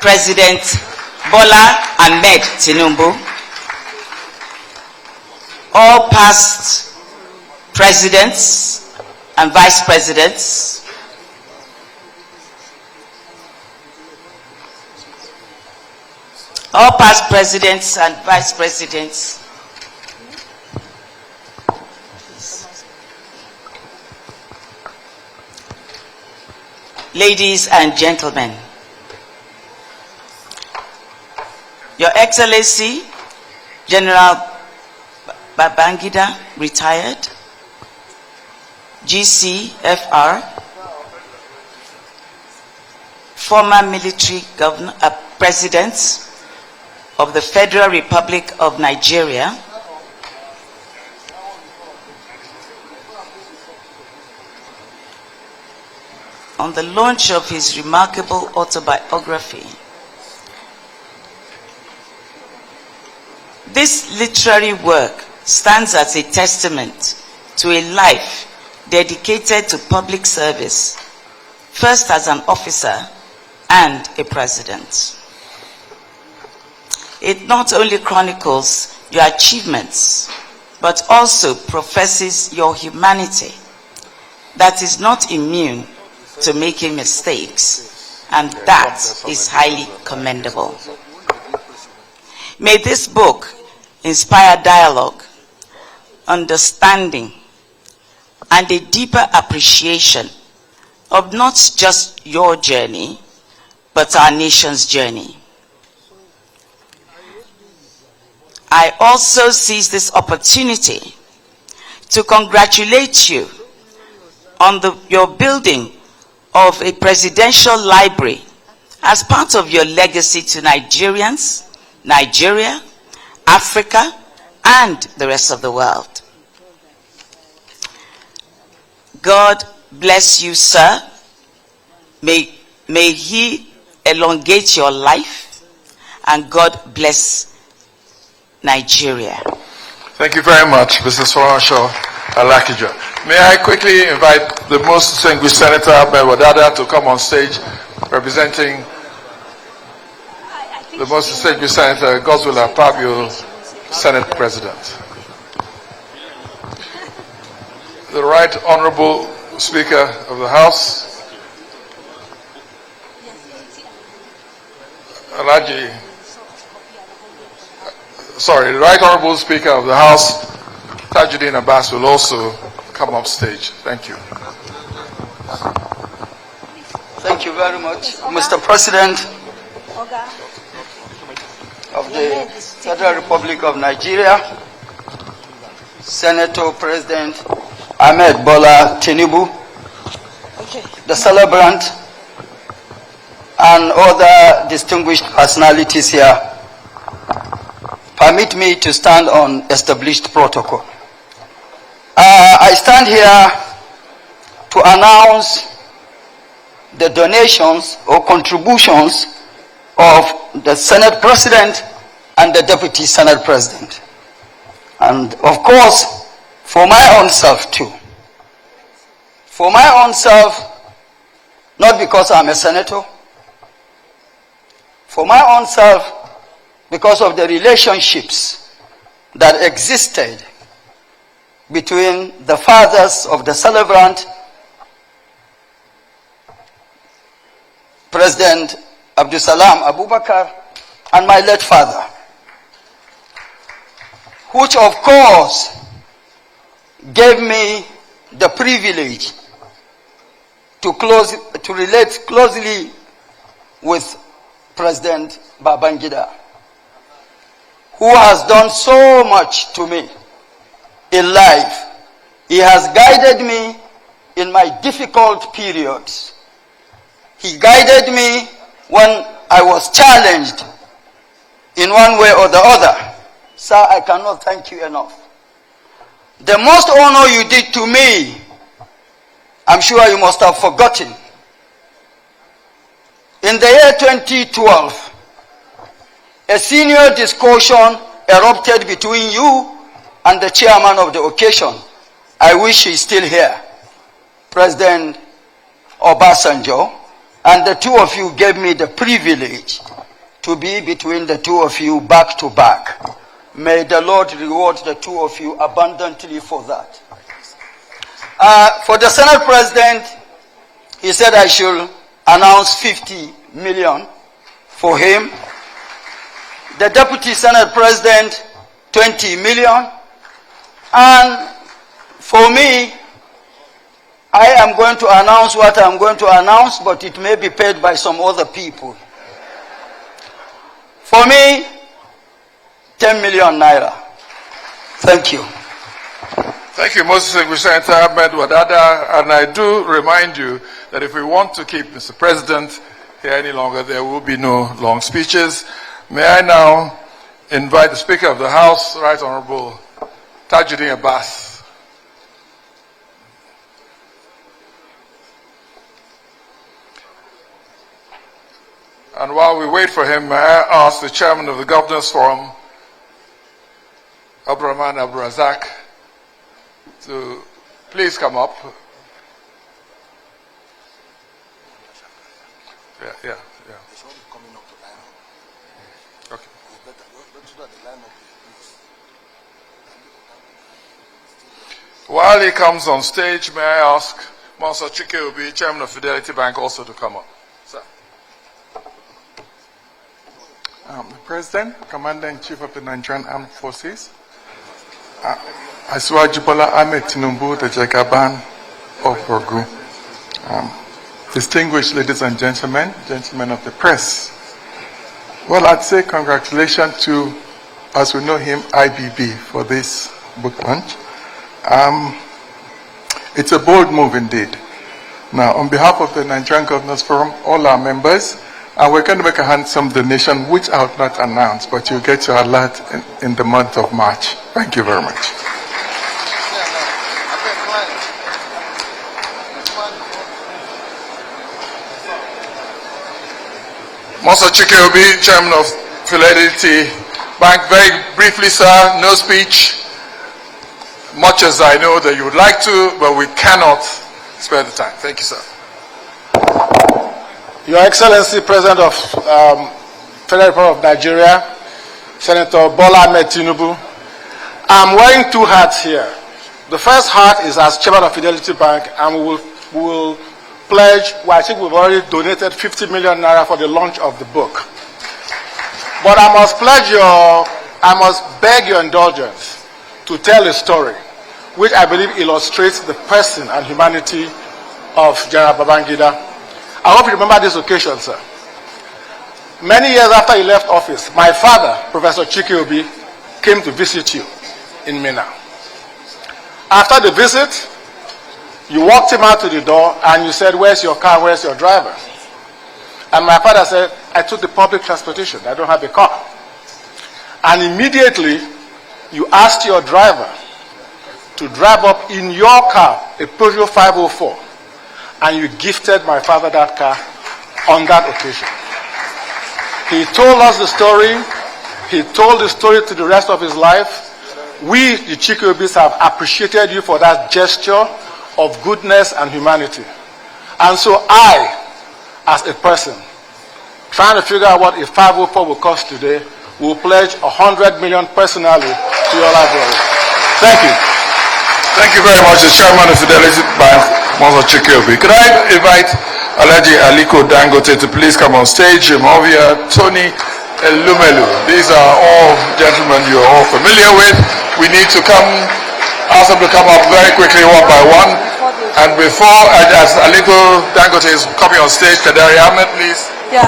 President Bola Ahmed Tinubu, all past presidents and vice presidents, all past presidents and vice presidents, ladies and gentlemen, Your Excellency, General Babangida, retired, GCFR, former military governor, president of the Federal Republic of Nigeria, on the launch of his remarkable autobiography. This literary work stands as a testament to a life dedicated to public service, first as an officer and a president. It not only chronicles your achievements, but also professes your humanity that is not immune to making mistakes, and that is highly commendable. May this book inspire dialogue, understanding, and a deeper appreciation of not just your journey, but our nation's journey. I also seize this opportunity to congratulate you on your building of a presidential library as part of your legacy to Nigerians, Nigeria, Africa, and the rest of the world. God bless you, sir. May He elongate your life, and God bless Nigeria. Thank you very much, Mrs. Florence Alakija. May I quickly invite the most distinguished Senator Abel Wadada to come on stage, representing the most distinguished Senator Goodwill Apabio, Senate President. The Right Honorable Speaker of the House, the Right Honorable Speaker of the House, Tajuddin Abbas, will also come up stage. Thank you. Thank you very much, Mr. President of the Federal Republic of Nigeria, Senator President Ahmed Bola Tinubu, the celebrant, and other distinguished personalities here. Permit me to stand on established protocol. I stand here to announce the donations or contributions of the Senate President and the Deputy Senate President. And of course, for my own self too. For my own self, not because I'm a senator, for my own self, because of the relationships that existed between the fathers of the celebrant, President Abdusalam Abubakar, and my late father, which of course gave me the privilege to relate closely with President Babangida, who has done so much to me in life. He has guided me in my difficult periods. He guided me when I was challenged in one way or the other. Sir, I cannot thank you enough. The most honor you did to me, I'm sure you must have forgotten. In the year 2012, a senior discussion erupted between you and the chairman of the occasion. I wish he's still here, President Obasanjo, and the two of you gave me the privilege to be between the two of you back to back. May the Lord reward the two of you abundantly for that. For the Senate President, he said I should announce 50 million for him. The Deputy Senate President, 20 million. And for me, I am going to announce what I'm going to announce, but it may be paid by some other people. For me, 10 million naira. Thank you. Thank you, most distinguished Senator Ahmed Wadada. And I do remind you that if we want to keep Mr. President here any longer, there will be no long speeches. May I now invite the Speaker of the House, Right Honorable Tajuddin Abbas. And while we wait for him, may I ask the Chairman of the Governors Forum, Abdurrahman Abdurazak, to please come up. Yeah. Okay. While he comes on stage, may I ask Monsignor Chike Obi, Chairman of Fidelity Bank, also to come up. Sir. The President, Commander-in-Chief of the Nigerian Armed Forces, Asiwaju Bola Ahmed Tinubu, the Jagaban of Ogun, distinguished ladies and gentlemen, gentlemen of the press. Well, I'd say congratulations to, as we know him, IBB for this book launch. It's a bold move indeed. Now, on behalf of the Nigerian Governors Forum, all our members, we're going to make a handsome donation, which I will not announce, but you'll get your alert in the month of March. Thank you very much. Monsignor Chike Obi, Chairman of Fidelity Bank. Very briefly, sir, no speech. Much as I know that you would like to, but we cannot spare the time. Thank you, sir. Your Excellency, President of Federal Republic of Nigeria, Senator Bola Ahmed Tinubu, I'm wearing two hats here. The first hat is as Chairman of Fidelity Bank, and we will pledge, well, I think we've already donated 50 million naira for the launch of the book. But I must beg your indulgence to tell a story which I believe illustrates the person and humanity of General Babangida. I hope you remember this occasion, sir. Many years after he left office, my father, Professor Chike Obi, came to visit you in Minna. After the visit, you walked him out to the door and you said, "Where's your car? Where's your driver?" And my father said, "I took the public transportation. I don't have a car." And immediately, you asked your driver to drive up in your car, a Peugeot 504, and you gifted my father that car on that occasion. He told us the story. He told the story to the rest of his life. We, the Chike Obis, have appreciated you for that gesture of goodness and humanity. And so I, as a person, trying to figure out what a 504 will cost today, will pledge 100 million personally to your library. Thank you. Thank you very much, the Chairman of Fidelity Bank, Mr. Chike Obi. Could I invite Alhaji Aliko Dangote to please come on stage, Movia, Tony, Lumelu. These are all gentlemen you're all familiar with. We need to ask them to come up very quickly one by one. And before, as Aliko Dangote is coming on stage, Kadari Ahmed, please. Yeah,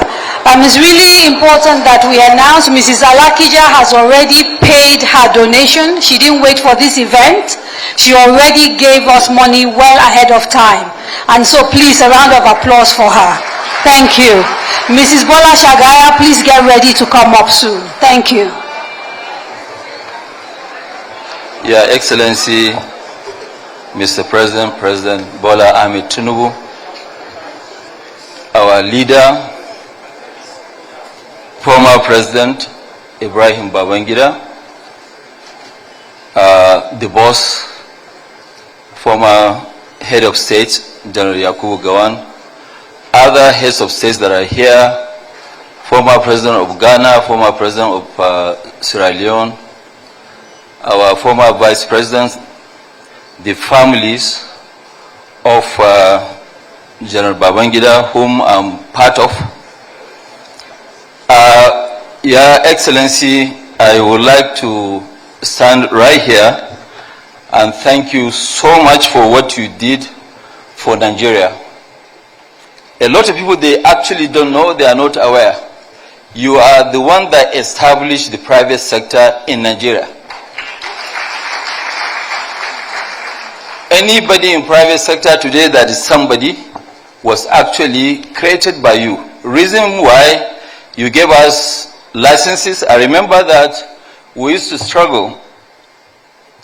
it's really important that we announce Mrs. Alakija has already paid her donation. She didn't wait for this event. She already gave us money well ahead of time. And so please, a round of applause for her. Thank you. Mrs. Bola Shagaya, please get ready to come up soon. Thank you. Your Excellency, Mr. President, President Bola Ahmed Tinubu, our leader, former President Ibrahim Babangida, the boss, former head of state, General Yakubu Gawan, other heads of states that are here, former President of Ghana, former President of Sierra Leone, our former Vice Presidents, the families of General Babangida, whom I'm part of. Your Excellency, I would like to stand right here and thank you so much for what you did for Nigeria. A lot of people, they actually don't know, they are not aware. You are the one that established the private sector in Nigeria. Anybody in private sector today that is somebody was actually created by you. Reason why you gave us licenses, I remember that we used to struggle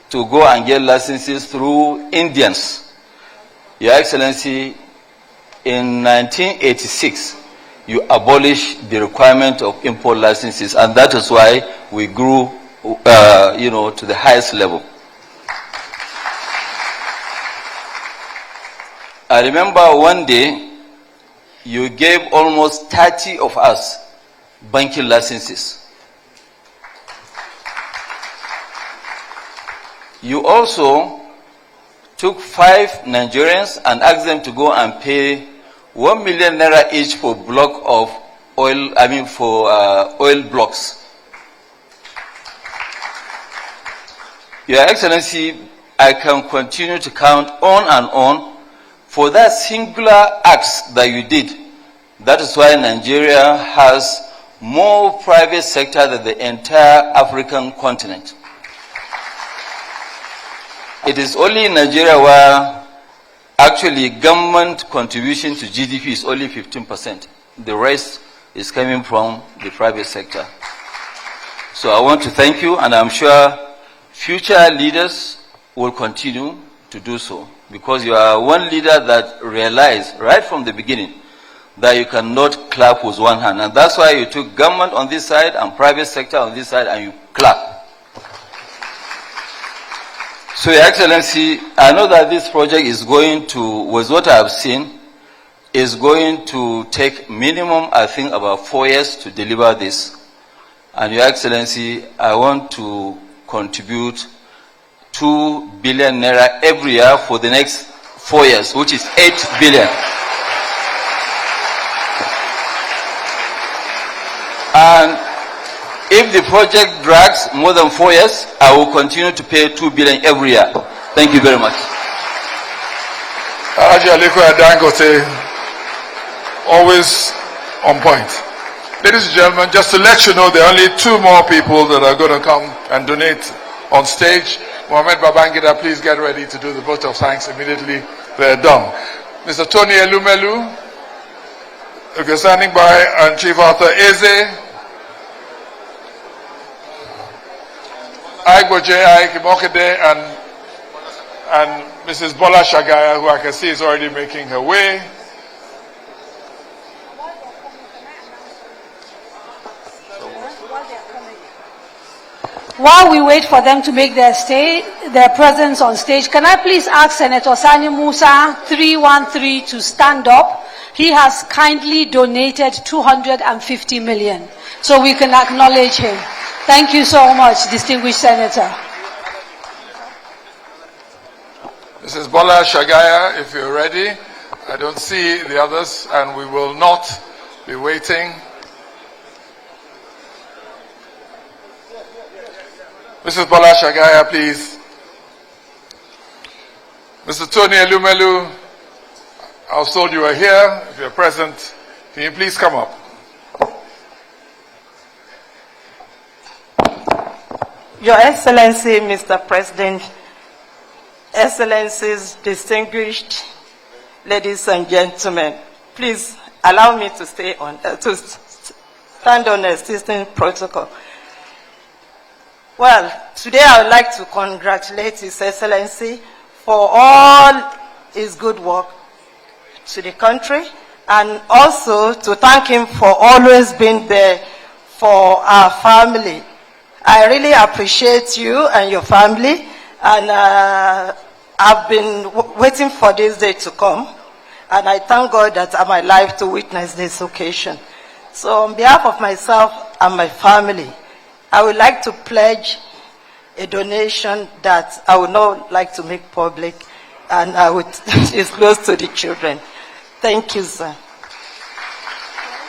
to go and get licenses through Indians. Your Excellency, in 1986, you abolished the requirement of import licenses, and that is why we grew, to the highest level. I remember one day, you gave almost 30 of us banking licenses. You also took 5 Nigerians and asked them to go and pay 1 million naira each for block of oil, oil blocks. Your Excellency, I can continue to count on and on for that singular act that you did. That is why Nigeria has more private sector than the entire African continent. It is only in Nigeria where actually government contribution to GDP is only 15%. The rest is coming from the private sector. So I want to thank you, and I'm sure future leaders will continue to do so, because you are one leader that realized right from the beginning that you cannot clap with one hand. And that's why you took government on this side and private sector on this side and you clap. So, Your Excellency, I know that this project is going to, with what I have seen, is going to take minimum, I think, about 4 years to deliver this. And Your Excellency, I want to contribute 2 billion naira every year for the next 4 years, which is 8 billion. And if the project drags more than 4 years, I will continue to pay 2 billion every year. Thank you very much. Alhaji Aliko Dangote, always on point. Ladies and gentlemen, just to let you know, there are only 2 more people that are going to come and donate on stage. Mohamed Babangida, please get ready to do the vote of thanks immediately they're done. Mr. Tony Elumelu, if you're standing by, and Chief Arthur Eze, Aigboje Aikimokede, and Mrs. Bola Shagaya, who I can see is already making her way. While we wait for them to make their presence on stage, can I please ask Senator Sani Musa 313 to stand up? He has kindly donated 250 million, so we can acknowledge him. Thank you so much, distinguished Senator. Mrs. Bola Shagaya, if you're ready. I don't see the others, and we will not be waiting. Mrs. Bola Shagaya, please. Mr. Tony Elumelu, I was told you were here. If you're present, can you please come up? Your Excellency, Mr. President, Excellencies, distinguished ladies and gentlemen, please allow me to stand on existing protocol. Well, today I would like to congratulate His Excellency for all his good work to the country, and also to thank him for always being there for our family. I really appreciate you and your family, and I've been waiting for this day to come, and I thank God that I'm alive to witness this occasion. So on behalf of myself and my family, I would like to pledge a donation that I would not like to make public, and I would disclose to the children. Thank you, sir.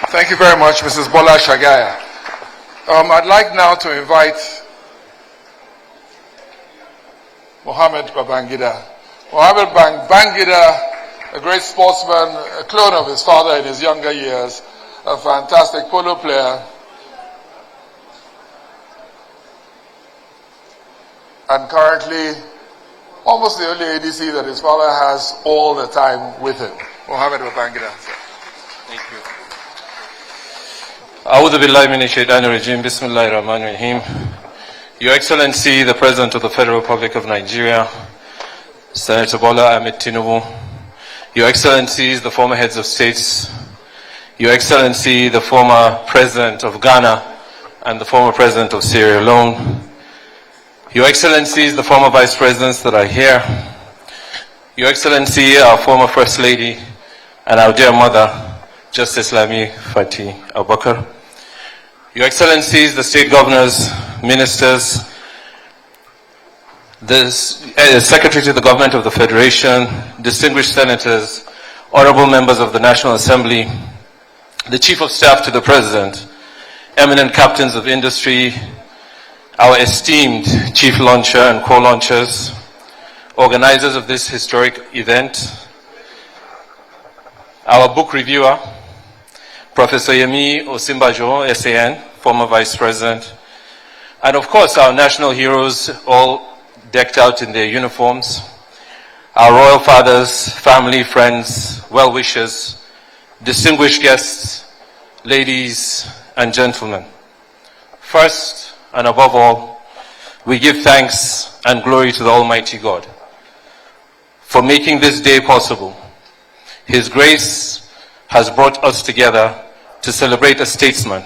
Thank you very much, Mrs. Bola Shagaya. I'd like now to invite Mohamed Babangida. Mohamed Babangida, a great sportsman, a clone of his father in his younger years, a fantastic polo player, and currently almost the only ADC that his father has all the time with him. Mohamed Babangida. Thank you. A'udhu billahi minash shaitanir rajim. Bismillahir rahmanir rahim. Your Excellency, the President of the Federal Republic of Nigeria, Senator Bola Ahmed Tinubu, Your Excellencies, the former heads of states, Your Excellency, the former President of Ghana and the former President of Sierra Leone, Your Excellencies, the former Vice Presidents that are here, Your Excellency, our former First Lady, and our dear mother, Justice Lami Fati Abubakar, Your Excellencies, the State Governors, Ministers, the Secretary to the Government of the Federation, distinguished Senators, Honorable Members of the National Assembly, the Chief of Staff to the President, eminent captains of industry, our esteemed Chief Launcher and co-launchers, organizers of this historic event, our book reviewer, Professor Yemi Osinbajo, SAN, former Vice President, and of course our national heroes, all decked out in their uniforms, our royal fathers, family, friends, well-wishers, distinguished guests, ladies and gentlemen. First and above all, we give thanks and glory to the Almighty God for making this day possible. His grace has brought us together to celebrate a statesman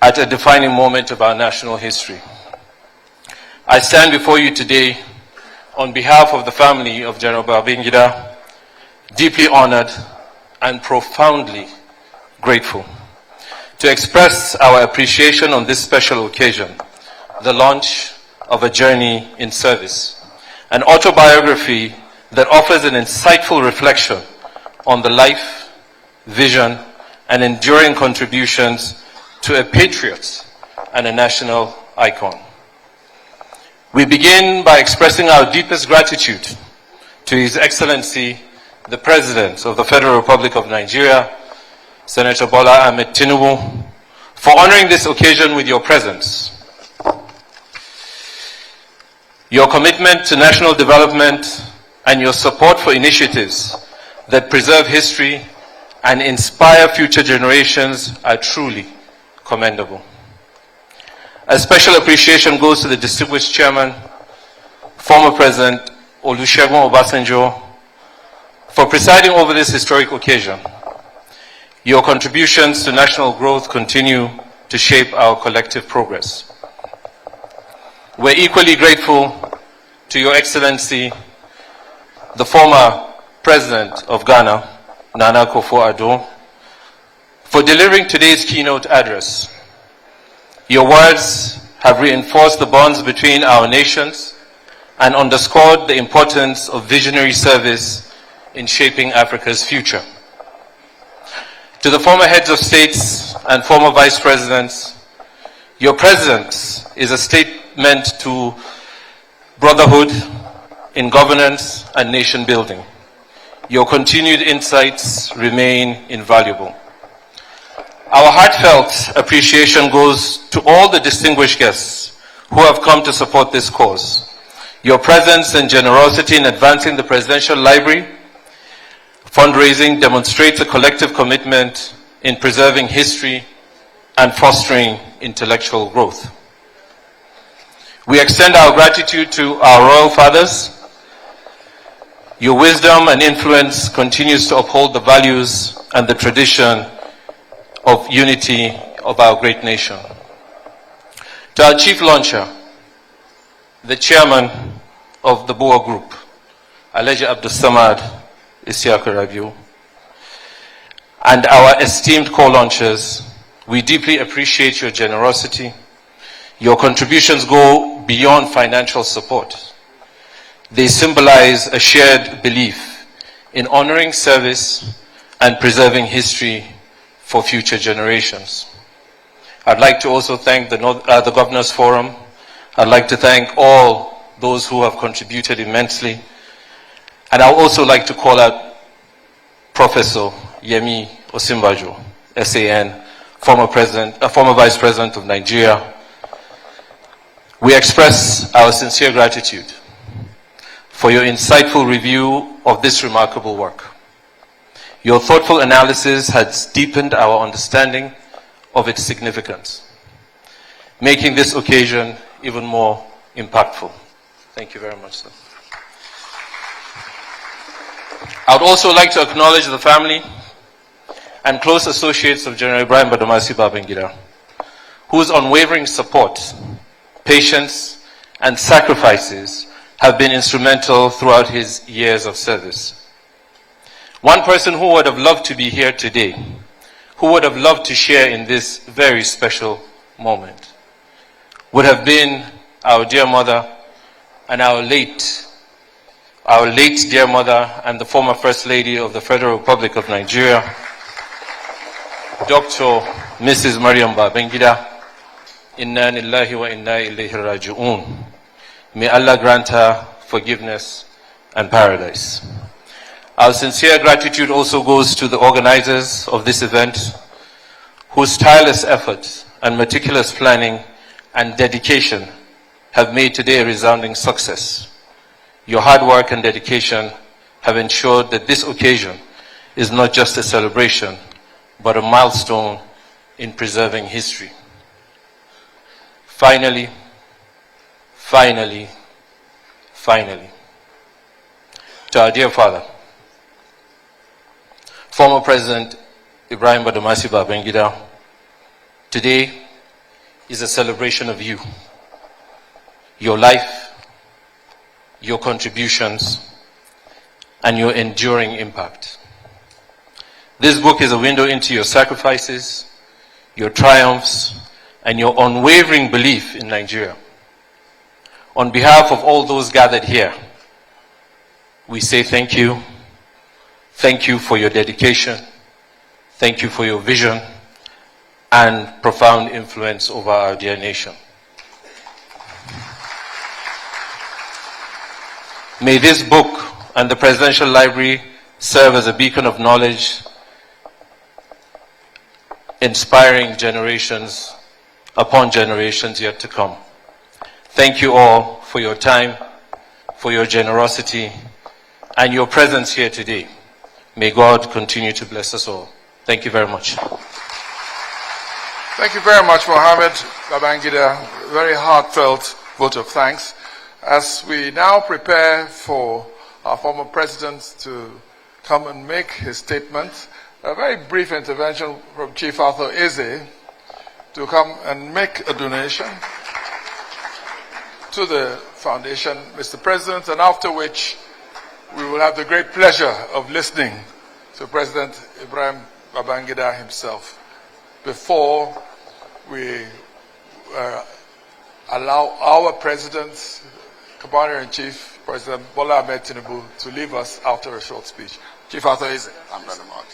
at a defining moment of our national history. I stand before you today on behalf of the family of General Babangida, deeply honored and profoundly grateful to express our appreciation on this special occasion, the launch of A Journey in Service, an autobiography that offers an insightful reflection on the life, vision, and enduring contributions to a patriot and a national icon. We begin by expressing our deepest gratitude to His Excellency, the President of the Federal Republic of Nigeria, Senator Bola Ahmed Tinubu, for honoring this occasion with your presence. Your commitment to national development and your support for initiatives that preserve history and inspire future generations are truly commendable. A special appreciation goes to the distinguished chairman, former President Olusegun Obasanjo, for presiding over this historic occasion. Your contributions to national growth continue to shape our collective progress. We're equally grateful to Your Excellency, the former President of Ghana, Nana Akufo-Addo, for delivering today's keynote address. Your words have reinforced the bonds between our nations and underscored the importance of visionary service in shaping Africa's future. To the former heads of states and former vice presidents, your presence is a statement to brotherhood in governance and nation building. Your continued insights remain invaluable. Our heartfelt appreciation goes to all the distinguished guests who have come to support this cause. Your presence and generosity in advancing the Presidential Library fundraising demonstrates a collective commitment in preserving history and fostering intellectual growth. We extend our gratitude to our royal fathers. Your wisdom and influence continues to uphold the values and the tradition of unity of our great nation. To our chief launcher, the chairman of the BUA Group, Alhaji Abdul Samad Isiaka Rabiu, and our esteemed co-launchers, we deeply appreciate your generosity. Your contributions go beyond financial support. They symbolize a shared belief in honoring service and preserving history for future generations. I'd like to also thank the Governors Forum. I'd like to thank all those who have contributed immensely. And I would also like to call out Professor Yemi Osinbajo, SAN, former Vice President of Nigeria. We express our sincere gratitude for your insightful review of this remarkable work. Your thoughtful analysis has deepened our understanding of its significance, making this occasion even more impactful. Thank you very much, sir. I would also like to acknowledge the family and close associates of General Ibrahim Badamasi Babangida, whose unwavering support, patience, and sacrifices have been instrumental throughout his years of service. One person who would have loved to be here today, who would have loved to share in this very special moment, would have been our dear mother and our late dear mother and the former First Lady of the Federal Republic of Nigeria, Dr. Mrs. Mariam Babangida. Inna lillahi wa inna ilayhi raji'un. May Allah grant her forgiveness and paradise. Our sincere gratitude also goes to the organizers of this event, whose tireless efforts and meticulous planning and dedication have made today a resounding success. Your hard work and dedication have ensured that this occasion is not just a celebration, but a milestone in preserving history. Finally, to our dear father, former President Ibrahim Badamasi Babangida, today is a celebration of you, your life, your contributions, and your enduring impact. This book is a window into your sacrifices, your triumphs, and your unwavering belief in Nigeria. On behalf of all those gathered here, we say thank you. Thank you for your dedication. Thank you for your vision and profound influence over our dear nation. May this book and the Presidential Library serve as a beacon of knowledge, inspiring generations upon generations yet to come. Thank you all for your time, for your generosity, and your presence here today. May God continue to bless us all. Thank you very much. Thank you very much, Mohammed Babangida. Very heartfelt vote of thanks. As we now prepare for our former president to come and make his statement, a very brief intervention from Chief Arthur Eze to come and make a donation to the foundation, Mr. President, and after which we will have the great pleasure of listening to President Ibrahim Babangida himself before we allow our President, Commander-in-Chief, President Bola Ahmed Tinubu, to leave us after a short speech. Chief Arthur Eze. Thank you very much.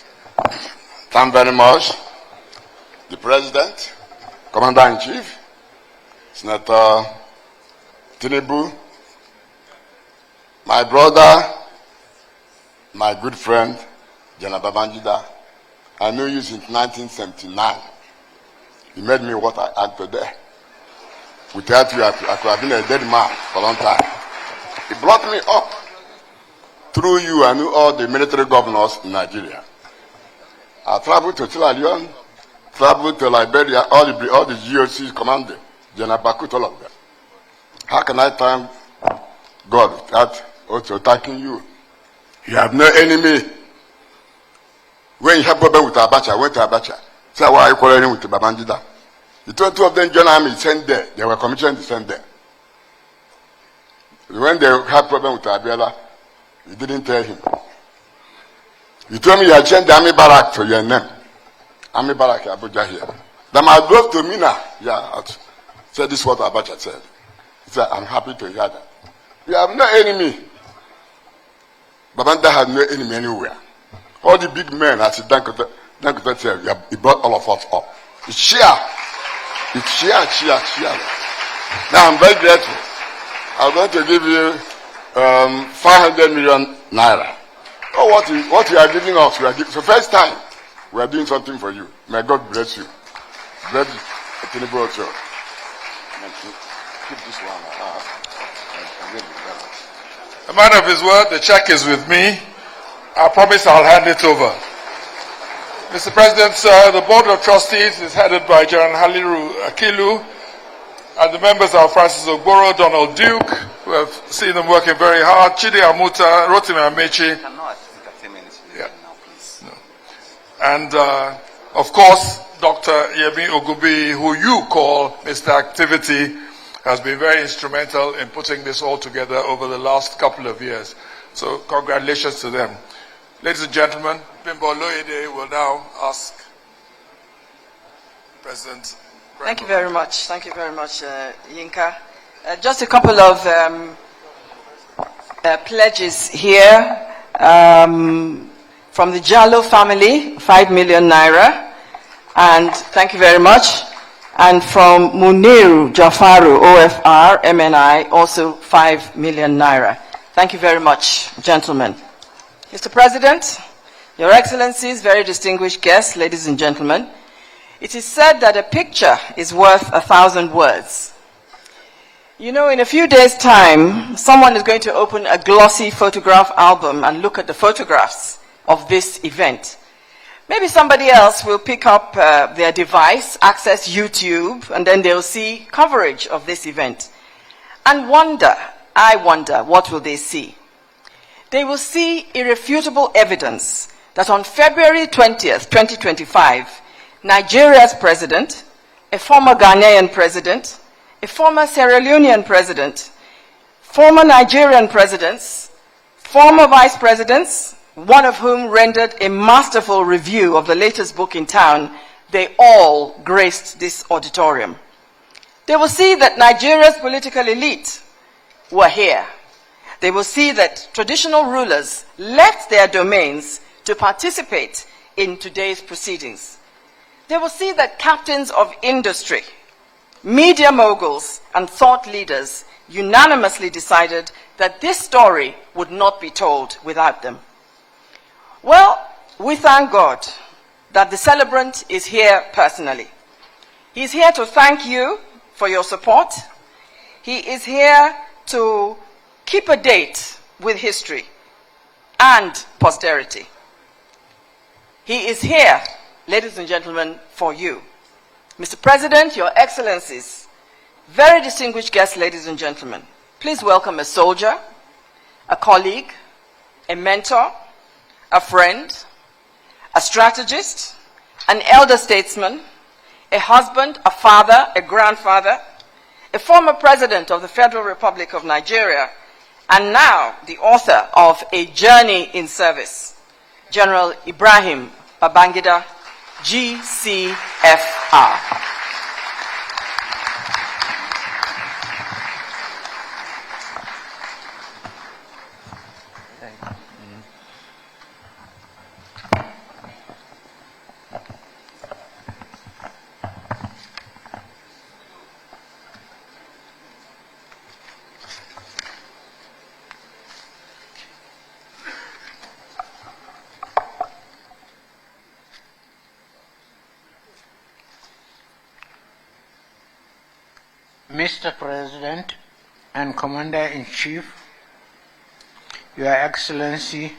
Thank you very much. The President, Commander-in-Chief, Senator Tinubu, my brother, my good friend, General Babangida. I knew you since 1979. You made me what I am today. Without you, I could have been a dead man for a long time. He brought me up. Through you, I knew all the military governors in Nigeria. I traveled to Sierra Leone, traveled to Liberia, all the GOCs commanding, General Bakut, all of them. How can I thank God without also thanking you? You have no enemy. When you have problem with Abacha, I went to Abacha. Say, why are you quarreling with Babangida? The 20 of them joined army, sent there. They were commissioned to send there. When they had problem with Abiola, you didn't tell him. You told me you had changed the army barrack to your name. Army barrack Abuja here. Then I drove to Mina. Yeah, said this is what Abacha said. He said, I'm happy to hear that. You have no enemy. Babangida had no enemy anywhere. All the big men, as Dankote said, he brought all of us up. It's sheer. It's sheer. Now I'm very grateful. I'm going to give you 500 million naira. Oh, what you are giving us, it's the first time we are doing something for you. May God bless you. Bless Tinubu also. Keep this one. A man of his word, the check is with me. I promise I'll hand it over. Mr. President, sir, the Board of Trustees is headed by General Haliru Akilu, and the members are Francis Ogboro, Donald Duke, who have seen them working very hard, Chidi Amuta, Rotimi Amechi. Yeah. No. And, of course, Dr. Yemi Ogubi, who you call Mr. Activity, has been very instrumental in putting this all together over the last couple of years. So congratulations to them. Ladies and gentlemen, Bimbo Loyede will now ask President. Thank you very much. Thank you very much, Yinka. Just a couple of pledges here. From the Jallo family, 5 million naira. And thank you very much. And from Muniru Jafaru, OFR, MNI, also 5 million naira. Thank you very much, gentlemen. Mr. President, Your Excellencies, very distinguished guests, ladies and gentlemen, it is said that a picture is worth 1,000 words. You know, in a few days' time, someone is going to open a glossy photograph album and look at the photographs of this event. Maybe somebody else will pick up their device, access YouTube, and then they'll see coverage of this event. And I wonder, what will they see? They will see irrefutable evidence that on February 20th, 2025, Nigeria's president, a former Ghanaian president, a former Sierra Leonean president, former Nigerian presidents, former vice presidents, one of whom rendered a masterful review of the latest book in town, they all graced this auditorium. They will see that Nigeria's political elite were here. They will see that traditional rulers left their domains to participate in today's proceedings. They will see that captains of industry, media moguls, and thought leaders unanimously decided that this story would not be told without them. Well, we thank God that the celebrant is here personally. He's here to thank you for your support. He is here to keep a date with history and posterity. He is here, ladies and gentlemen, for you. Mr. President, Your Excellencies, very distinguished guests, ladies and gentlemen, please welcome a soldier, a colleague, a mentor, a friend, a strategist, an elder statesman, a husband, a father, a grandfather, a former president of the Federal Republic of Nigeria, and now the author of A Journey in Service, General Ibrahim Babangida, GCFR. Mr. President and Commander-in-Chief, Your Excellency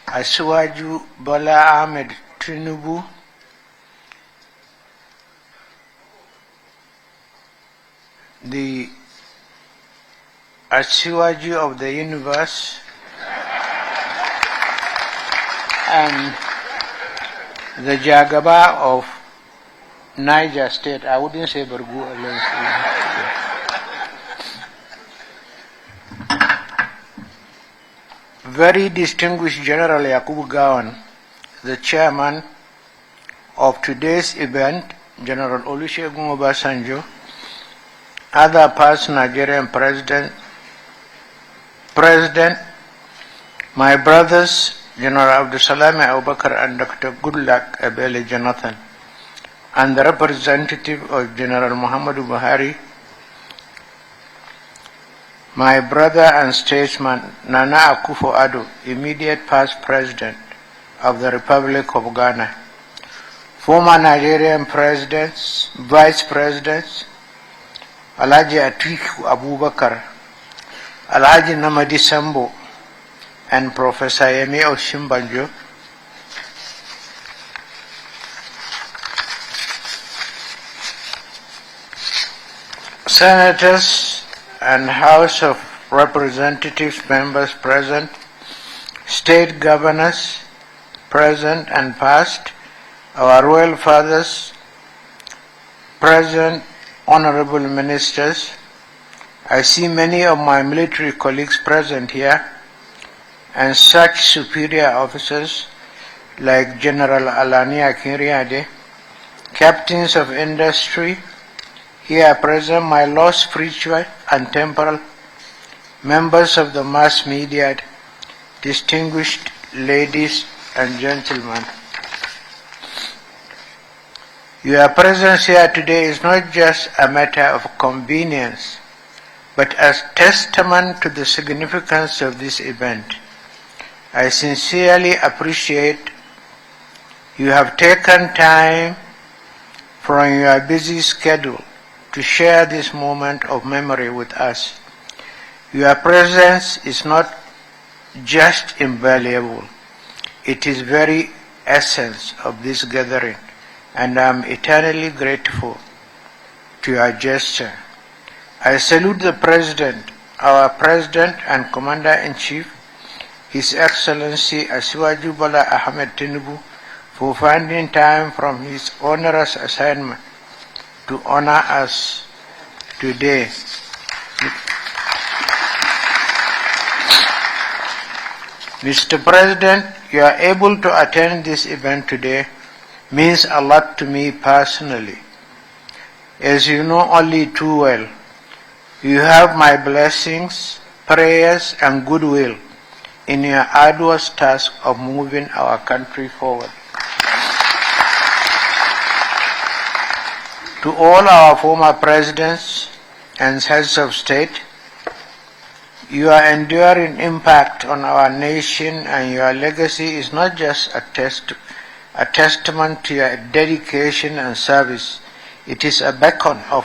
Asiwaju Bola Ahmed Tinubu, the Asiwaju of the universe, and the Jagaba of Niger State. I wouldn't say Borgu alone. Very distinguished General Yakubu Gawan, the chairman of today's event, General Olusegun Obasanjo, other past Nigerian President, my brothers, General Abdusalami Abubakar and Dr. Goodluck Ebele Jonathan, and the representative of General Muhammadu Buhari, my brother and statesman Nana Akufo-Addo, immediate past president of the Republic of Ghana, former Nigerian presidents, vice presidents, Alhaji Atiku Abubakar, Alhaji Namadi Sambo, and Professor Yemi Osinbajo, Senators and House of Representatives members present, state governors present and past, our royal fathers present, honorable ministers. I see many of my military colleagues present here, and such superior officers like General Alani Akinriade, captains of industry, here present, my Lord spiritual and temporal, members of the mass media, distinguished ladies and gentlemen. Your presence here today is not just a matter of convenience, but as testament to the significance of this event. I sincerely appreciate you have taken time from your busy schedule to share this moment of memory with us. Your presence is not just invaluable, it is very essence of this gathering, and I am eternally grateful to your gesture. I salute the President, our President and Commander-in-Chief, His Excellency Asiwaju Bola Ahmed Tinubu, for finding time from his onerous assignment to honor us today. Mr. President, you are able to attend this event today means a lot to me personally. As you know only too well, you have my blessings, prayers, and goodwill in your arduous task of moving our country forward. To all our former presidents and heads of state, Your enduring impact on our nation and your legacy is not just a testament to your dedication and service. It is a beacon of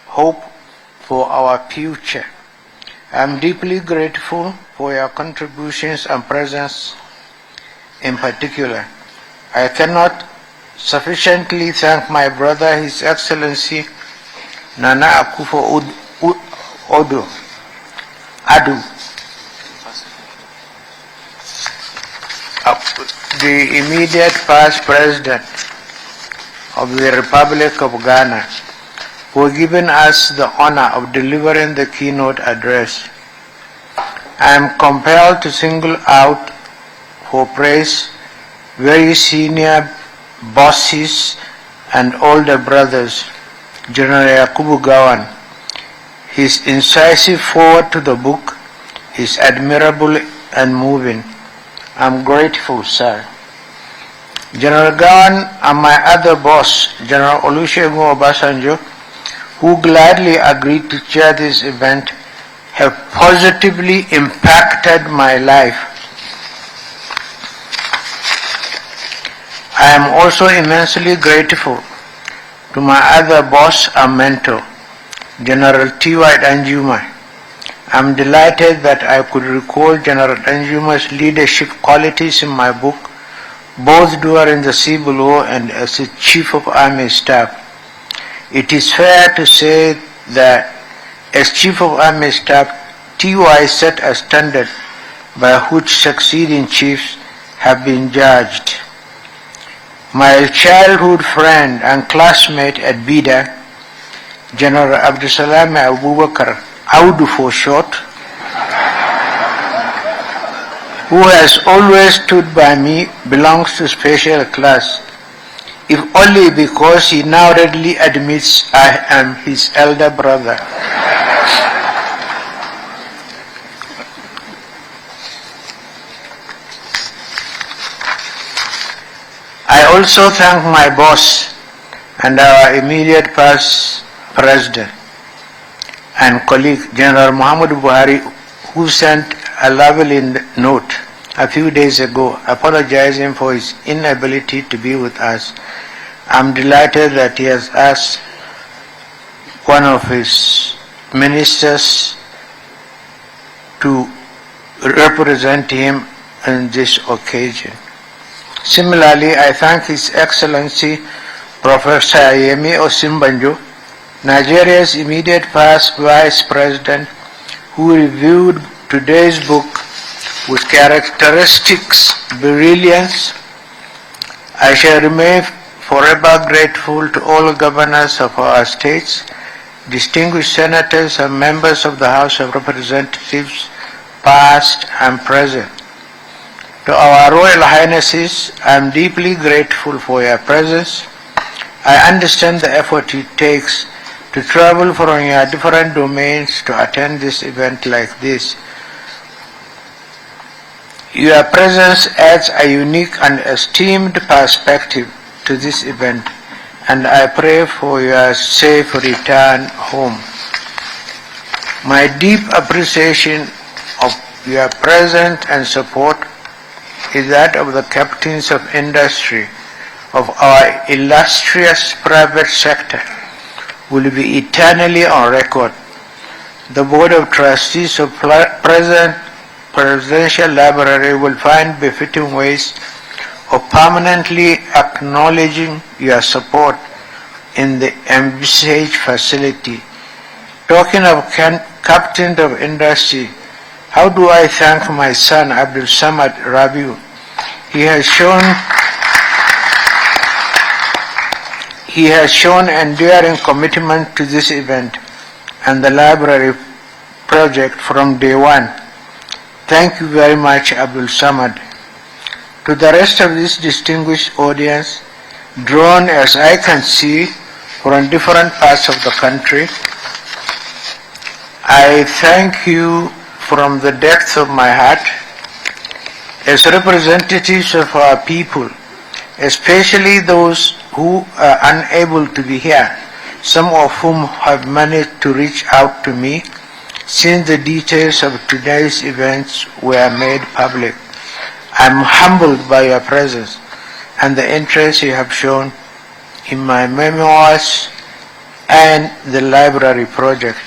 hope for our future. I am deeply grateful for your contributions and presence in particular. I cannot sufficiently thank my brother, His Excellency Nana Akufo-Addo, the immediate past president of the Republic of Ghana, for giving us the honor of delivering the keynote address. I am compelled to single out for praise very senior bosses and older brothers, General Yakubu Gawan. His incisive forward to the book is admirable and moving. I'm grateful, sir. General Gawan and my other boss, General Olusegun Obasanjo, who gladly agreed to chair this event, have positively impacted my life. I am also immensely grateful to my other boss and mentor, General T.Y. Danjuma. I am delighted that I could recall General Danjuma's leadership qualities in my book, both during the Civil War and as the Chief of Army Staff. It is fair to say that as Chief of Army Staff, T.Y. set a standard by which succeeding chiefs have been judged. My childhood friend and classmate at Bida, General Abdusalam Abubakar, Audu for short, who has always stood by me, belongs to special class, if only because he now readily admits I am his elder brother. I also thank my boss and our immediate past president and colleague, General Muhammad Buhari, who sent a lovely note a few days ago apologizing for his inability to be with us. I'm delighted that he has asked one of his ministers to represent him on this occasion. Similarly, I thank His Excellency Professor Yemi Osinbajo, Nigeria's immediate past Vice President, who reviewed today's book with characteristics brilliance. I shall remain forever grateful to all governors of our states, distinguished senators and members of the House of Representatives, past and present. To our Royal Highnesses, I am deeply grateful for your presence. I understand the effort it takes to travel from your different domains to attend this event like this. Your presence adds a unique and esteemed perspective to this event, and I pray for your safe return home. My deep appreciation of your presence and support is that of the captains of industry of our illustrious private sector will be eternally on record. The Board of Trustees of Presidential Library will find befitting ways of permanently acknowledging your support in the envisaged facility. Talking of captains of industry, how do I thank my son Abdul Samad Rabiu? He has shown enduring commitment to this event and the library project from day one. Thank you very much, Abdul Samad. To the rest of this distinguished audience, drawn as I can see from different parts of the country, I thank you from the depths of my heart as representatives of our people, especially those who are unable to be here, some of whom have managed to reach out to me since the details of today's events were made public. I'm humbled by your presence and the interest you have shown in my memoirs and the library project.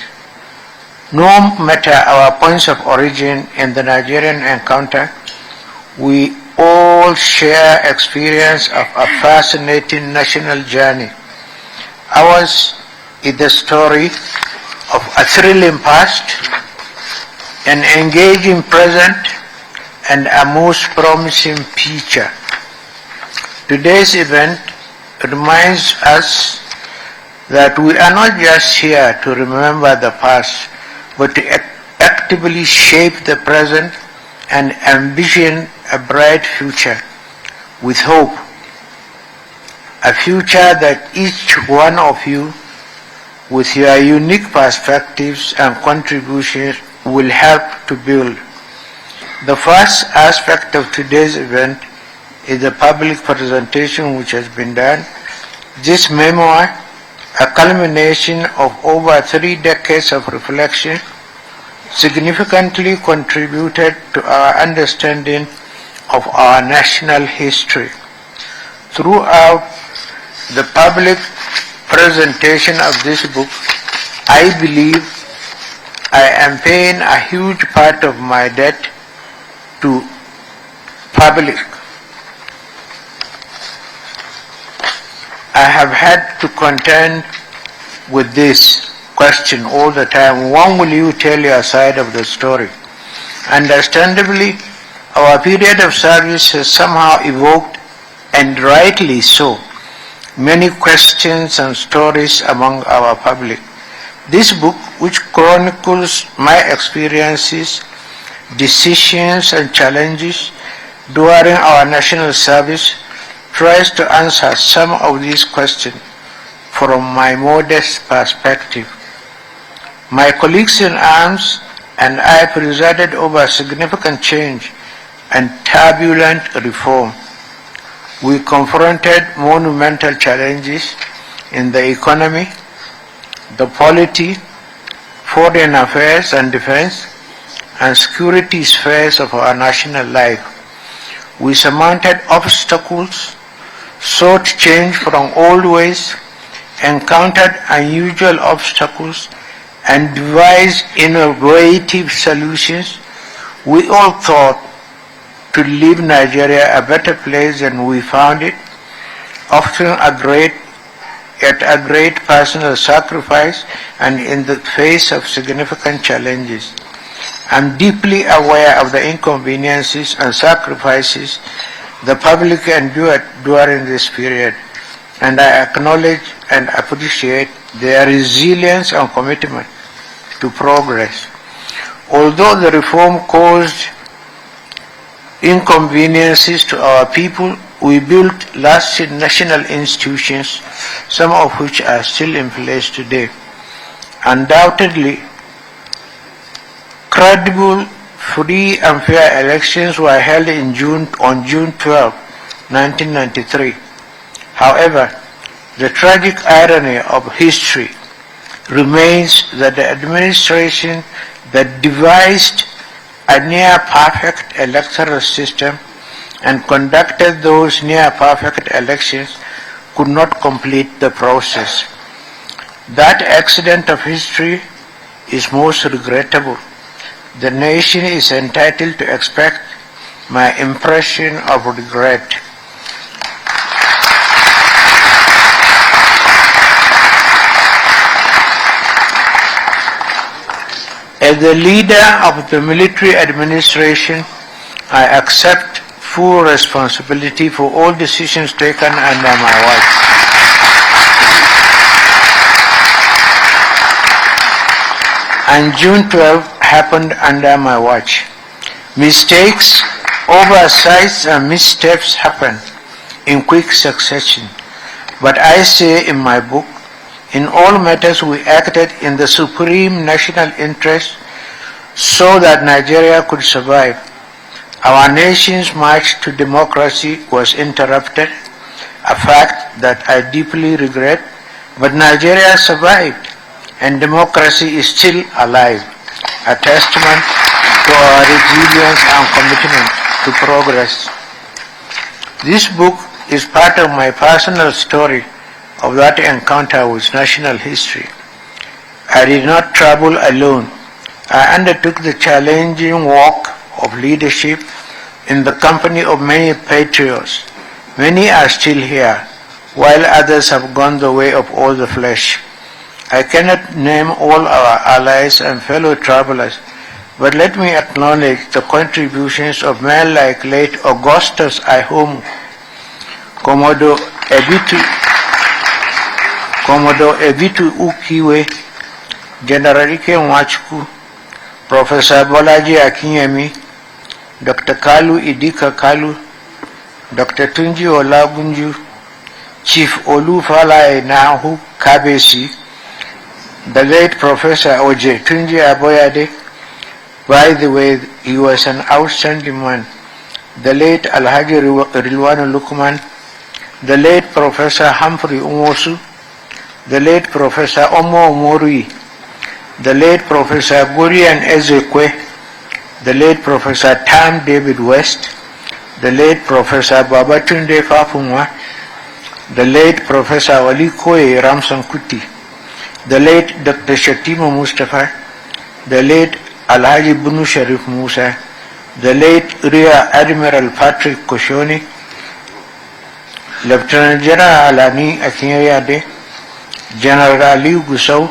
No matter our points of origin in the Nigerian encounter, we all share experience of a fascinating national journey. Ours is the story of a thrilling past, an engaging present, and a most promising future. Today's event reminds us that we are not just here to remember the past, but to actively shape the present and envision a bright future with hope. A future that each one of you, with your unique perspectives and contributions, will help to build. The first aspect of today's event is the public presentation which has been done. This memoir, a culmination of over 3 decades of reflection, significantly contributed to our understanding of our national history. Throughout the public presentation of this book, I believe I am paying a huge part of my debt to public. I have had to contend with this question all the time. When will you tell your side of the story? Understandably, our period of service has somehow evoked, and rightly so, many questions and stories among our public. This book, which chronicles my experiences, decisions, and challenges during our national service, tries to answer some of these questions from my modest perspective. My colleagues in arms and I presided over significant change and turbulent reform. We confronted monumental challenges in the economy, the polity, foreign affairs and defense, and security spheres of our national life. We surmounted obstacles, sought change from old ways, encountered unusual obstacles, and devised innovative solutions. We all thought to leave Nigeria a better place than we found it, often at a great personal sacrifice and in the face of significant challenges. I'm deeply aware of the inconveniences and sacrifices the public endured during this period, and I acknowledge and appreciate their resilience and commitment to progress. Although the reform caused inconveniences to our people, we built lasting national institutions, some of which are still in place today. Undoubtedly, credible, free and fair elections were held on June 12, 1993. However, the tragic irony of history remains that the administration that devised a near-perfect electoral system and conducted those near-perfect elections could not complete the process. That accident of history is most regrettable. The nation is entitled to expect my impression of regret. As the leader of the military administration, I accept full responsibility for all decisions taken under my watch. And June 12 happened under my watch. Mistakes, oversights, and missteps happen in quick succession. But I say in my book, in all matters we acted in the supreme national interest so that Nigeria could survive. Our nation's march to democracy was interrupted, a fact that I deeply regret, but Nigeria survived and democracy is still alive. a testament to our resilience and commitment to progress. This book is part of my personal story of that encounter with national history. I did not travel alone. I undertook the challenging work of leadership in the company of many patriots. Many are still here, while others have gone the way of all the flesh. I cannot name all our allies and fellow travelers, but let me acknowledge the contributions of men like late Augustus Ihomu, Commodore Evitu Ukiwe, General Ike Nwachukwu, Professor Bolaji Akinyemi, Dr. Kalu Idika Kalu, Dr. Tunji Olabunju, Chief Olufalae Nahu Kabesi, the late Professor Oje Tunji Aboyade. By the way, he was an outstanding man. The late Alhaji Rilwanu Lukman, the late Professor Humphrey Umosu, the late Professor Omo Omorui, the late Professor Gurian Ezekwe, the late Professor Tam David West, the late Professor Babatunde Fafunwa, the late Professor Walikoe Ramson Kuti, the late Dr. Shatima Mustafa, the late Alhaji Bunu Sharif Musa, the late Rear Admiral Patrick Koshoni, Lieutenant General Alani Akinyade, General Ali Gusau,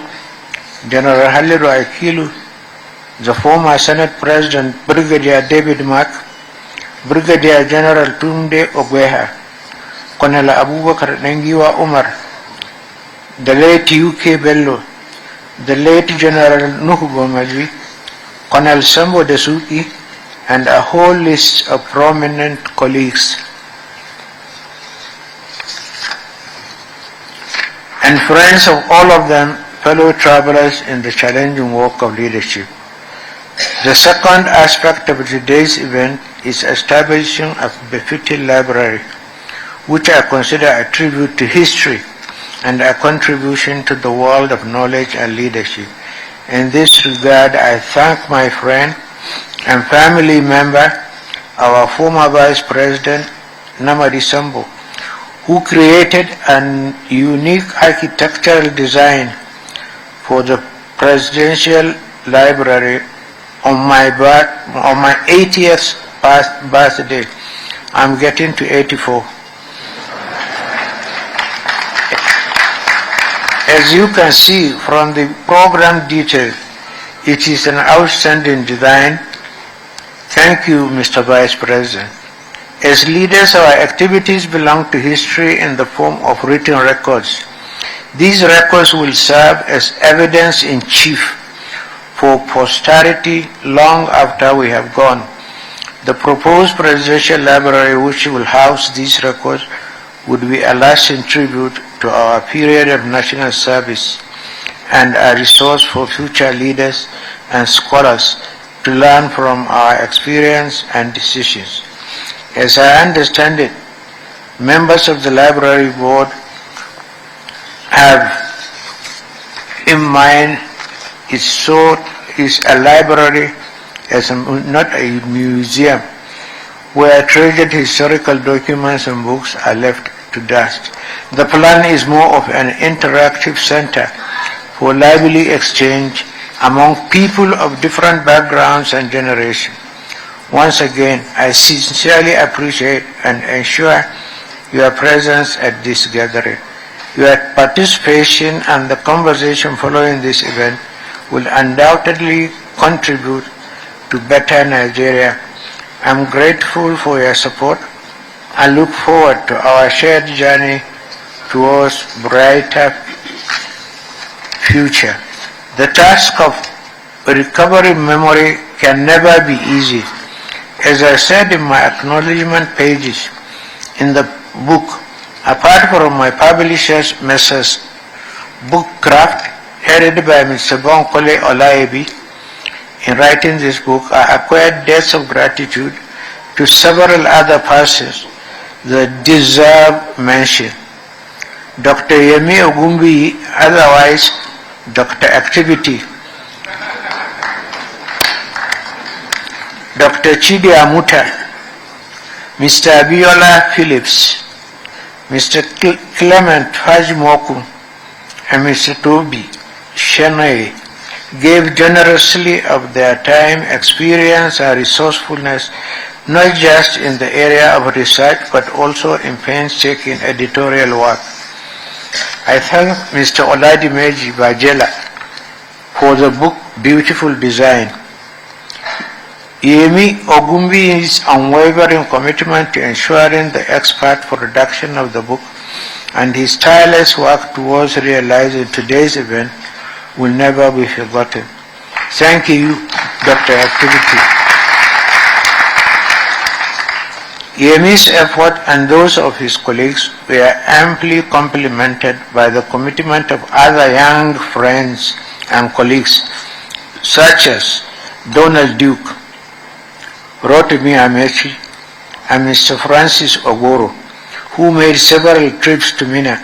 General Haliru Akilu, the former Senate President Brigadier David Mack, Brigadier General Tunde Ogweha, Colonel Abubakar Nengiwa Umar, the late UK Bello, the late General Nuhu Bomaji, Colonel Sambo Desuki, and a whole list of prominent colleagues. And friends of all of them, fellow travelers in the challenging work of leadership. The second aspect of today's event is establishing a befitting library, which I consider a tribute to history and a contribution to the world of knowledge and leadership. In this regard, I thank my friend and family member, our former Vice President, Namadi Sambo, who created a unique architectural design for the Presidential Library on my 80th birthday. I'm getting to 84. As you can see from the program details, it is an outstanding design. Thank you, Mr. Vice President. As leaders, our activities belong to history in the form of written records. These records will serve as evidence in chief for posterity long after we have gone. The proposed presidential library, which will house these records, would be a lasting tribute to our period of national service and a resource for future leaders and scholars to learn from our experience and decisions. As I understand it, members of the library board have in mind is a library as not a museum where treasured historical documents and books are left to dust. The plan is more of an interactive center for lively exchange among people of different backgrounds and generations. Once again, I sincerely appreciate and ensure your presence at this gathering. Your participation and the conversation following this event will undoubtedly contribute to better Nigeria. I'm grateful for your support and look forward to our shared journey towards brighter future. The task of recovering memory can never be easy. As I said in my acknowledgement pages in the book, apart from my publishers, Messrs. Bookcraft, headed by Mr. Bonkole Olaebi, in writing this book, I acquired debts of gratitude to several other persons that deserve mention. Dr. Yemi Ogumbi, otherwise Dr. Activity, Dr. Chidi Amuta, Mr. Abiola Phillips, Mr. Clement Hajimoku, and Mr. Toby Shenoy gave generously of their time, experience, and resourcefulness, not just in the area of research, but also in painstaking editorial work. I thank Mr. Oladimeji Bajela for the book Beautiful Design. Yemi Ogumbi's unwavering commitment to ensuring the expert production of the book and his tireless work towards realizing today's event will never be forgotten. Thank you, Dr. Activity. Yemi's effort and those of his colleagues were amply complemented by the commitment of other young friends and colleagues, such as Donald Duke, Rotimi Amechi, and Mr. Francis Ogoro, who made several trips to Mina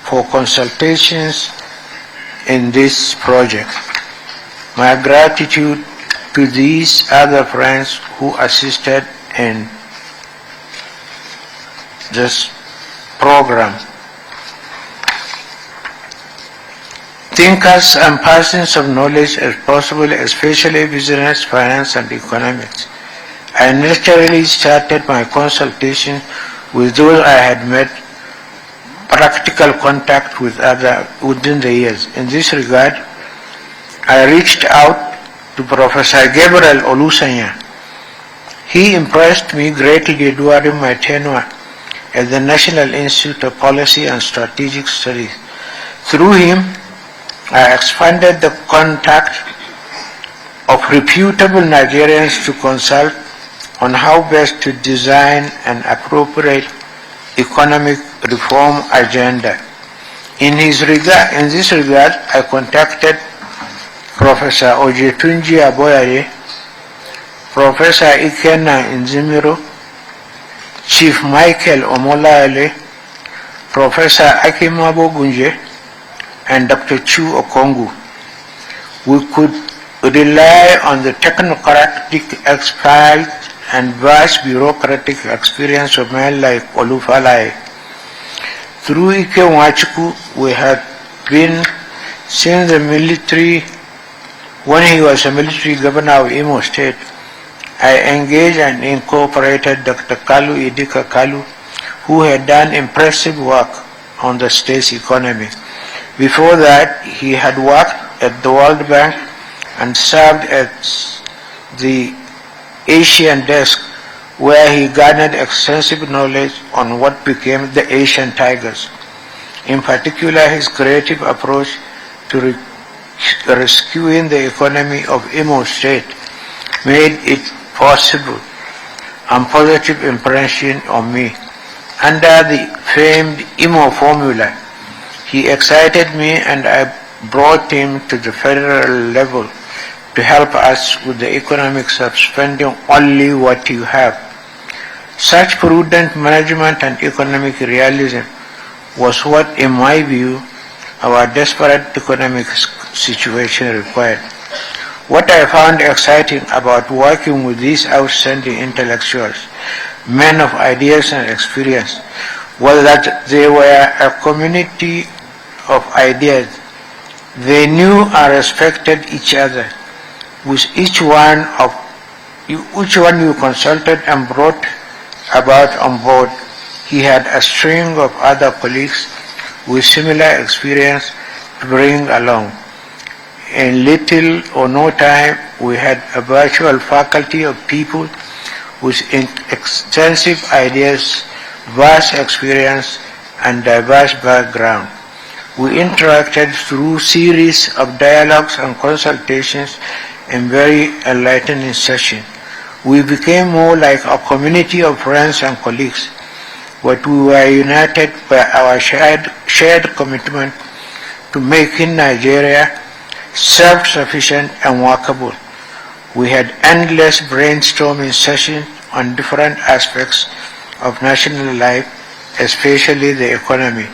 for consultations in this project. My gratitude to these other friends who assisted in this program. Thinkers and persons of knowledge as possible, especially business, finance, and economics. I naturally started my consultation with those I had made practical contact with within the years. In this regard, I reached out to Professor Gabriel Olusanya. He impressed me greatly during my tenure at the National Institute of Policy and Strategic Studies. Through him, I expanded the contact of reputable Nigerians to consult on how best to design an appropriate economic reform agenda. In this regard, I contacted Professor Ojetunji Aboyare, Professor Ikenna Nzimiro, Chief Michael Omolaale, Professor Akimabo Gunje, and Dr. Chu Okongu. We could rely on the technocratic expertise and vast bureaucratic experience of men like Olufalae. Through Ike Nwachukwu, we had been since the military, when he was a military governor of Imo State. I engaged and incorporated Dr. Kalu Idika Kalu, who had done impressive work on the state's economy. Before that, he had worked at the World Bank and served as the Asian desk, where he garnered extensive knowledge on what became the Asian Tigers. In particular, his creative approach to rescuing the economy of Imo State made it possible and positive impression on me. Under the famed Imo formula, he excited me and I brought him to the federal level to help us with the economics of spending only what you have. Such prudent management and economic realism was what, in my view, our desperate economic situation required. What I found exciting about working with these outstanding intellectuals, men of ideas and experience, was that they were a community of ideas. They knew and respected each other. With each one you consulted and brought about on board, he had a string of other colleagues with similar experience to bring along. In little or no time, we had a virtual faculty of people with extensive ideas, vast experience, and diverse background. We interacted through series of dialogues and consultations in very enlightening sessions. We became more like a community of friends and colleagues, but we were united by our shared commitment to making Nigeria self-sufficient and workable. We had endless brainstorming sessions on different aspects of national life, especially the economy.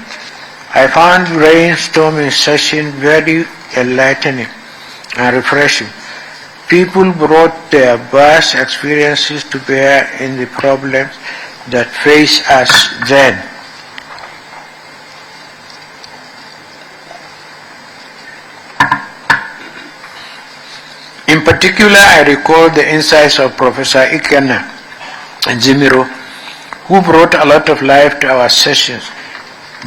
I found brainstorming sessions very enlightening and refreshing. people brought their vast experiences to bear in the problems that face us then. In particular, I recall the insights of Professor Ikena Jimiro, who brought a lot of life to our sessions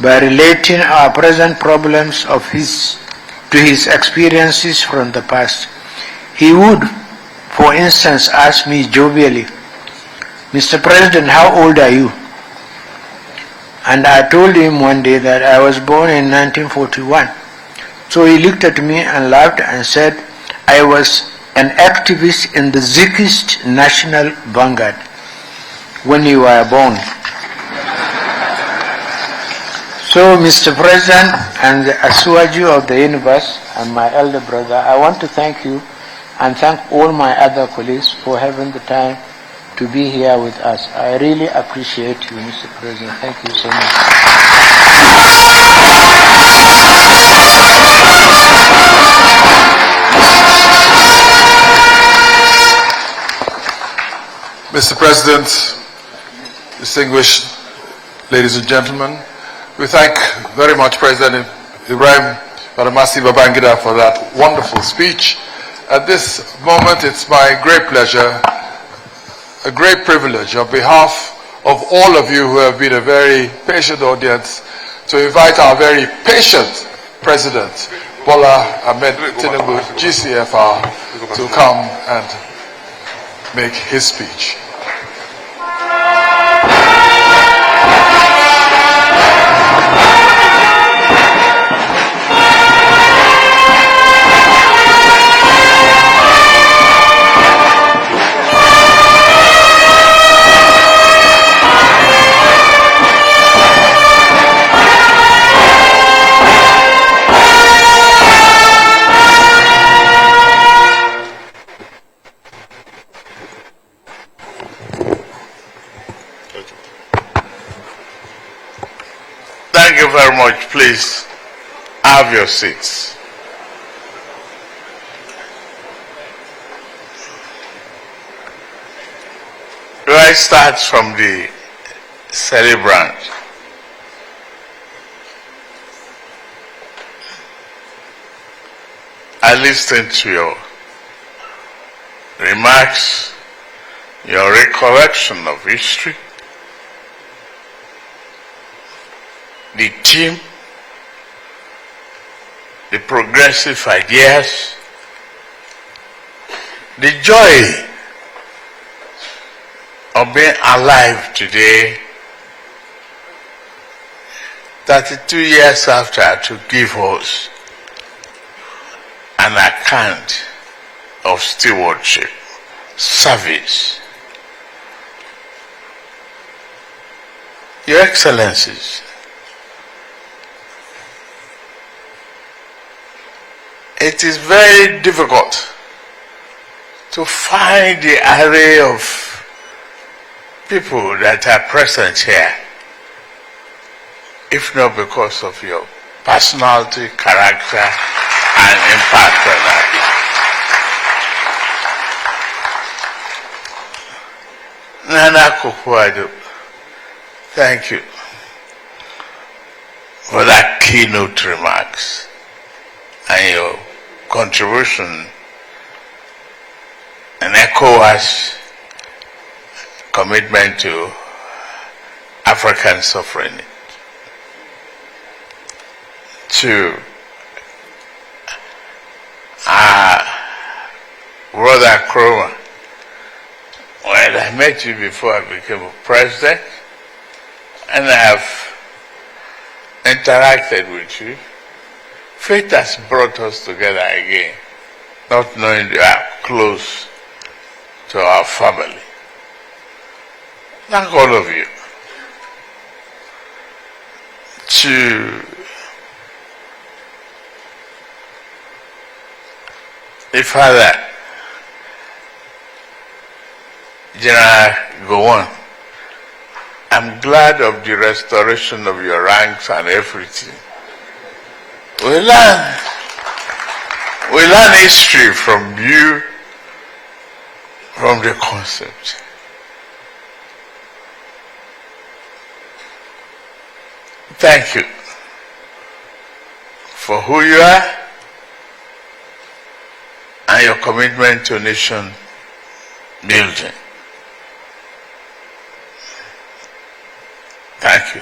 by relating our present problems to his experiences from the past. He would, for instance, ask me jovially, "Mr. President, how old are you?" And I told him one day that I was born in 1941. So he looked at me and laughed and said, "I was an activist in the Zikist National Vanguard when you were born." So, Mr. President and the Asuwaju of the universe and my elder brother, I want to thank you and thank all my other colleagues for having the time to be here with us. I really appreciate you, Mr. President. Thank you so much. Mr. President, distinguished ladies and gentlemen, we thank very much President Ibrahim Badamasi Babangida for that wonderful speech. At this moment, it's my great pleasure, a great privilege, on behalf of all of you who have been a very patient audience, to invite our very patient President, Bola Ahmed Tinubu, GCFR, to come and make his speech. Thank you very much. Please have your seats. I start from the celebrant. I listened to your remarks, your recollection of history, the team, the progressive ideas, the joy of being alive today, 32 years after, to give us an account of stewardship, service. Your Excellencies, it is very difficult to find the array of people that are present here, if not because of your personality, character, and impact on our people. Nana Kufuado, thank you for that keynote remarks and your contribution and ECOWAS commitment to African sovereignty. To Brother Kroma, well, I met you before I became a president, and I have interacted with you. Fate has brought us together again, not knowing you are close to our family. Thank all of you. To the father, General Gowon, I'm glad of the restoration of your ranks and everything. We learn history from you from the concept. Thank you for who you are and your commitment to nation building. Thank you.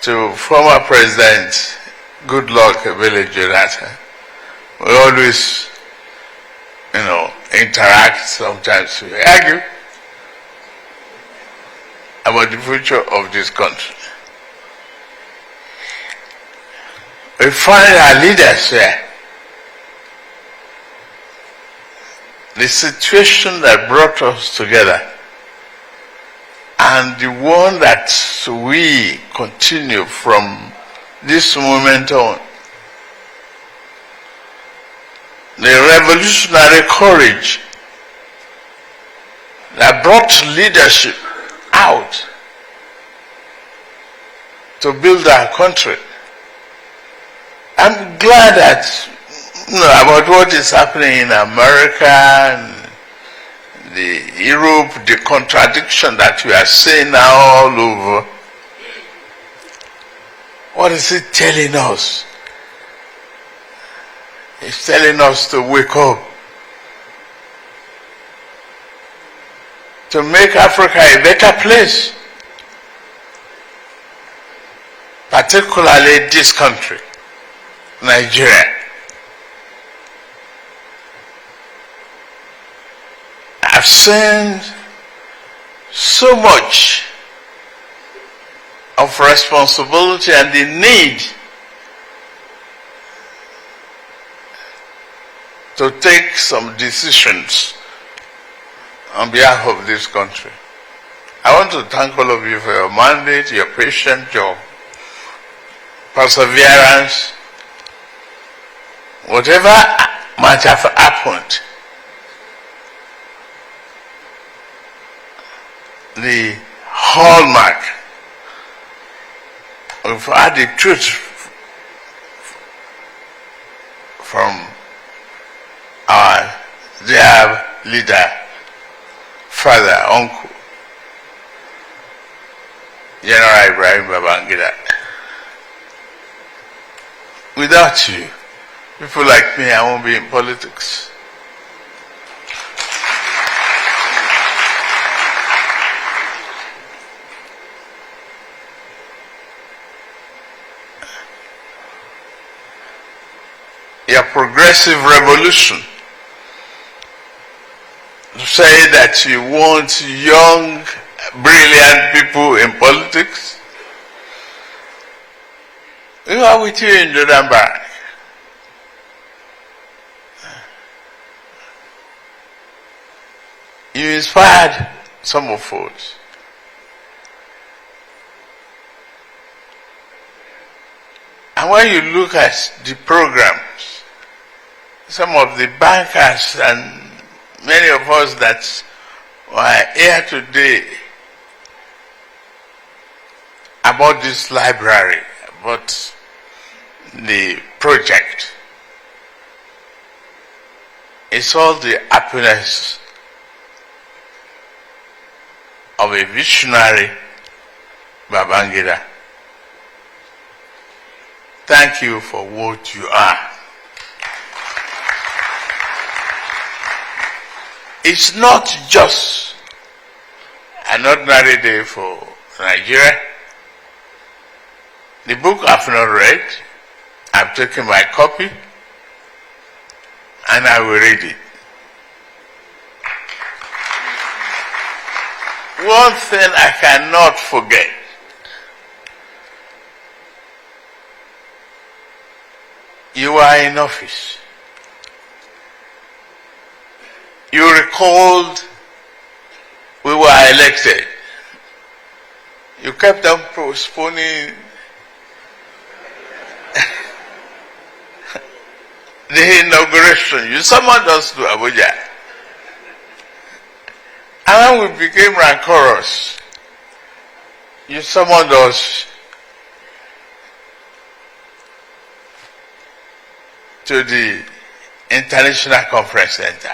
To former President Goodluck Ebele Jonathan, we always, interact, sometimes we argue about the future of this country. We find our leaders here. The situation that brought us together and the one that we continue from this moment on. The revolutionary courage that brought leadership out to build our country. I'm glad that about what is happening in America and Europe, the contradiction that we are seeing now all over. What is it telling us? It's telling us to wake up, to make Africa a better place, particularly this country, Nigeria. I've seen so much of responsibility and the need to take some decisions on behalf of this country. I want to thank all of you for your mandate, your patience, your perseverance. Whatever might have happened, the hallmark of had the truth from our dear leader, father, uncle, General Ibrahim Babangida. Without you, people like me, I won't be in politics. Your progressive revolution, to say that you want young, brilliant people in politics. We are with you in Jordan Barrack. You inspired some of us. And when you look at the programs, some of the bankers and many of us that were here today about this library, about the project, it's all the happiness of a visionary Babangida. Thank you for what you are. It's not just an ordinary day for Nigeria. The book I've not read, I've taken my copy, and I will read it. One thing I cannot forget. You are in office. You recalled we were elected. You kept on postponing the inauguration. You summoned us to Abuja. And when we became rancorous, you summoned us to the International Conference Center.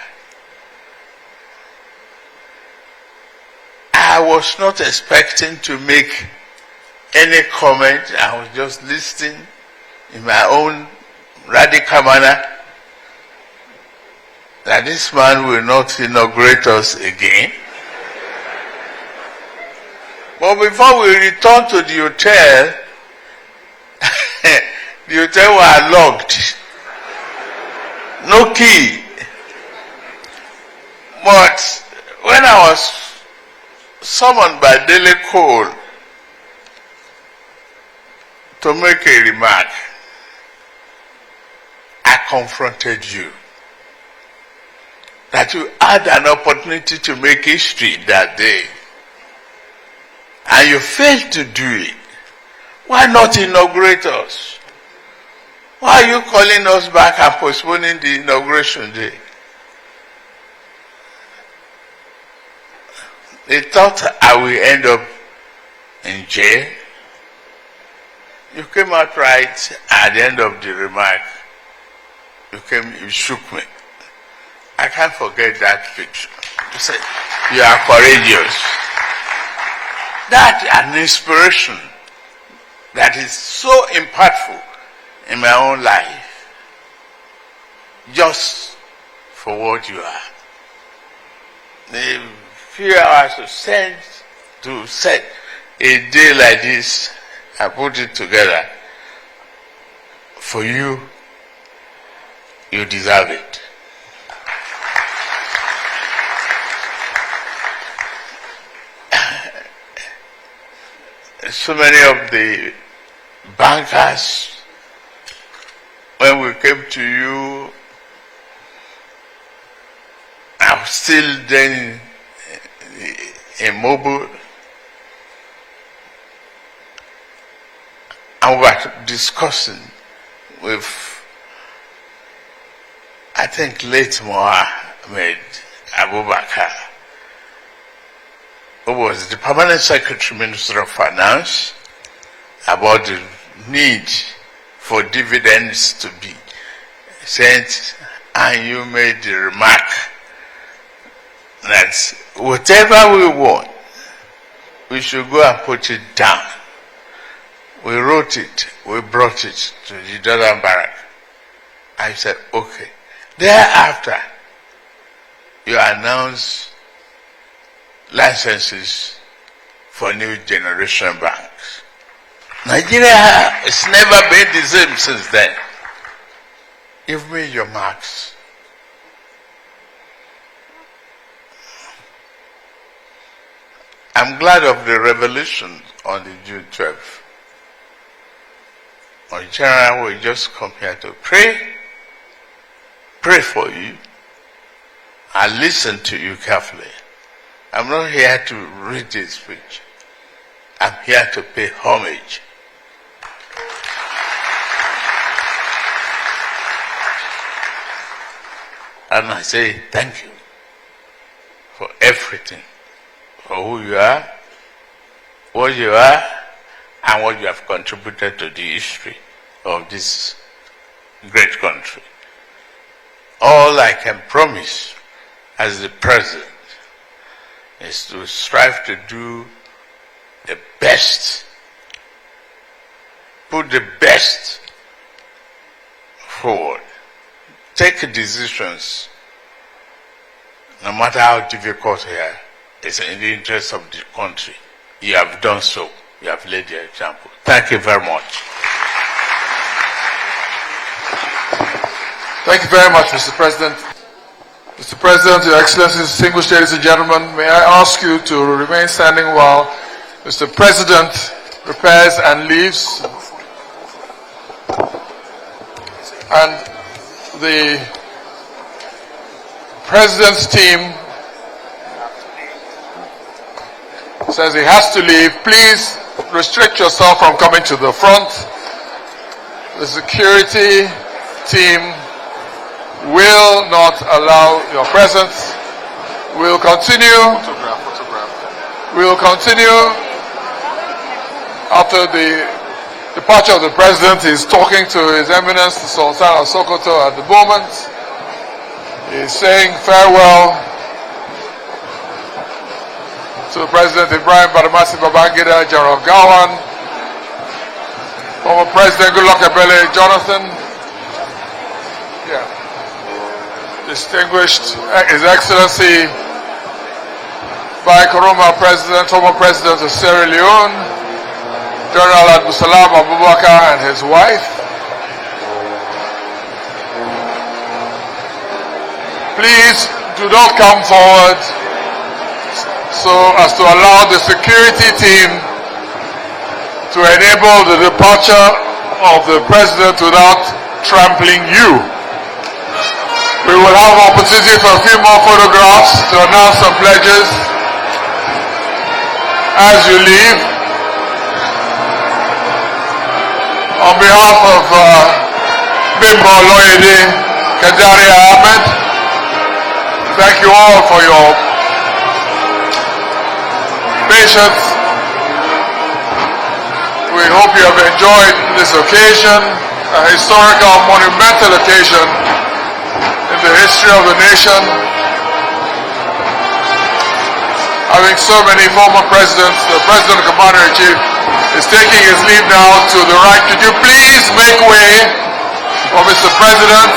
I was not expecting to make any comment. I was just listening in my own radical manner that this man will not inaugurate us again. But before we returned to the hotel, the hotel was locked. No key. But when I was summoned by Daily Cole to make a remark, I confronted you. That you had an opportunity to make history that day. And you failed to do it. Why not inaugurate us? Why are you calling us back and postponing the inauguration day? They thought I will end up in jail. You came out right at the end of the remark. You shook me. I can't forget that picture. You said, you are courageous. That's an inspiration that is so impactful in my own life. Just for what you are. The few hours to set a day like this, I put it together. For you, you deserve it. So many of the bankers, when we came to you, I'm still then immobile, and we were discussing with, I think, late Mohammed Abubakar, who was the Permanent Secretary Minister of Finance, about the need for dividends to be sent, and you made the remark that whatever we want, we should go and put it down. We wrote it, we brought it to the Jordan Barrack. I said, okay. Thereafter, you announced licenses for new generation banks. Nigeria has never been the same since then. You've made your marks. I'm glad of the revelation on the June 12th. On general, we just come here to pray for you, and listen to you carefully. I'm not here to read this speech. I'm here to pay homage. And I say thank you for everything, for who you are, what you are, and what you have contributed to the history of this great country. All I can promise as the president is to strive to do the best, put the best forward, take decisions, no matter how difficult they are, it's in the interest of the country. You have done so. You have laid the example. Thank you very much. Thank you very much, Mr. President. Mr. President, Your Excellencies, distinguished ladies and gentlemen, may I ask you to remain standing while Mr. President prepares and leaves. And the President's team says he has to leave. Please restrict yourself from coming to the front. The security team will not allow your presence. We'll continue. We'll continue after the departure of the President. He's talking to His Eminence, the Sultan of Sokoto at the moment. is saying farewell to President Ibrahim Badamasi Babangida, General Gawan, former President Goodluck Ebele Jonathan, distinguished His Excellency Kuruma President, former President of Sierra Leone, General Abdusalam Abubakar and his wife. Please do not come forward so as to allow the security team to enable the departure of the President without trampling you. We will have opportunity for a few more photographs to announce some pledges as you leave. On behalf of Bimbo Loyede Kajari Ahmed, thank you all for your patience. We hope you have enjoyed this occasion, a historical, monumental occasion in the history of the nation. Having so many former presidents, the President Commander-in-Chief is taking his leave now to the right. Could you please make way for Mr. President?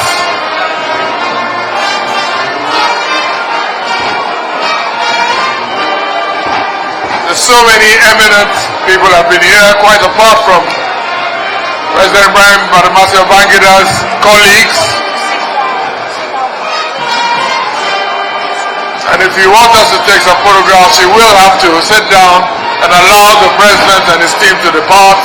There's so many eminent people have been here, quite apart from President Ibrahim Badamasi Babangida's colleagues. And if you want us to take some photographs, you will have to sit down and allow the President and his team to depart.